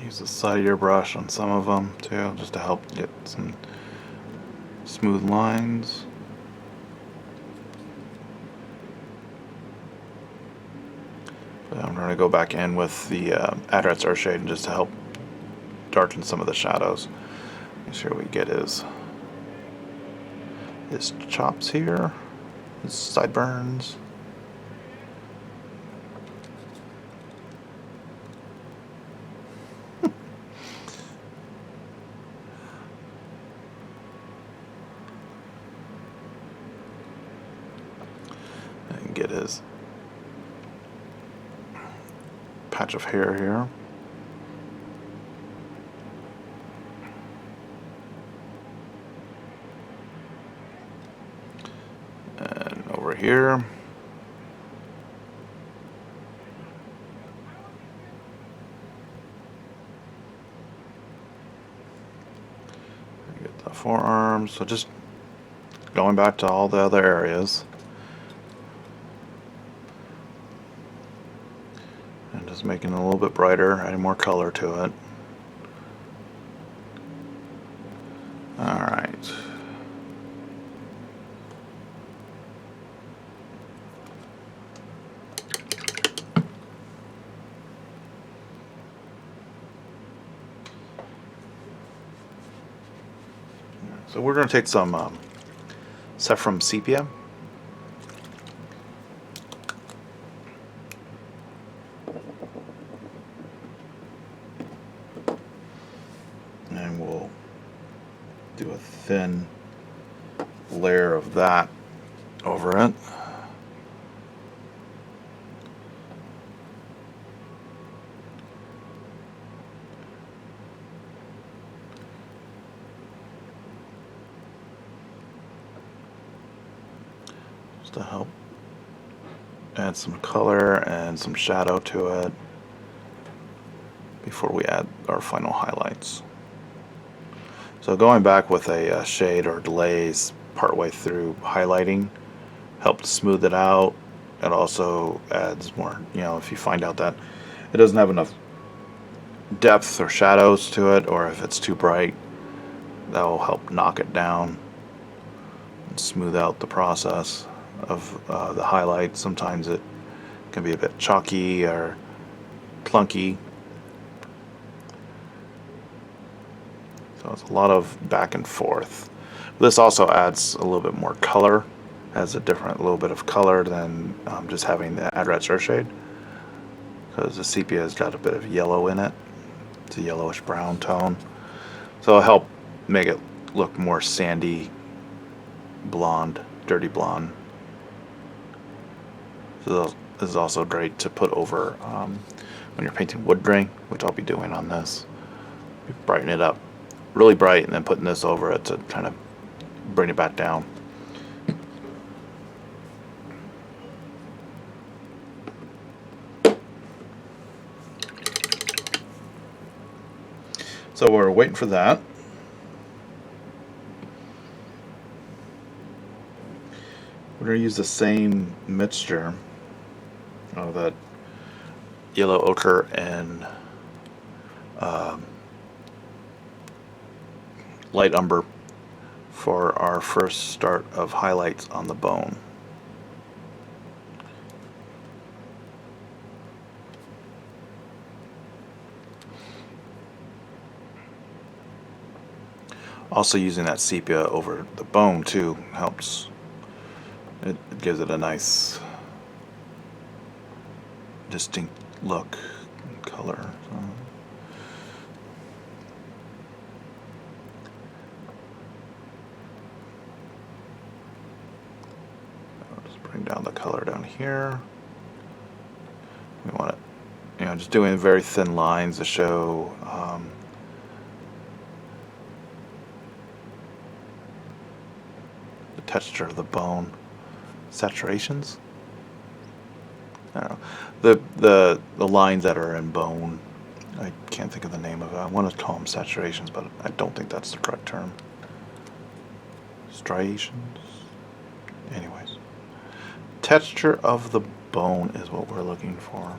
Speaker 1: Use the side of your brush on some of them too, just to help get some smooth lines. But I'm going to go back in with the Address Earth Shade just to help darken some of the shadows. Make sure we get his chops here, his sideburns. And get his patch of hair here. And over here. Get the forearms. So just going back to all the other areas. Just making it a little bit brighter, adding more color to it. Alright. So we're going to take some saffron sepia. And we'll do a thin layer of that over it. Just to help add some color and some shadow to it before we add our final highlights. So going back with a shade or glaze partway through highlighting helps smooth it out. It also adds more, if you find out that it doesn't have enough depth or shadows to it, or if it's too bright, that will help knock it down and smooth out the process of the highlight. Sometimes it can be a bit chalky or clunky. So it's a lot of back and forth. This also adds a little bit more color, has a little bit of color than just having the airbrush shade, because the sepia has got a bit of yellow in it. It's a yellowish brown tone, so it'll help make it look more sandy, blonde, dirty blonde. So this is also great to put over when you're painting wood grain, which I'll be doing on this. Brighten it up really bright and then putting this over it to kind of bring it back down. So we're waiting for that. We're going to use the same mixture of that yellow ochre and light umber for our first start of highlights on the bone. Also using that sepia over the bone too helps. It gives it a nice distinct look and color. I'll just bring down the color down here. We want it, just doing very thin lines to show the texture of the bone. Saturations? I don't know. The lines that are in bone, I can't think of the name of it. I want to call them saturations, but I don't think that's the correct term. Striations? Anyways. Texture of the bone is what we're looking for.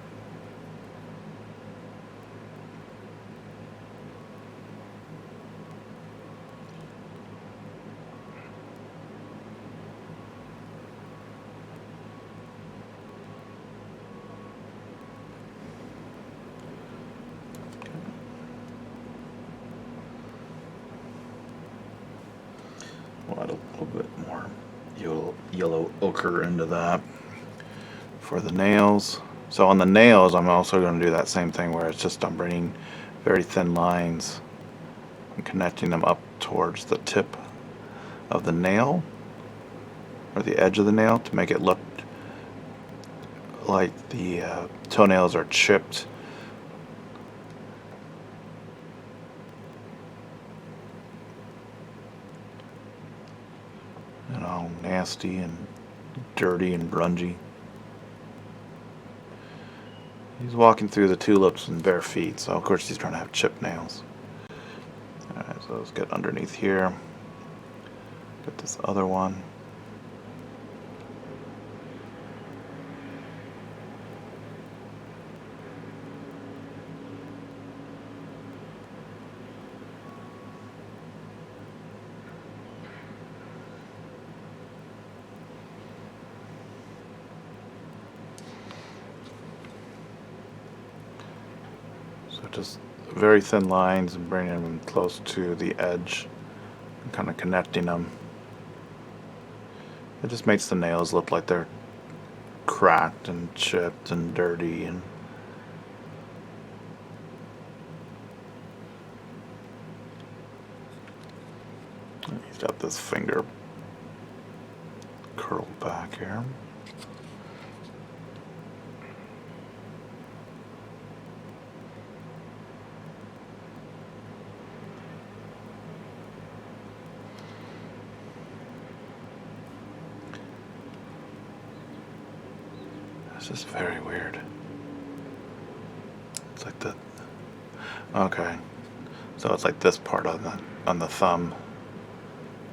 Speaker 1: We'll add a little bit more yellow ochre into that for the nails. So on the nails, I'm also going to do that same thing where it's just I'm bringing very thin lines and connecting them up towards the tip of the nail or the edge of the nail to make it look like the toenails are chipped. Nasty and dirty and grungy. He's walking through the tulips in bare feet, so of course he's trying to have chipped nails. Alright, so let's get underneath here. Get this other one. just very thin lines and bringing them close to the edge and kind of connecting them. It just makes the nails look like they're cracked and chipped and dirty. And he's got this finger curled back here. It's just very weird. It's like the, okay, so it's like this part on the thumb,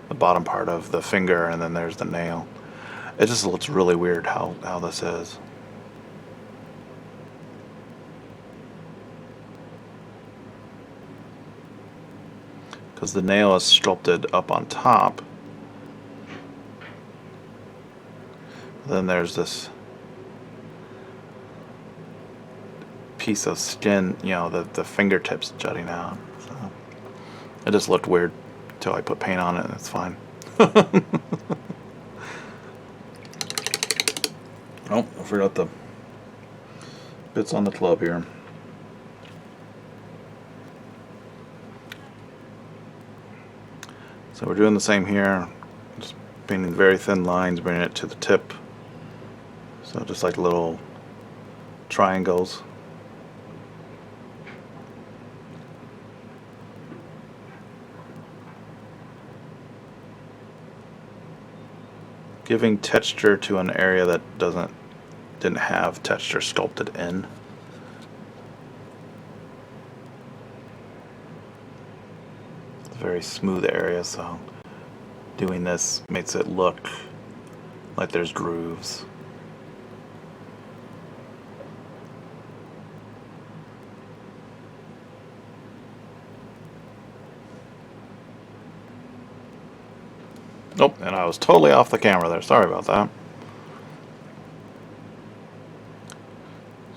Speaker 1: the bottom part of the finger, and then there's the nail. It just looks really weird how this is. Because the nail is sculpted up on top. Then there's this piece of skin, you know, the fingertips jutting out. So it just looked weird until I put paint on it, and it's fine. Oh, I forgot the bits on the club here. So we're doing the same here, just painting very thin lines, bringing it to the tip. So just like little triangles. Giving texture to an area that didn't have texture sculpted in. It's a very smooth area, so doing this makes it look like there's grooves. Nope, and I was totally off the camera there. Sorry about that.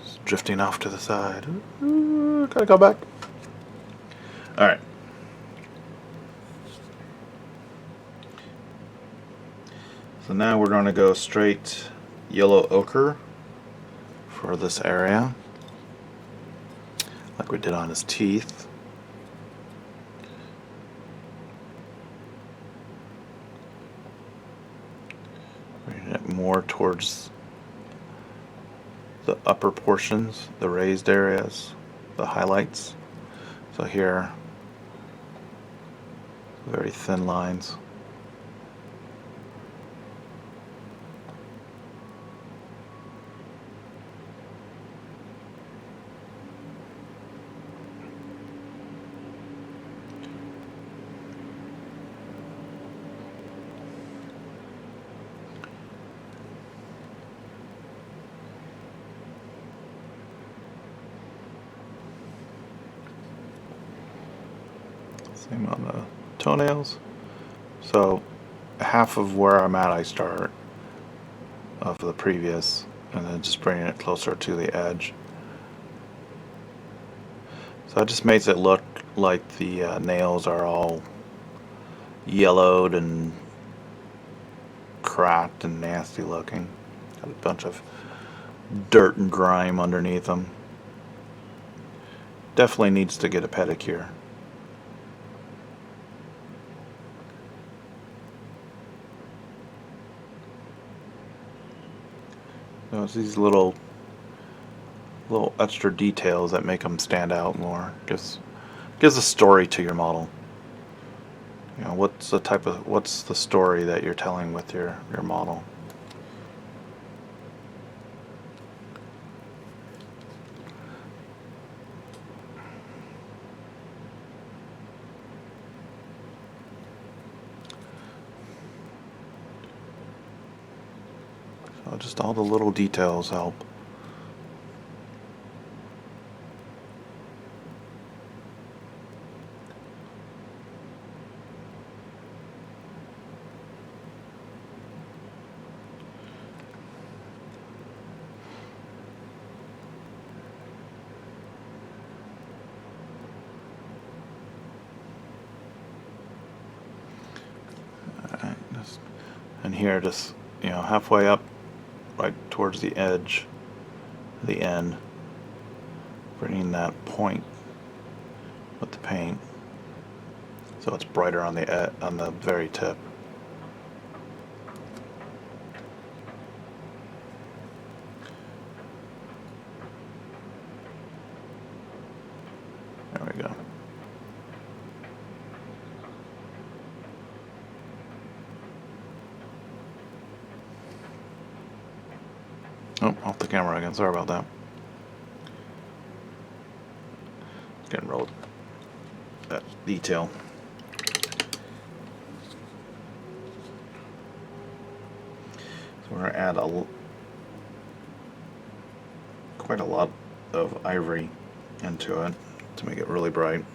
Speaker 1: Just drifting off to the side. Gotta go back. Alright. So now we're going to go straight yellow ochre for this area, like we did on his teeth. Bringing it more towards the upper portions, the raised areas, the highlights. So here, very thin lines. Same on the toenails. So half of where I'm at I start of the previous, and then just bringing it closer to the edge. So it just makes it look like the nails are all yellowed and cracked and nasty looking. Got a bunch of dirt and grime underneath them. Definitely needs to get a pedicure. So it's these little extra details that make them stand out more. Gives a story to your model. You know, what's the story that you're telling with your model? So just all the little details help. And here, just, you know, halfway up, right towards the edge, the end, bringing that point with the paint so it's brighter on the very tip. There we go. Oh, off the camera again. Sorry about that. Getting rolled. That detail. So we're going to add quite a lot of ivory into it to make it really bright.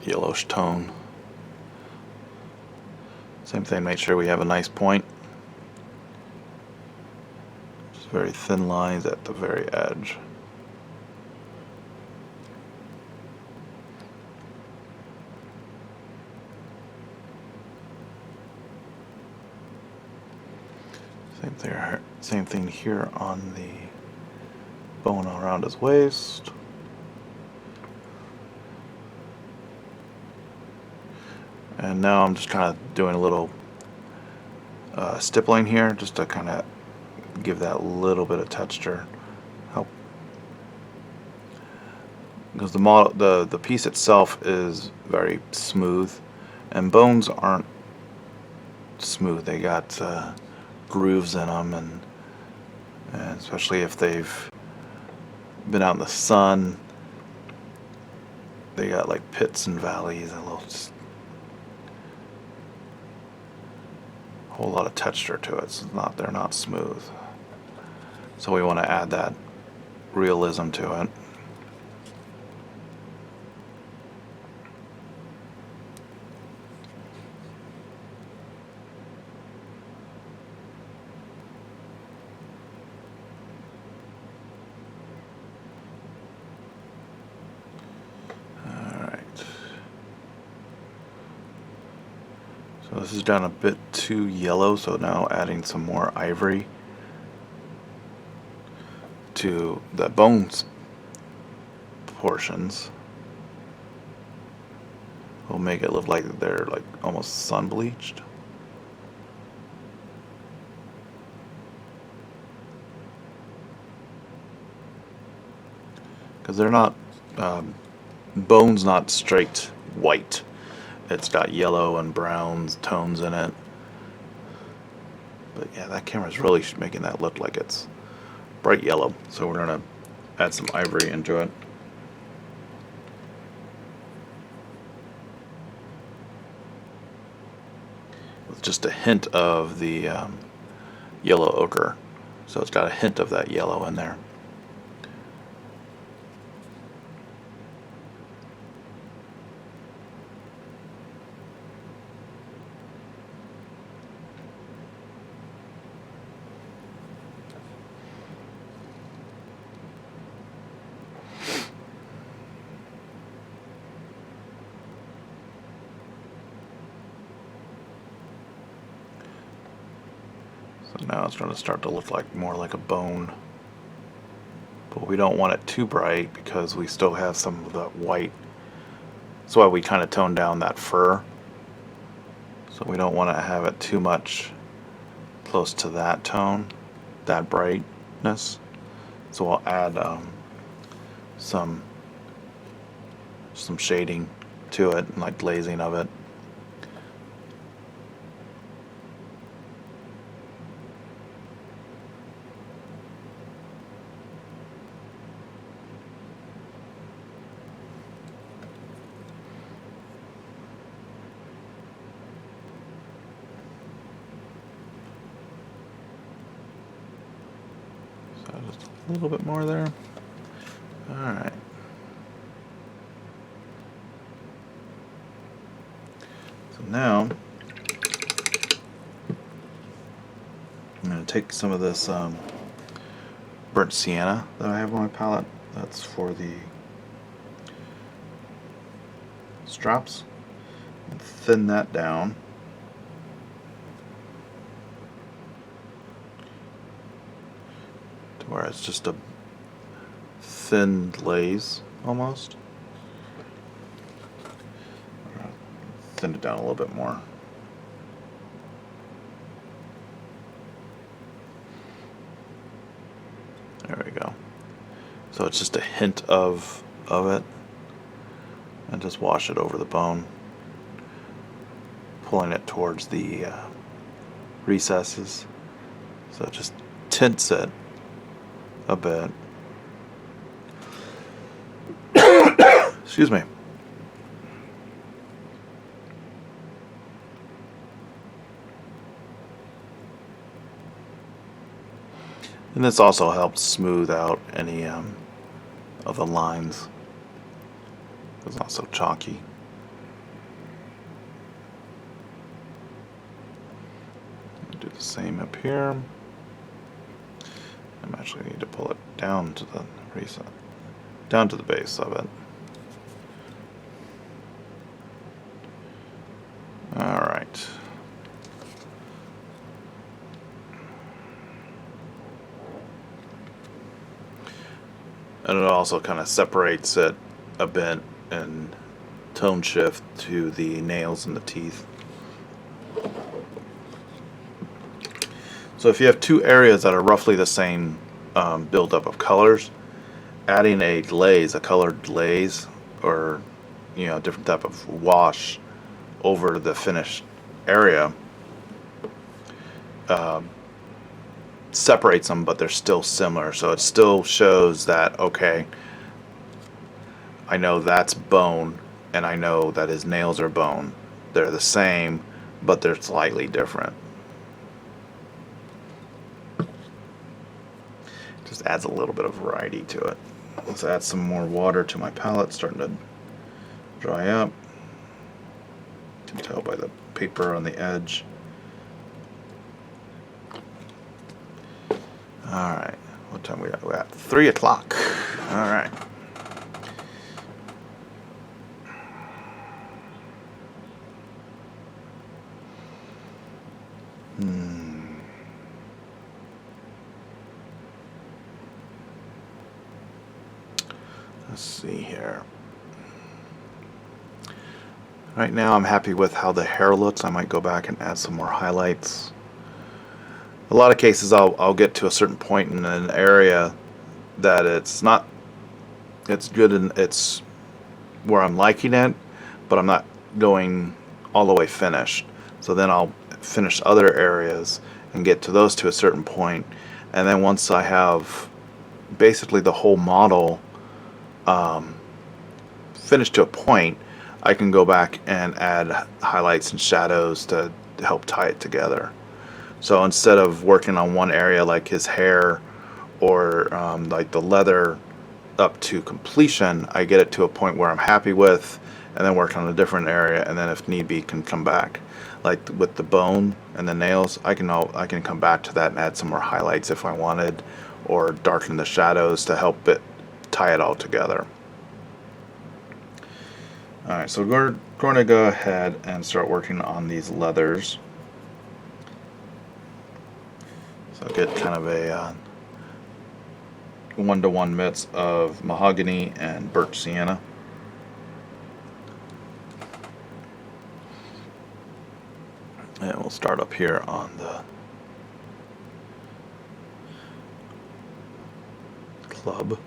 Speaker 1: Yellowish tone. Same thing, make sure we have a nice point. Just very thin lines at the very edge. Same thing here on the bone around his waist. And now I'm just kind of doing a little stippling here, just to kind of give that little bit of texture. Help, because the piece itself is very smooth, and bones aren't smooth. They got grooves in them, and especially if they've been out in the sun, they got like pits and valleys, and just a whole lot of texture to it. It's not, they're not smooth. So we want to add that realism to it. So this is done a bit too yellow, so now adding some more ivory to the bones portions will make it look like they're like almost sun bleached. Because they're not, bone's not straight white. It's got yellow and brown tones in it. But yeah, that camera's really making that look like it's bright yellow. So we're going to add some ivory into it. With just a hint of the yellow ochre. So it's got a hint of that yellow in there. So now it's going to start to look like more like a bone. But we don't want it too bright because we still have some of that white. That's why we kind of toned down that fur. So we don't want to have it too much close to that tone, that brightness. So we'll add some shading to it, like glazing of it. Just a little bit more there. Alright. So now I'm going to take some of this burnt sienna that I have on my palette. That's for the straps. Thin that down. To where it's just a thin glaze almost. Thin it down a little bit more. There we go. So it's just a hint of it, and just wash it over the bone, pulling it towards the recesses. So it just tints it a bit. Excuse me. And this also helps smooth out any of the lines. It's not so chalky. Do the same up here. I actually need to pull it down to the reset, down to the base of it. All right. And it also kind of separates it a bit and tone shift to the nails and the teeth. So if you have two areas that are roughly the same buildup of colors, adding a glaze, a colored glaze, or a different type of wash over the finished area separates them, but they're still similar. So it still shows that, okay, I know that's bone, and I know that his nails are bone. They're the same, but they're slightly different. Just adds a little bit of variety to it. Let's add some more water to my palette, starting to dry up. You can tell by the paper on the edge. Alright, what time we at? We're at 3 o'clock. Alright. Let's see here. Right now I'm happy with how the hair looks. I might go back and add some more highlights. A lot of cases I'll get to a certain point in an area that it's good and it's where I'm liking it, but I'm not going all the way finished. So then I'll finish other areas and get to those to a certain point, and then once I have basically the whole model finished to a point, I can go back and add highlights and shadows to help tie it together. So instead of working on one area like his hair or like the leather up to completion, I get it to a point where I'm happy with, and then work on a different area, and then if need be can come back. Like with the bone and the nails, I can come back to that and add some more highlights if I wanted, or darken the shadows to help it tie it all together. Alright, so we're going to go ahead and start working on these leathers. So get kind of a one-to-one mix of mahogany and birch sienna. And we'll start up here on the club.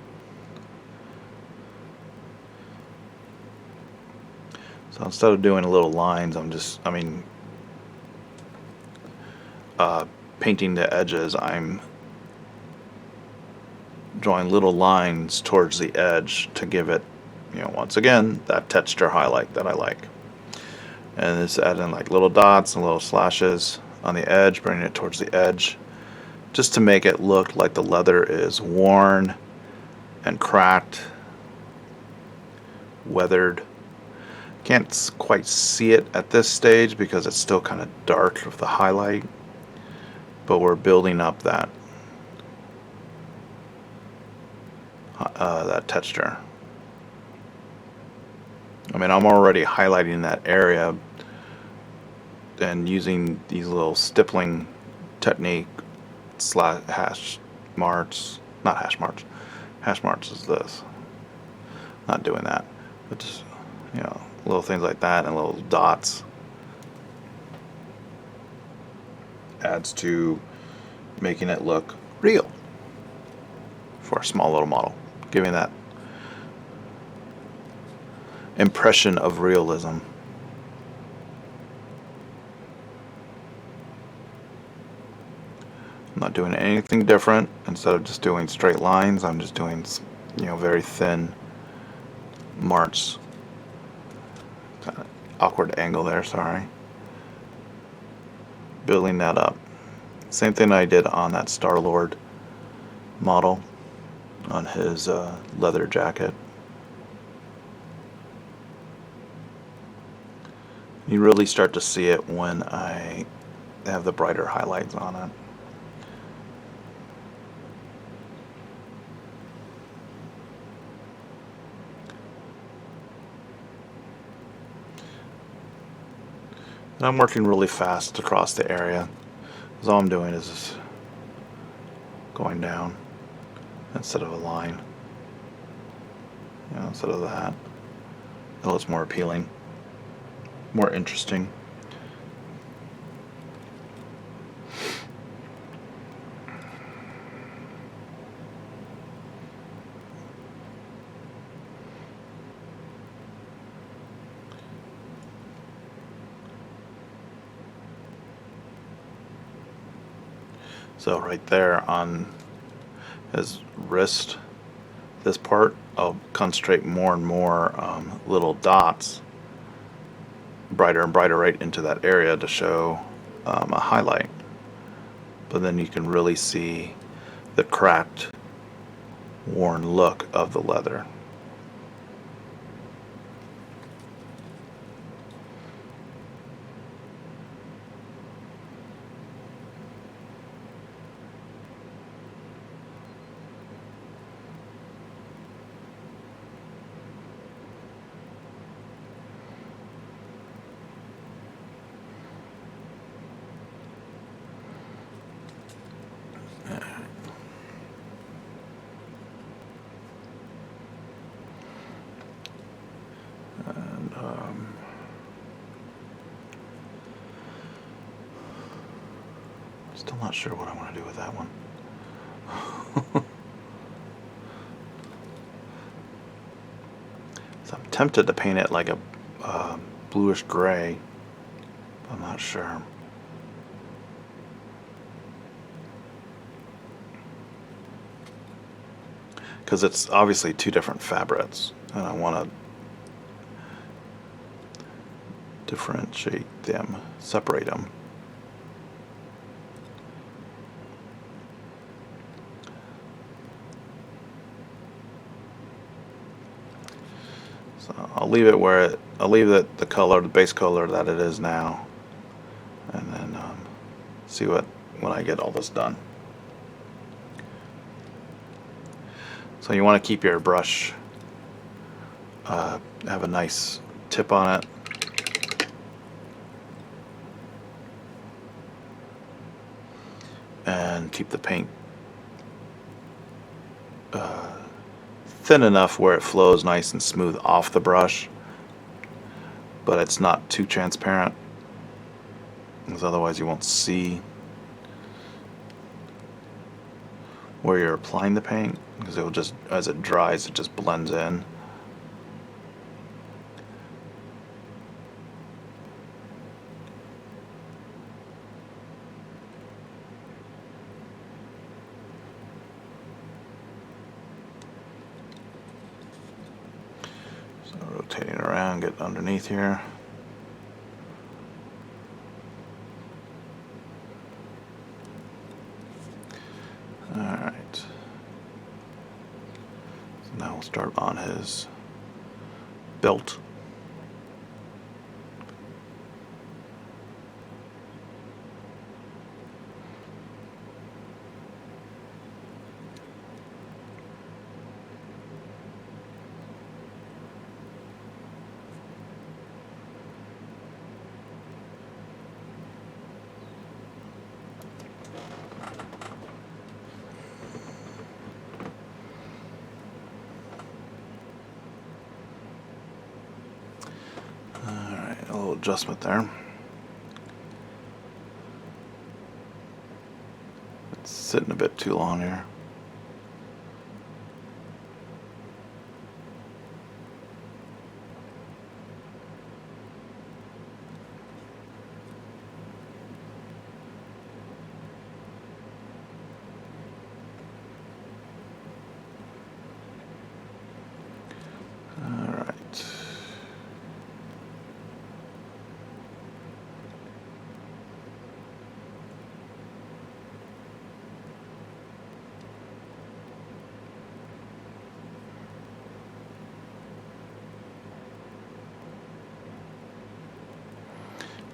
Speaker 1: So instead of doing little lines, painting the edges, I'm drawing little lines towards the edge to give it, once again, that texture highlight that I like. And it's adding like little dots and little slashes on the edge, bringing it towards the edge, just to make it look like the leather is worn and cracked, weathered. Can't quite see it at this stage because it's still kind of dark with the highlight, but we're building up that texture. I mean, I'm already highlighting that area and using these little stippling technique slash hash marks, not hash marks. Hash marks is this. Not doing that, but just, you know, little things like that and little dots adds to making it look real for a small little model, giving that impression of realism. I'm not doing anything different. Instead of just doing straight lines, I'm just doing, you know, very thin marks. Kind of awkward angle there, sorry. Building that up. Same thing I did on that Star-Lord model on his leather jacket. You really start to see it when I have the brighter highlights on it. And I'm working really fast across the area, because all I'm doing is just going down instead of a line. You know, instead of that. It looks more appealing, more interesting. So right there on his wrist, this part, I'll concentrate more and more little dots, brighter and brighter, right into that area to show a highlight. But then you can really see the cracked, worn look of the leather. And still not sure what I want to do with that one. So I'm tempted to paint it like a bluish gray, but I'm not sure. Because it's obviously two different fabrics, and I want to differentiate them, separate them. So I'll leave it where I'll leave it the color, the base color that it is now, and then see what when I get all this done. So you want to keep your brush have a nice tip on it. And keep the paint thin enough where it flows nice and smooth off the brush, but it's not too transparent, because otherwise you won't see where you're applying the paint, because it will just, as it dries, it just blends in. So rotating around, get underneath here. Alright. So now we'll start on his belt. little adjustment there. It's sitting a bit too long here.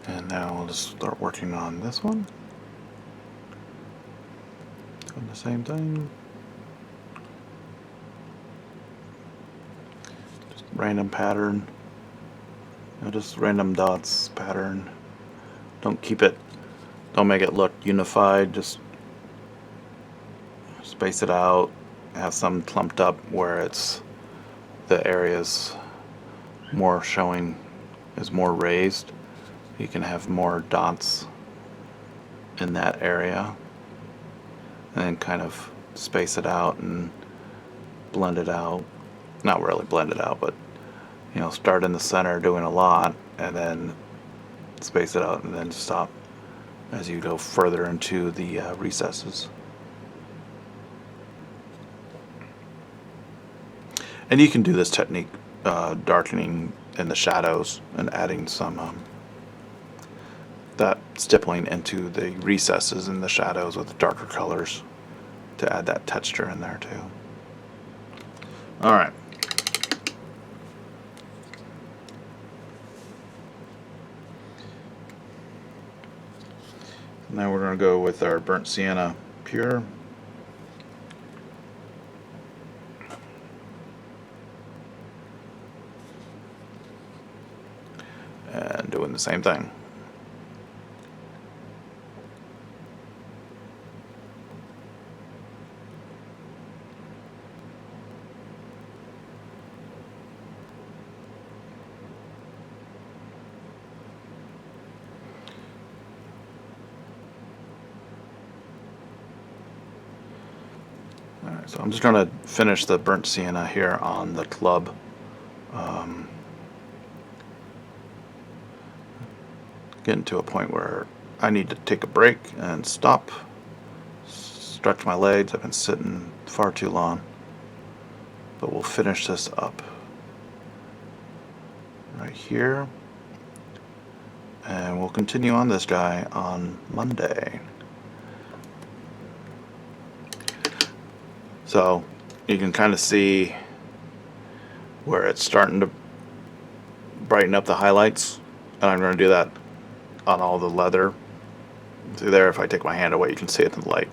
Speaker 1: And now we'll just start working on this one. Doing the same thing. Just random pattern. Just random dots pattern. Don't make it look unified. Just space it out. Have some clumped up where it's the areas more showing is more raised. You can have more dots in that area, and then kind of space it out and blend it out. Not really blend it out, but start in the center doing a lot, and then space it out, and then stop as you go further into the recesses. And you can do this technique, darkening in the shadows and adding some that stippling into the recesses and the shadows with the darker colors to add that texture in there too. Alright. Now we're going to go with our burnt sienna pure. And doing the same thing. Alright, so I'm just going to finish the burnt sienna here on the club. Getting to a point where I need to take a break and stop, stretch my legs. I've been sitting far too long, but we'll finish this up right here, and we'll continue on this guy on Monday. So you can kind of see where it's starting to brighten up the highlights, and I'm going to do that on all the leather. See there, if I take my hand away, you can see it in the light.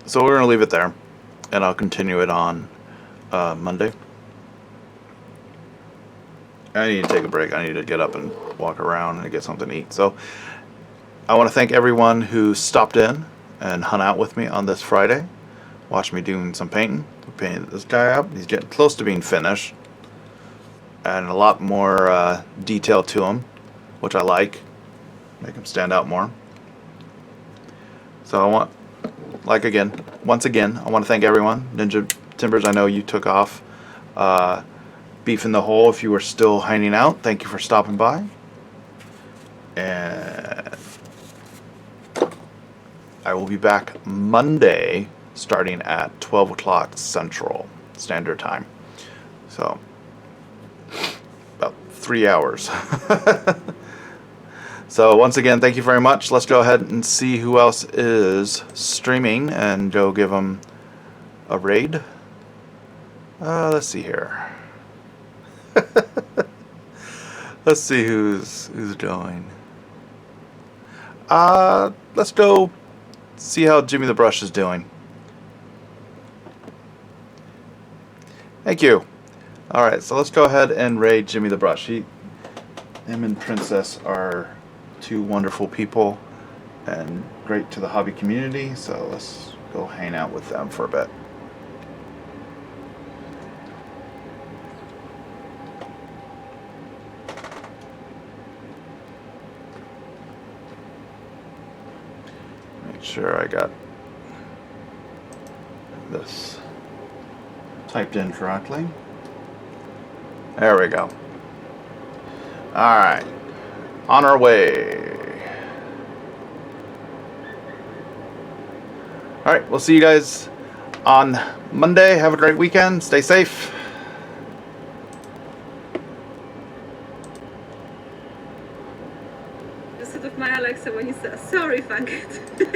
Speaker 1: So we're going to leave it there, and I'll continue it on Monday. I need to take a break. I need to get up and walk around and get something to eat. So I want to thank everyone who stopped in and hung out with me on this Friday. Watch me doing some painting. I painted this guy up. He's getting close to being finished. And a lot more detail to him, which I like. Make him stand out more. So I want, once again, I want to thank everyone. Ninja Timbers, I know you took off. Beef in the Hole, if you were still hanging out, thank you for stopping by. And I will be back Monday starting at 12 o'clock Central Standard Time. So, about 3 hours. So once again, thank you very much. Let's go ahead and see who else is streaming and go give them a raid. Let's see here. Let's see who's going. Let's go see how Jimmy the Brush is doing. Thank you. Alright, so let's go ahead and raid Jimmy the Brush. Him and Princess are two wonderful people and great to the hobby community, so let's go hang out with them for a bit. sure I got this typed in correctly. There we go. Alright. On our way. Alright, we'll see you guys on Monday. Have a great weekend. Stay safe.
Speaker 2: Sort of my Alexa when he says, sorry, faggot.